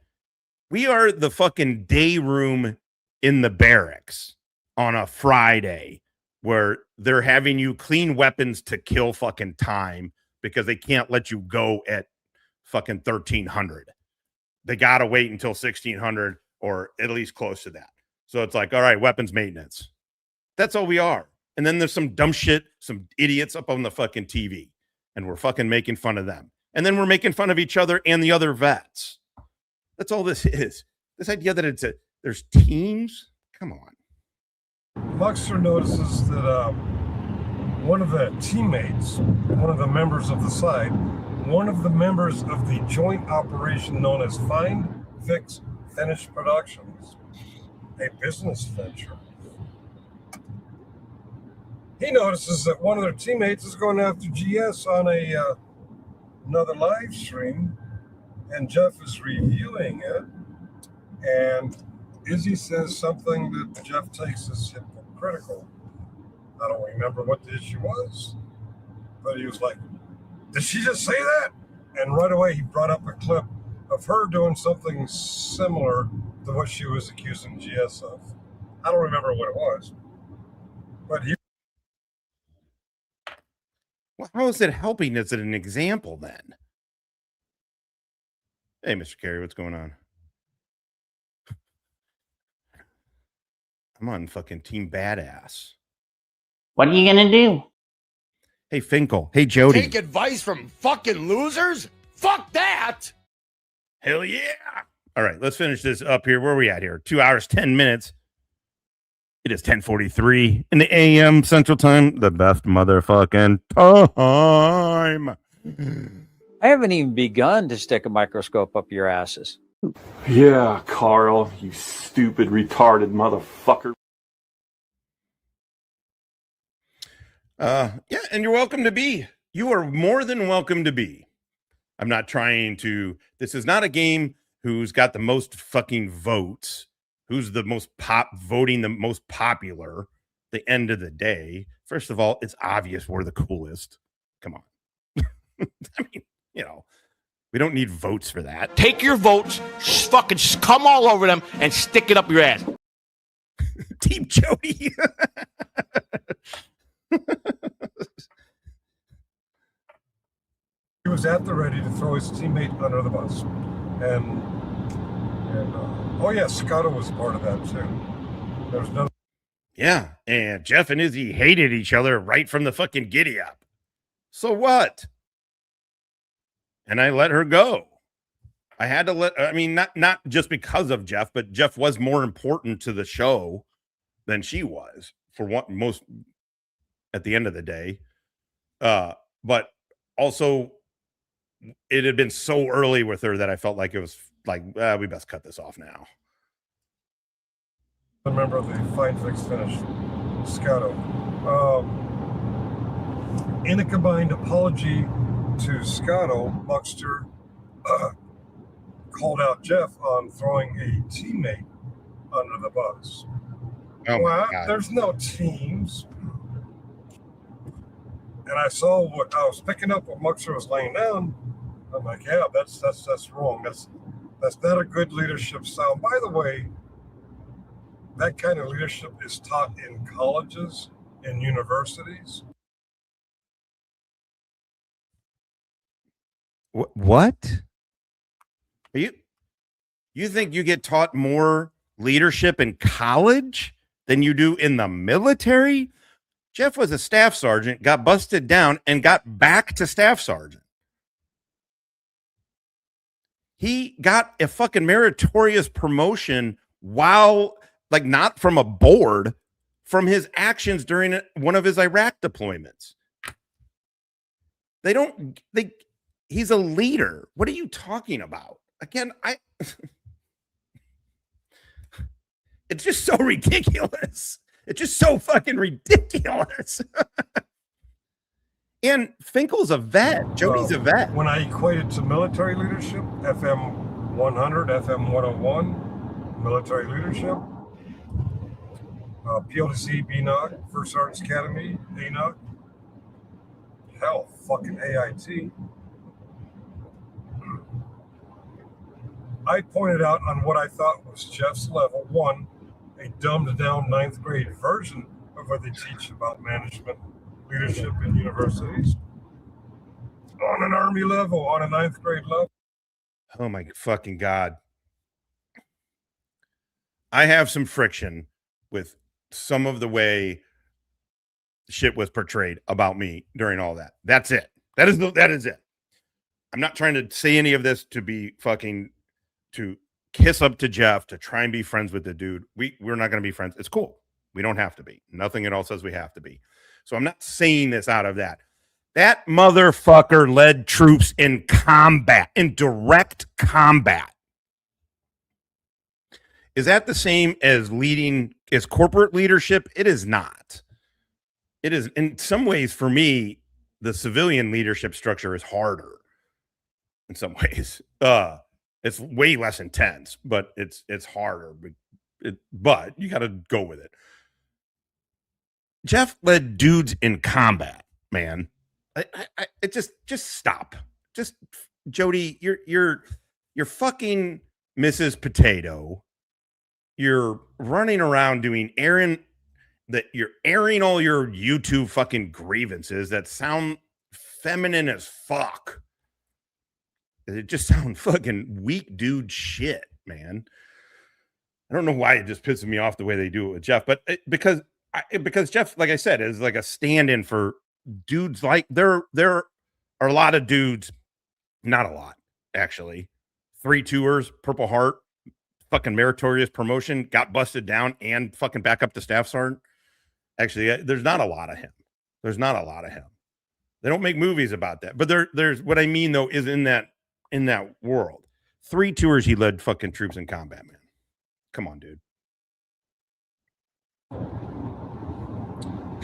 We are the fucking day room in the barracks on a Friday where they're having you clean weapons to kill fucking time because they can't let you go at fucking 1300. They got to wait until 1600 or at least close to that. So it's like, all right, weapons maintenance. That's all we are. And then there's some dumb shit, some idiots up on the fucking TV, and we're fucking making fun of them. And then we're making fun of each other and the other vets. That's all this is. This idea that there's teams. Come on. Luxor notices that one of the teammates, one of the members of the side, one of the members of the joint operation known as Find, Fix, Finish Productions, a business venture. He notices that one of their teammates is going after GS on another live stream, and Jeff is reviewing it, and Izzy says something that Jeff takes as hypocritical. I don't remember what the issue was, but he was like, did she just say that? And right away he brought up a clip of her doing something similar to what she was accusing GS of. I don't remember what it was, but he... Well, how is it helping? Is it an example then? Hey, Mr. Carey, what's going on? I'm on fucking Team Badass. What are you gonna do? Hey, Finkel. Hey, Jody. Take advice from fucking losers? Fuck that! Hell yeah. All right, let's finish this up here. Where are we at here? 2 hours, 10 minutes. It is 10:43 in the AM Central Time. The best motherfucking time. I haven't even begun to stick a microscope up your asses. Yeah, Carl, you stupid, retarded motherfucker. Yeah, and you're welcome to be. You are more than welcome to be. I'm not trying to. This is not a game who's got the most fucking votes, who's the most voting the most popular. At the end of the day, first of all, it's obvious we're the coolest. Come on. I mean, you know, we don't need votes for that. Take your votes, fucking come all over them, and stick it up your ass. Team Jody. He was at the ready to throw his teammate under the bus, and oh yeah, Scotto was part of that too. There was no. Yeah, and Jeff and Izzy hated each other right from the fucking giddy up. So what? And I let her go. I had to not just because of Jeff, but Jeff was more important to the show than she was for what most at the end of the day. But also it had been so early with her that I felt like it was like, we best cut this off now. A member of the Fine Fix finish, Scotto. In a combined apology to Scotto, Buckster called out Jeff on throwing a teammate under the bus. Oh well, there's no teams. And I saw what I was picking up what Buckster was laying down. I'm like, yeah, that's wrong. That's not a good leadership style. By the way, that kind of leadership is taught in colleges and universities. What? You think you get taught more leadership in college than you do in the military? Jeff was a staff sergeant, got busted down, and got back to staff sergeant. He got a fucking meritorious promotion while, like, not from a board, from his actions during one of his Iraq deployments. He's a leader. What are you talking about? Again, it's just so ridiculous. It's just so fucking ridiculous. And Finkel's a vet. Jody's a vet. When I equate it to military leadership, FM 100, FM 101, military leadership, PLC, BNOC, First Sergeant's Academy, ANOC, hell, fucking AIT. I pointed out on what I thought was Jeff's level one, a dumbed down 9th grade version of what they teach about management, leadership in universities. On an Army level, on a 9th grade level. Oh my fucking God. I have some friction with some of the way shit was portrayed about me during all that. That's it. That is it. I'm not trying to say any of this to be fucking to kiss up to Jeff, to try and be friends with the dude. We're not going to be friends. It's cool. We don't have to be. Nothing at all says we have to be. So I'm not saying this out of that. That motherfucker led troops in combat, in direct combat. Is that the same as leading, as corporate leadership? It is not. It is, in some ways, for me, the civilian leadership structure is harder in some ways. It's way less intense, but it's harder. But you got to go with it. Jeff led dudes in combat, man. It just stop. Just Jody, you're fucking Mrs. Potato. You're running around doing you're airing all your YouTube fucking grievances that sound feminine as fuck. It just sounds fucking weak dude shit, man. I don't know why it just pisses me off the way they do it with Jeff, but because Jeff, like I said, is like a stand-in for dudes. Like there are a lot of dudes, not a lot actually, 3 tours, Purple Heart, fucking meritorious promotion, got busted down, and fucking back up to staff sergeant. Actually, there's not a lot of him. There's not a lot of him. They don't make movies about that. But there's what I mean though is in that world. 3 tours he led fucking troops in combat, man. Come on, dude.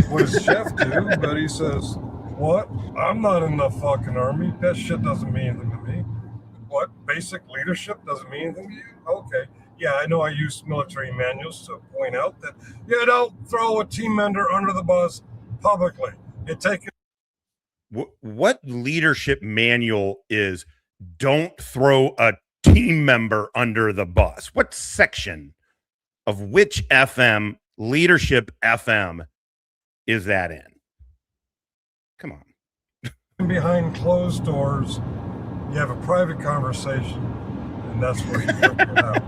What does Jeff do? But he says, what? I'm not in the fucking army. That shit doesn't mean anything to me. What? Basic leadership doesn't mean anything to you? Okay. Yeah, I know I use military manuals to point out that you don't throw a team member under the bus publicly. You take it. What leadership manual is don't throw a team member under the bus? What section of which FM, leadership FM, is that in? Come on. Behind closed doors, you have a private conversation, and that's where you work it out.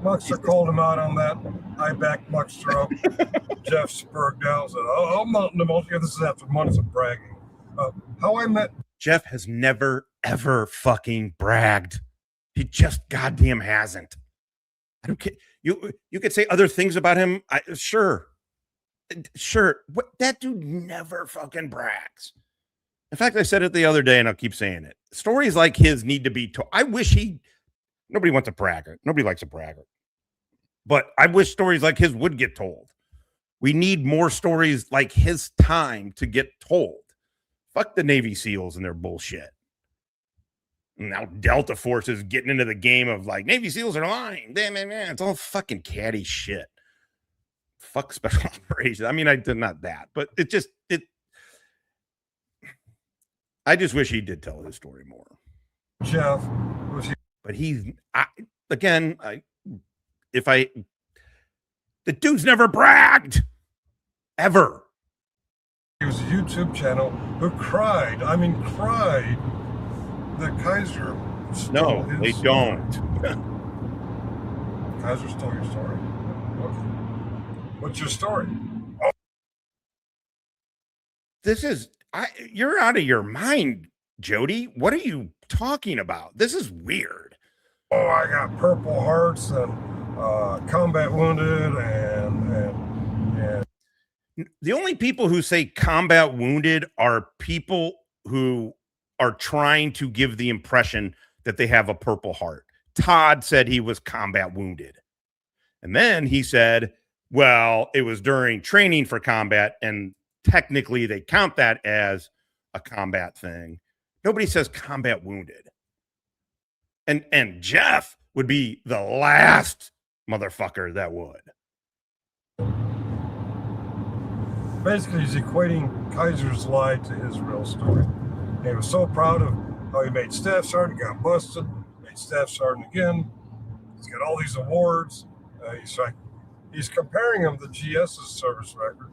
Muxter called him out on that. I backed Muxter up. Jeff spurred down, said, "Oh, I'm not in the most." This is after months of bragging. How I met Jeff has never ever fucking bragged. He just goddamn hasn't. I don't care. You could say other things about him. Sure. What, that dude never fucking brags. In fact, I said it the other day, and I'll keep saying it. Stories like his need to be told. I wish nobody wants a bragger. Nobody likes a bragger. But I wish stories like his would get told. We need more stories like his time to get told. Fuck the Navy SEALs and their bullshit. Now Delta Force is getting into the game of like, Navy SEALs are lying. Man, it's all fucking catty shit. Fuck special operations. I mean, I did not that, but I just wish he did tell his story more. Jeff, but the dude's never bragged ever. He was a YouTube channel who cried. I mean, cried that Kaiser. No, they don't. Kaiser stole your story. Okay. What's your story? Oh. You're out of your mind, Jody. What are you talking about? This is weird. Oh, I got Purple Hearts and combat wounded and the only people who say combat wounded are people who are trying to give the impression that they have a Purple Heart. Todd said he was combat wounded. And then he said, well, it was during training for combat, and technically they count that as a combat thing. Nobody says combat wounded. And Jeff would be the last motherfucker that would. Basically, he's equating Kaiser's lie to his real story. And he was so proud of how he made staff sergeant, got busted, made staff sergeant again. He's got all these awards. He's comparing him to GS's service record.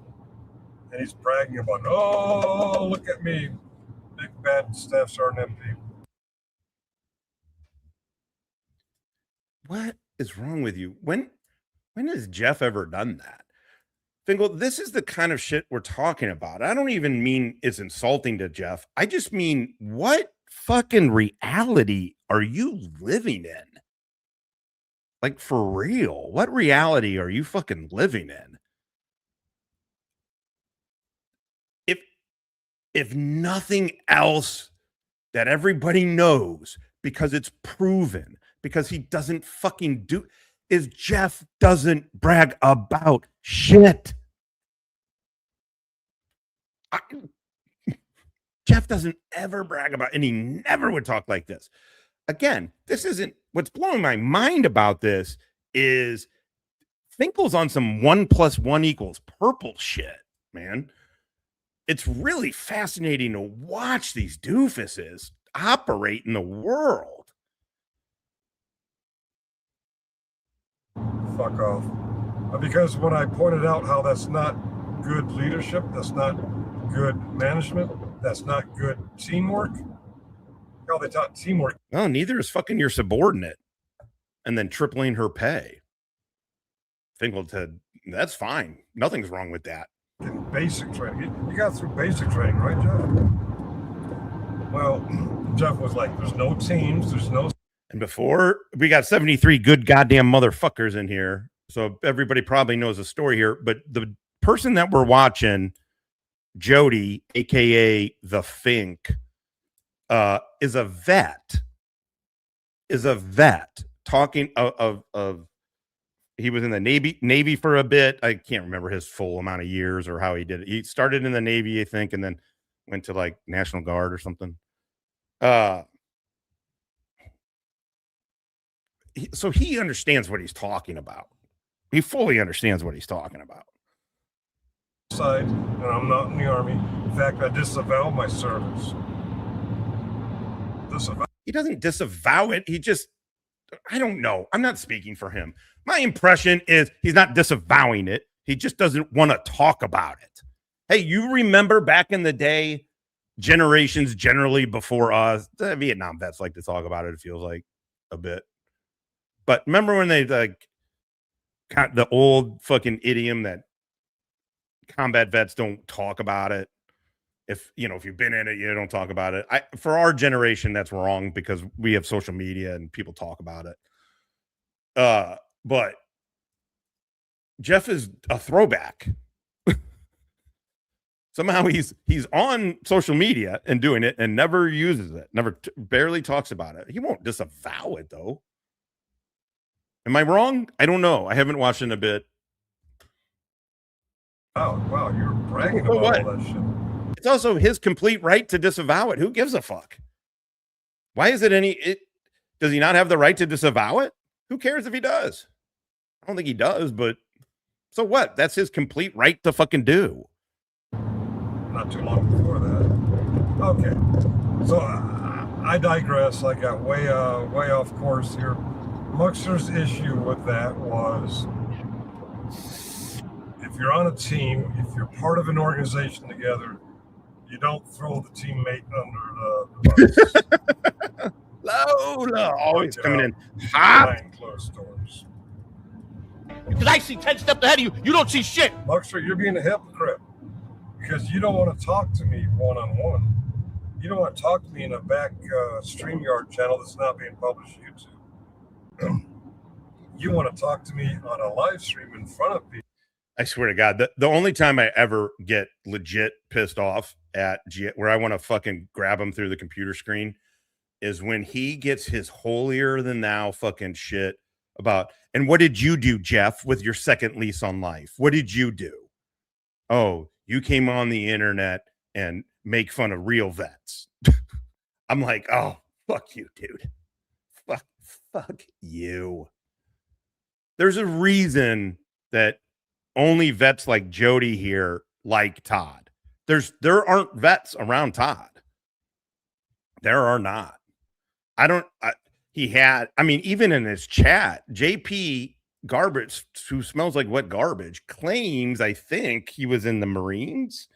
And he's bragging about, oh, look at me, big bad staff sergeant MP. What is wrong with you? When has Jeff ever done that? Finkel, this is the kind of shit we're talking about. I don't even mean it's insulting to Jeff. I just mean, what fucking reality are you living in? Like, for real, what reality are you fucking living in? If nothing else that everybody knows, because it's proven, because he doesn't fucking do, is Jeff doesn't brag about shit. Jeff doesn't ever brag about, and he never would talk like this. Again, this isn't, what's blowing my mind about this is Finkel's on some 1 + 1 = purple shit, man. It's really fascinating to watch these doofuses operate in the world. Fuck off. Because when I pointed out how that's not good leadership, that's not good management, that's not good teamwork, how they taught teamwork. Well, neither is fucking your subordinate and then tripling her pay. Finkel said, that's fine. Nothing's wrong with that. Basic training. You got through basic training, right, Jeff? Well, Jeff was like, there's no teams, there's no... And before, we got 73 good goddamn motherfuckers in here. So everybody probably knows the story here. But the person that we're watching, Jody, a.k.a. the Fink, is a vet. Talking of he was in the Navy for a bit. I can't remember his full amount of years or how he did it. He started in the Navy, I think, and then went to like National Guard or something. So he understands what he's talking about. He fully understands what he's talking about. Side, and I'm not in the Army. In fact, I disavow my service. He doesn't disavow it. He just, I don't know. I'm not speaking for him. My impression is he's not disavowing it. He just doesn't want to talk about it. Hey, you remember back in the day, generations generally before us, the Vietnam vets like to talk about it, it feels like a bit. But remember when they like the old fucking idiom that combat vets don't talk about it? If you've been in it, you don't talk about it. For our generation, that's wrong because we have social media and people talk about it. But Jeff is a throwback. Somehow he's on social media and doing it and never uses it, barely talks about it. He won't disavow it though. Am I wrong? I don't know. I haven't watched in a bit. Oh, wow, you're bragging about all that shit. It's also his complete right to disavow it. Who gives a fuck? Why is it does he not have the right to disavow it? Who cares if he does? I don't think he does, but so what? That's his complete right to fucking do. Not too long before that. Okay. So I digress. I got way off course here. Muxer's issue with that was if you're on a team, if you're part of an organization together, you don't throw the teammate under the bus. Lola, always coming in hot. Behind closed doors. Because I see 10 steps ahead of you. You don't see shit. Muxer, you're being a hypocrite because you don't want to talk to me one-on-one. You don't want to talk to me in a back StreamYard channel that's not being published to YouTube. You want to talk to me on a live stream in front of people. I swear to God, the only time I ever get legit pissed off at where I want to fucking grab him through the computer screen is when he gets his holier than thou fucking shit about, and what did you do, Jeff, with your second lease on life? What did you do? Oh, you came on the internet and make fun of real vets. I'm like, oh, fuck you, dude. Fuck you. There's a reason that only vets like Jody here like Todd. There aren't vets around Todd. There are not. Even in his chat, JP Garbage, who smells like wet garbage, claims, I think, he was in the Marines.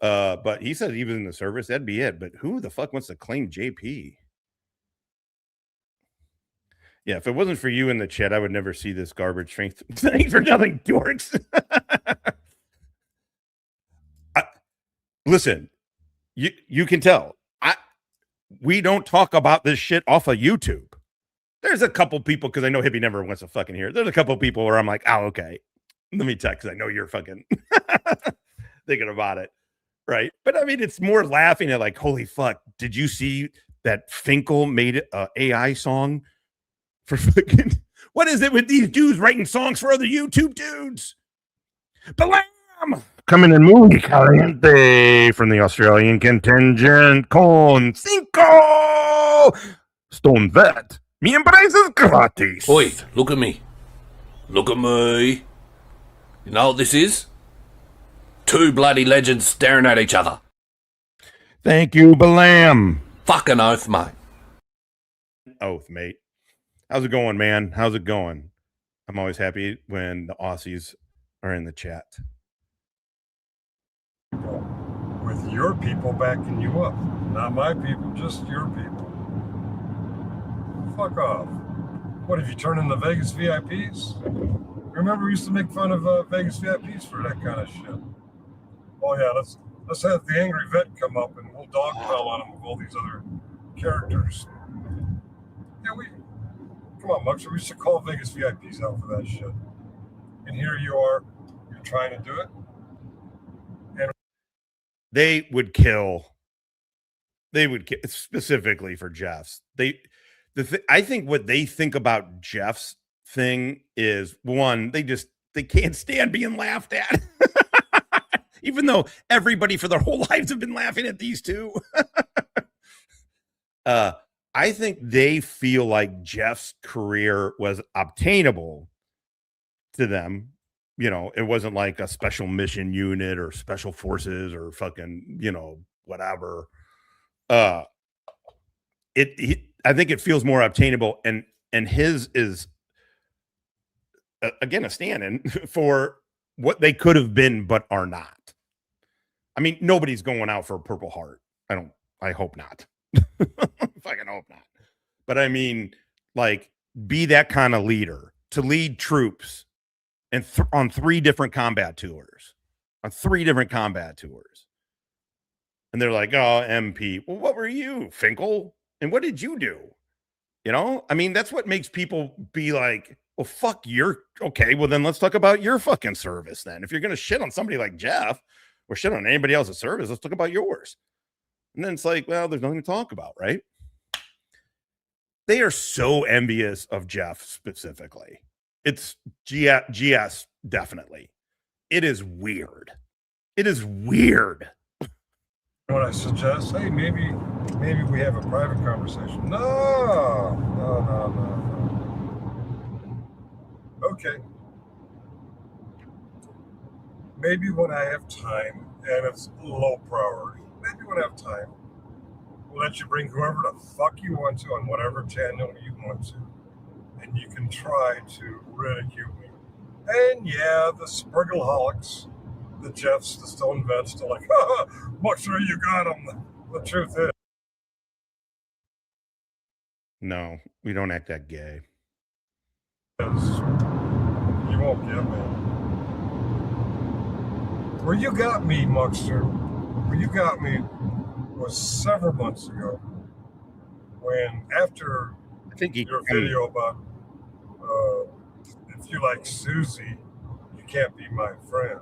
But he said he was in the service. That'd be it. But who the fuck wants to claim JP? Yeah, if it wasn't for you in the chat, I would never see this garbage. Thanks for nothing, dorks. Listen, you can tell. We don't talk about this shit off of YouTube. There's a couple people, because I know Hippie never wants to fucking hear it. There's a couple people where I'm like, oh, okay. Let me check, because I know you're fucking thinking about it. Right? But I mean, it's more laughing at like, holy fuck, did you see that Finkel made an AI song? For fucking, what is it with these dudes writing songs for other YouTube dudes? Blam! Coming in muy caliente from the Australian contingent con cinco Stone Vet. Mi empresa es gratis. Oi, look at me. Look at me. You know what this is? Two bloody legends staring at each other. Thank you, Balam. Fucking oath, mate. Oath, mate. How's it going, man? How's it going? I'm always happy when the Aussies are in the chat. With your people backing you up. Not my people, just your people. Fuck off. What, have you turned into Vegas VIPs? Remember we used to make fun of Vegas VIPs for that kind of shit. Oh yeah, let's have the angry vet come up and we'll dogpile on him with all these other characters. Yeah, Come on, Muxer, we should call Vegas VIPs out for that shit. And here you are, you're trying to do it. And they would kill specifically for Jeff's. I think what they think about Jeff's thing is, one, they can't stand being laughed at. Even though everybody for their whole lives have been laughing at these two. I think they feel like Jeff's career was obtainable to them. You know, it wasn't like a special mission unit or special forces or fucking, you know, whatever. I think it feels more obtainable, and his is again a stand-in for what they could have been but are not. I mean, nobody's going out for a Purple Heart. I hope not. Fucking hope not. But I mean, like, be that kind of leader to lead troops and on 3 different combat tours. On 3 different combat tours. And they're like, oh, MP. Well, what were you, Finkel? And what did you do? You know? I mean, that's what makes people be like, well, fuck, okay, well, then let's talk about your fucking service then. If you're going to shit on somebody like Jeff or shit on anybody else's service, let's talk about yours. And then it's like, well, there's nothing to talk about, right? They are so envious of Jeff specifically. It's GS, definitely. It is weird. It is weird. What I suggest, hey, maybe we have a private conversation. No. Okay. Maybe when I have time, and it's low priority, maybe when I have time, we'll let you bring whoever the fuck you want to on whatever channel you want to. And you can try to ridicule me. And yeah, the Spriggleholics, the Jeffs, the Stone Vets, they're like, much sure you got them. The truth is. No, we don't act that gay. You won't get me. Where you got me, Muxter, where you got me was several months ago when after your video about if you like Susie, you can't be my friend.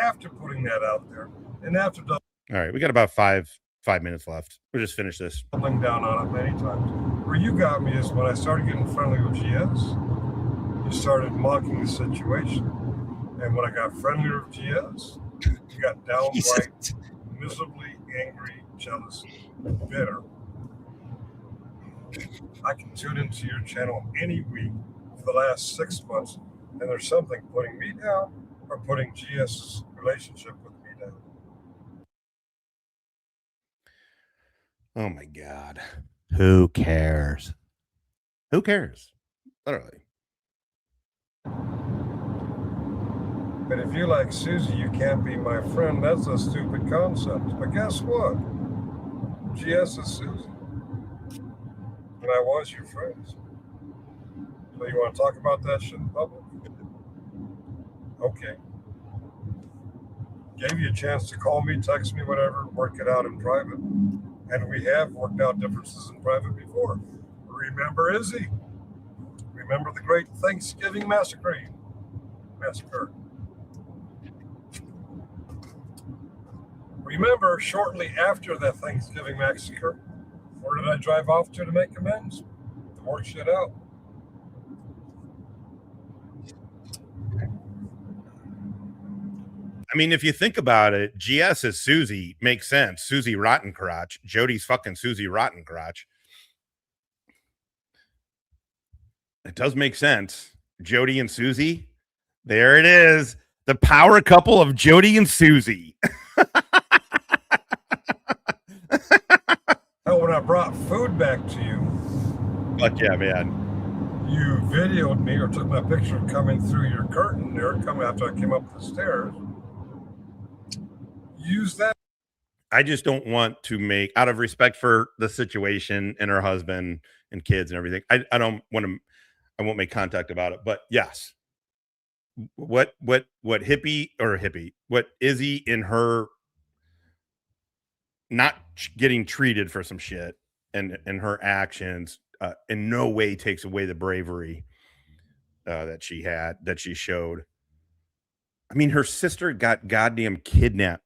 After putting that out there, and after all right, we got about five minutes left. We'll just finish this. Doubling down on it many times. Where you got me is when I started getting friendly with GS, you started mocking the situation. And when I got friendlier with GS, you got downright miserably angry, jealous, bitter. I can tune into your channel any week for the last 6 months, and there's something putting me down or putting GS's relationship with me down. Oh my God. Who cares? Who cares? Literally. But if you like Susie, you can't be my friend. That's a stupid concept. But guess what? GS is Susie. And I was your friend. So you want to talk about that shit in public? Okay. Gave you a chance to call me, text me, whatever, work it out in private. And we have worked out differences in private before. Remember Izzy? Remember the great Thanksgiving massacre? Remember, shortly after that Thanksgiving massacre, where did I drive off to make amends? To work shit out. I mean, if you think about it, GS is Susie makes sense. Susie Rottencrotch. Jody's fucking Susie Rottencrotch. It does make sense. Jody and Susie. There it is. The power couple of Jody and Susie. When I brought food back to you. Fuck yeah, man. You videoed me or took my picture coming through your curtain there, coming after I came up the stairs. Use that. I just don't want to make, out of respect for the situation and her husband and kids and everything, I don't want to, I won't make contact about it. But yes, what Izzy in her not getting treated for some shit and her actions, in no way takes away the bravery that she showed. I mean, her sister got goddamn kidnapped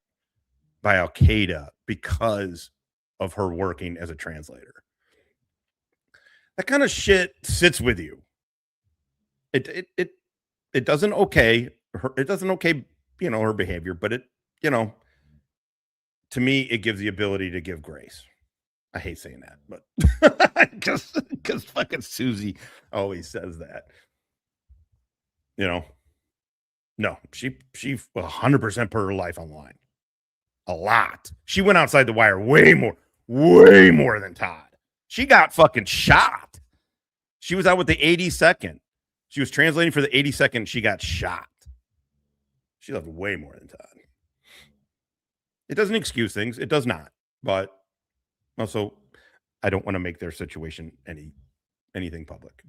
by Al Qaeda because of her working as a translator. That kind of shit sits with you. It doesn't okay her. It doesn't okay, her behavior, but it, to me, it gives the ability to give grace. I hate saying that, but because fucking Susie always says that. No, she 100% put her life on the line. A lot. She went outside the wire way more than Todd. She got fucking shot. She was out with the 82nd. She was translating for the 82nd. She got shot. She loved way more than Todd. It doesn't excuse things. It does not. But also, I don't want to make their situation anything public.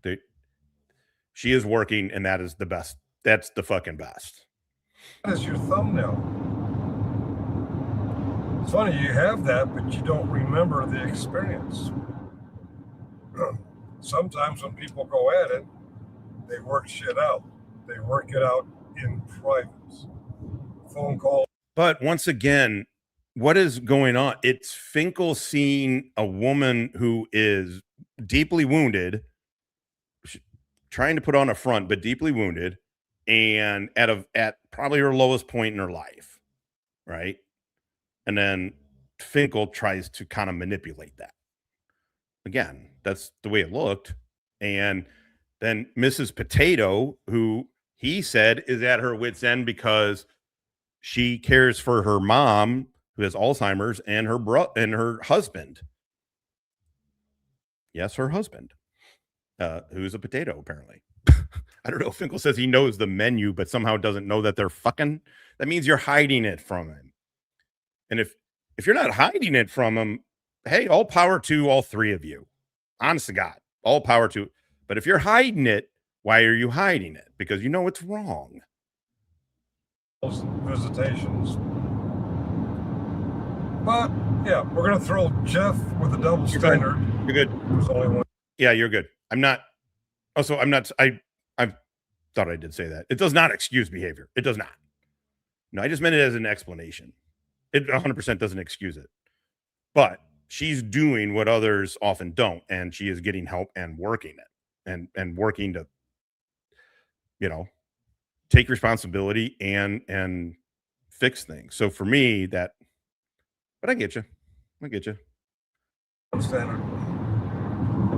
She is working, and that is the best. That's the fucking best. That is your thumbnail. It's funny, you have that, but you don't remember the experience. Sometimes when people go at it, they work shit out. They work it out in private. Phone call. But once again, what is going on? It's Finkel seeing a woman who is deeply wounded, trying to put on a front, but deeply wounded, and at probably her lowest point in her life, right? And then Finkel tries to kind of manipulate that. Again, that's the way it looked. And then Mrs. Potato, who he said is at her wit's end because she cares for her mom, who has Alzheimer's, and her husband. Yes, her husband, who's a potato, apparently. I don't know. Finkel says he knows the menu, but somehow doesn't know that they're fucking. That means you're hiding it from him. And if you're not hiding it from him, hey, all power to all three of you. Honest to God, all power to. But if you're hiding it, why are you hiding it? Because you know it's wrong. Visitations. But yeah, we're gonna throw Jeff with a double standard. You're good. There's only one. Yeah, you're good. I'm not. Also, I'm not. I thought I did say that. It does not excuse behavior. It does not. No, I just meant it as an explanation. It 100% doesn't excuse it. But she's doing what others often don't, and she is getting help and working it, and working to, take responsibility and fix things. So for me, but I get you. Standard.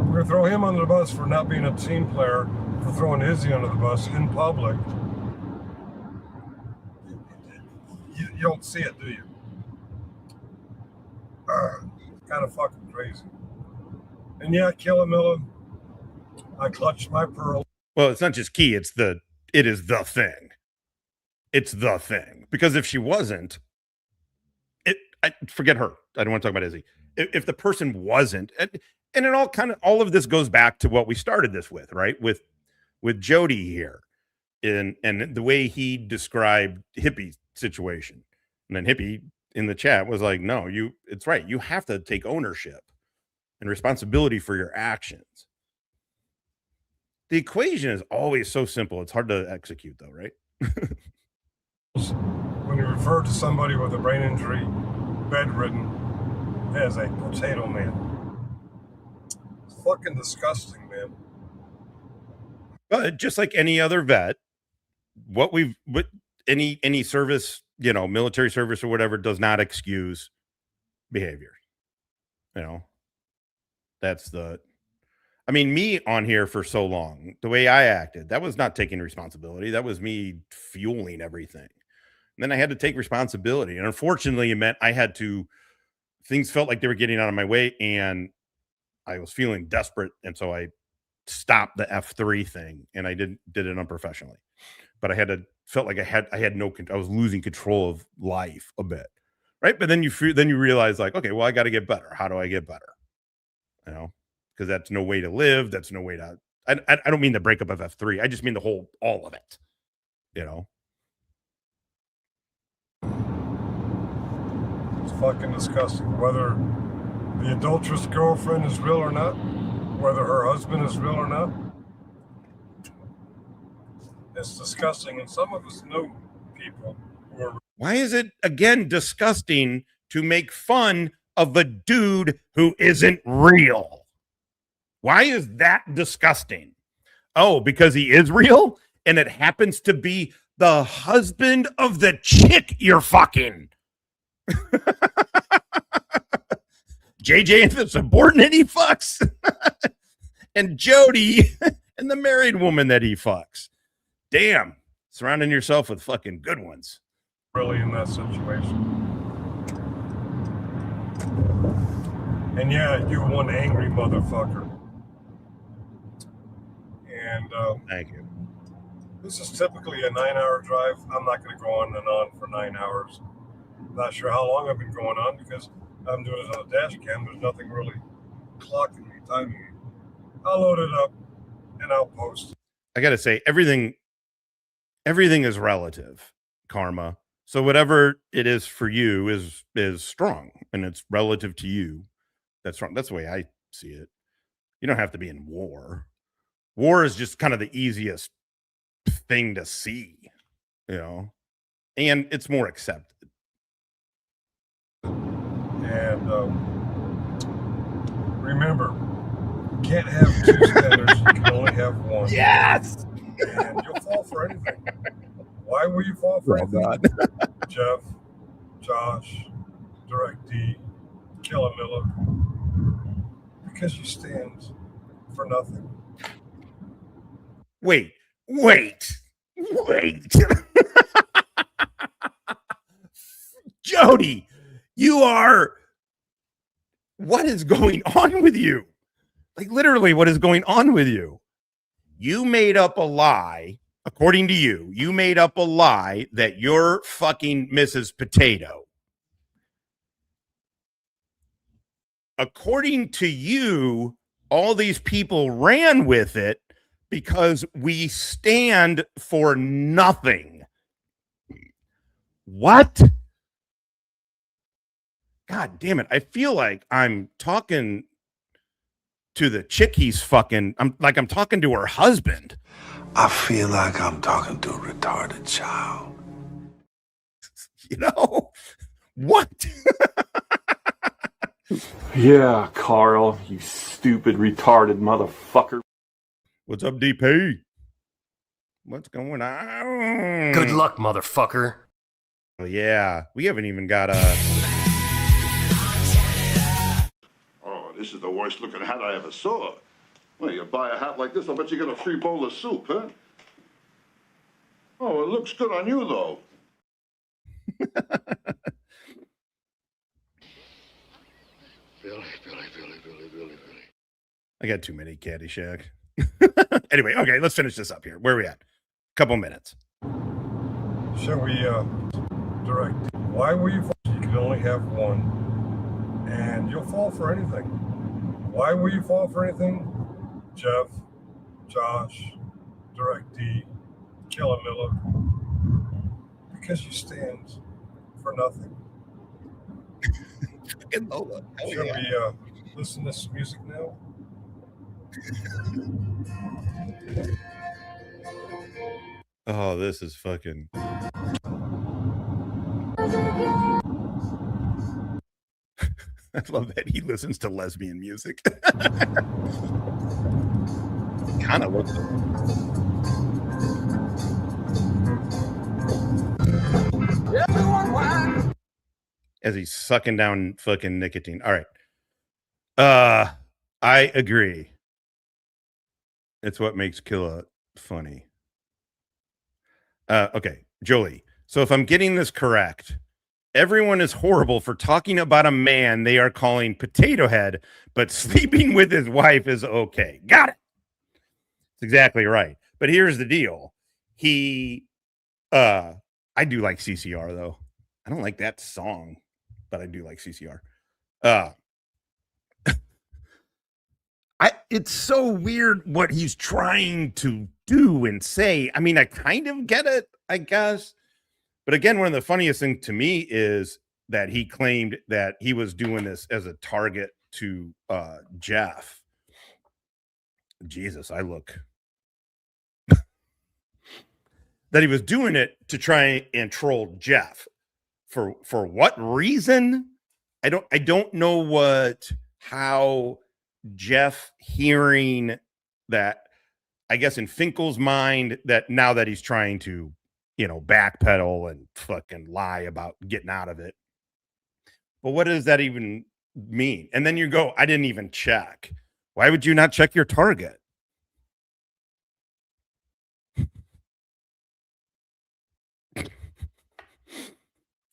We're gonna throw him under the bus for not being a team player, for throwing Izzy under the bus in public. You don't see it, do you? Kind of fucking crazy. And yeah, Killamilla, I clutched my pearl. Well, it's not just key. It is the thing. It's the thing. Because if she wasn't, forget her. I don't want to talk about Izzy. If the person wasn't, and it all of this goes back to what we started this with, right? With Jody here, and the way he described Hippie's situation, and then Hippie in the chat was like, "No, it's right. You have to take ownership and responsibility for your actions." The equation is always so simple. It's hard to execute, though, right? When you refer to somebody with a brain injury, bedridden, as a potato man, it's fucking disgusting, man. But just like any other vet, any service, military service or whatever, does not excuse behavior. That's me on here for so long, the way I acted, that was not taking responsibility. That was me fueling everything. And then I had to take responsibility. And unfortunately, it meant things felt like they were getting out of my way, and I was feeling desperate. And so I stopped the F3 thing, and I did it unprofessionally. But I felt like I was losing control of life a bit. Right. But then you realize, like, okay, well, I got to get better. How do I get better? Because that's no way to live. That's no way to. I don't mean the breakup of F3. I just mean all of it. It's fucking disgusting. Whether the adulterous girlfriend is real or not, whether her husband is real or not. It's disgusting, and some of us know people who are. Why is it again disgusting to make fun of a dude who isn't real? Why is that disgusting? Oh, because he is real and it happens to be the husband of the chick you're fucking. JJ and the subordinate he fucks. And Jody and the married woman that he fucks. Damn, surrounding yourself with fucking good ones. Really in that situation. And yeah, you one angry motherfucker. And thank you. This is typically a 9-hour drive. I'm not going to go on and on for 9 hours. Not sure how long I've been going on because I'm doing it on a dash cam. There's nothing really clocking me, timing me. I'll load it up and I'll post. I got to say, everything is relative, Karma. So whatever it is for you is strong, and it's relative to you. That's strong. That's the way I see it. You don't have to be in war. War is just kind of the easiest thing to see, you know, and it's more accepted. And remember, you can't have two standards. You can only have one. Yes. And you'll fall for anything. Why will you fall for anything? God. Jeff, Josh, Direct D, Killer Miller. Because you stand for nothing. Wait. Jody, you are. What is going on with you? Like, literally, what is going on with you? You made up a lie, according to you. You made up a lie that you're fucking Mrs. Potato. According to you, all these people ran with it because we stand for nothing. What? God damn it. I feel like I'm talking to the chick he's fucking. I'm talking to her husband. I feel like I'm talking to a retarded child. You know? What? Yeah, Carl, you stupid, retarded motherfucker. What's up, DP? What's going on? Good luck, motherfucker. Oh, yeah. We haven't even got a... Oh, this is the worst looking hat I ever saw. Well, you buy a hat like this, I'll bet you get a free bowl of soup, huh? Oh, it looks good on you, though. Billy. I got too many Caddyshack. Anyway, okay, let's finish this up here. Where are we at? Couple minutes. Shall we direct? Why will you fall? You can only have one, and you'll fall for anything. Why will you fall for anything? Jeff, Josh, Direct D, Killer Miller. Because you stand for nothing. Shall we listen to some music now? Oh, this is fucking... I love that he listens to lesbian music. Kind of looks as he's sucking down fucking nicotine. All right. I agree. It's what makes Killa funny. Okay, Jolie. So if I'm getting this correct, everyone is horrible for talking about a man they are calling Potato Head, but sleeping with his wife is okay. Got it. That's exactly right. But here's the deal. I do like CCR though. I don't like that song, but I do like CCR. It's so weird what he's trying to do and say. I mean, I kind of get it, I guess. But again, one of the funniest things to me is that he claimed that he was doing this as a target to Jeff. Jesus, I look. That he was doing it to try and troll Jeff. For what reason? I don't know how Jeff hearing that, I guess in Finkel's mind, that now that he's trying to, backpedal and fucking lie about getting out of it. But what does that even mean? And then you go, I didn't even check. Why would you not check your target?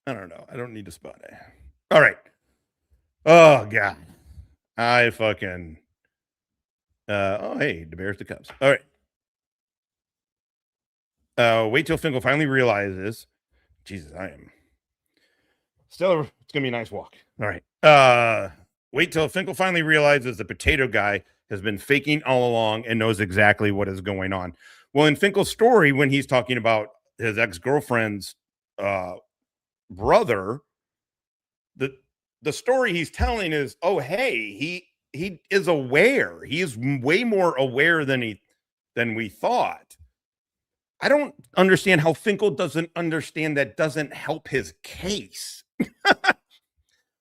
I don't know. I don't need to spot it. All right. Oh, God. I fucking... oh, hey, the Bears, the Cubs. All right. Wait till Finkel finally realizes... Jesus, I am... Still, it's going to be a nice walk. All right. Wait till Finkel finally realizes the potato guy has been faking all along and knows exactly what is going on. Well, in Finkel's story, when he's talking about his ex-girlfriend's brother, the story he's telling is, oh, hey, he is aware. He is way more aware than we thought. I don't understand how Finkel doesn't understand that doesn't help his case.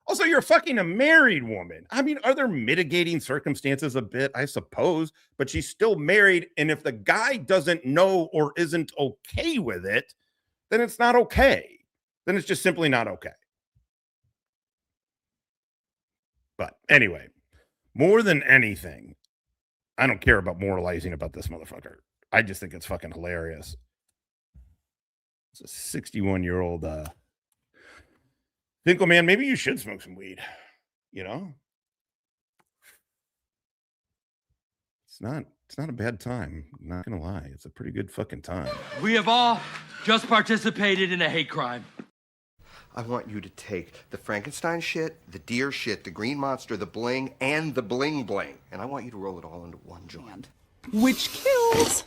Also, you're fucking a married woman. I mean, are there mitigating circumstances a bit? I suppose, but she's still married. And if the guy doesn't know or isn't okay with it, then it's not okay. Then it's just simply not okay. But anyway, more than anything, I don't care about moralizing about this motherfucker. I just think it's fucking hilarious. It's a 61-year-old Finkel, man, maybe you should smoke some weed. It's not a bad time. I'm not gonna lie. It's a pretty good fucking time. We have all just participated in a hate crime. I want you to take the Frankenstein shit, the deer shit, the green monster, the bling, and the bling bling. And I want you to roll it all into one joint. Which kills.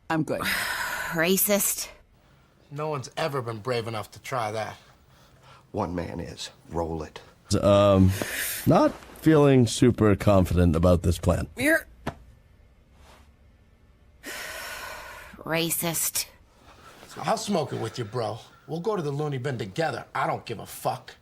I'm good. Racist. No one's ever been brave enough to try that. One man is. Roll it. Not feeling super confident about this plan. Racist. I'll smoke it with you, bro. We'll go to the loony bin together. I don't give a fuck.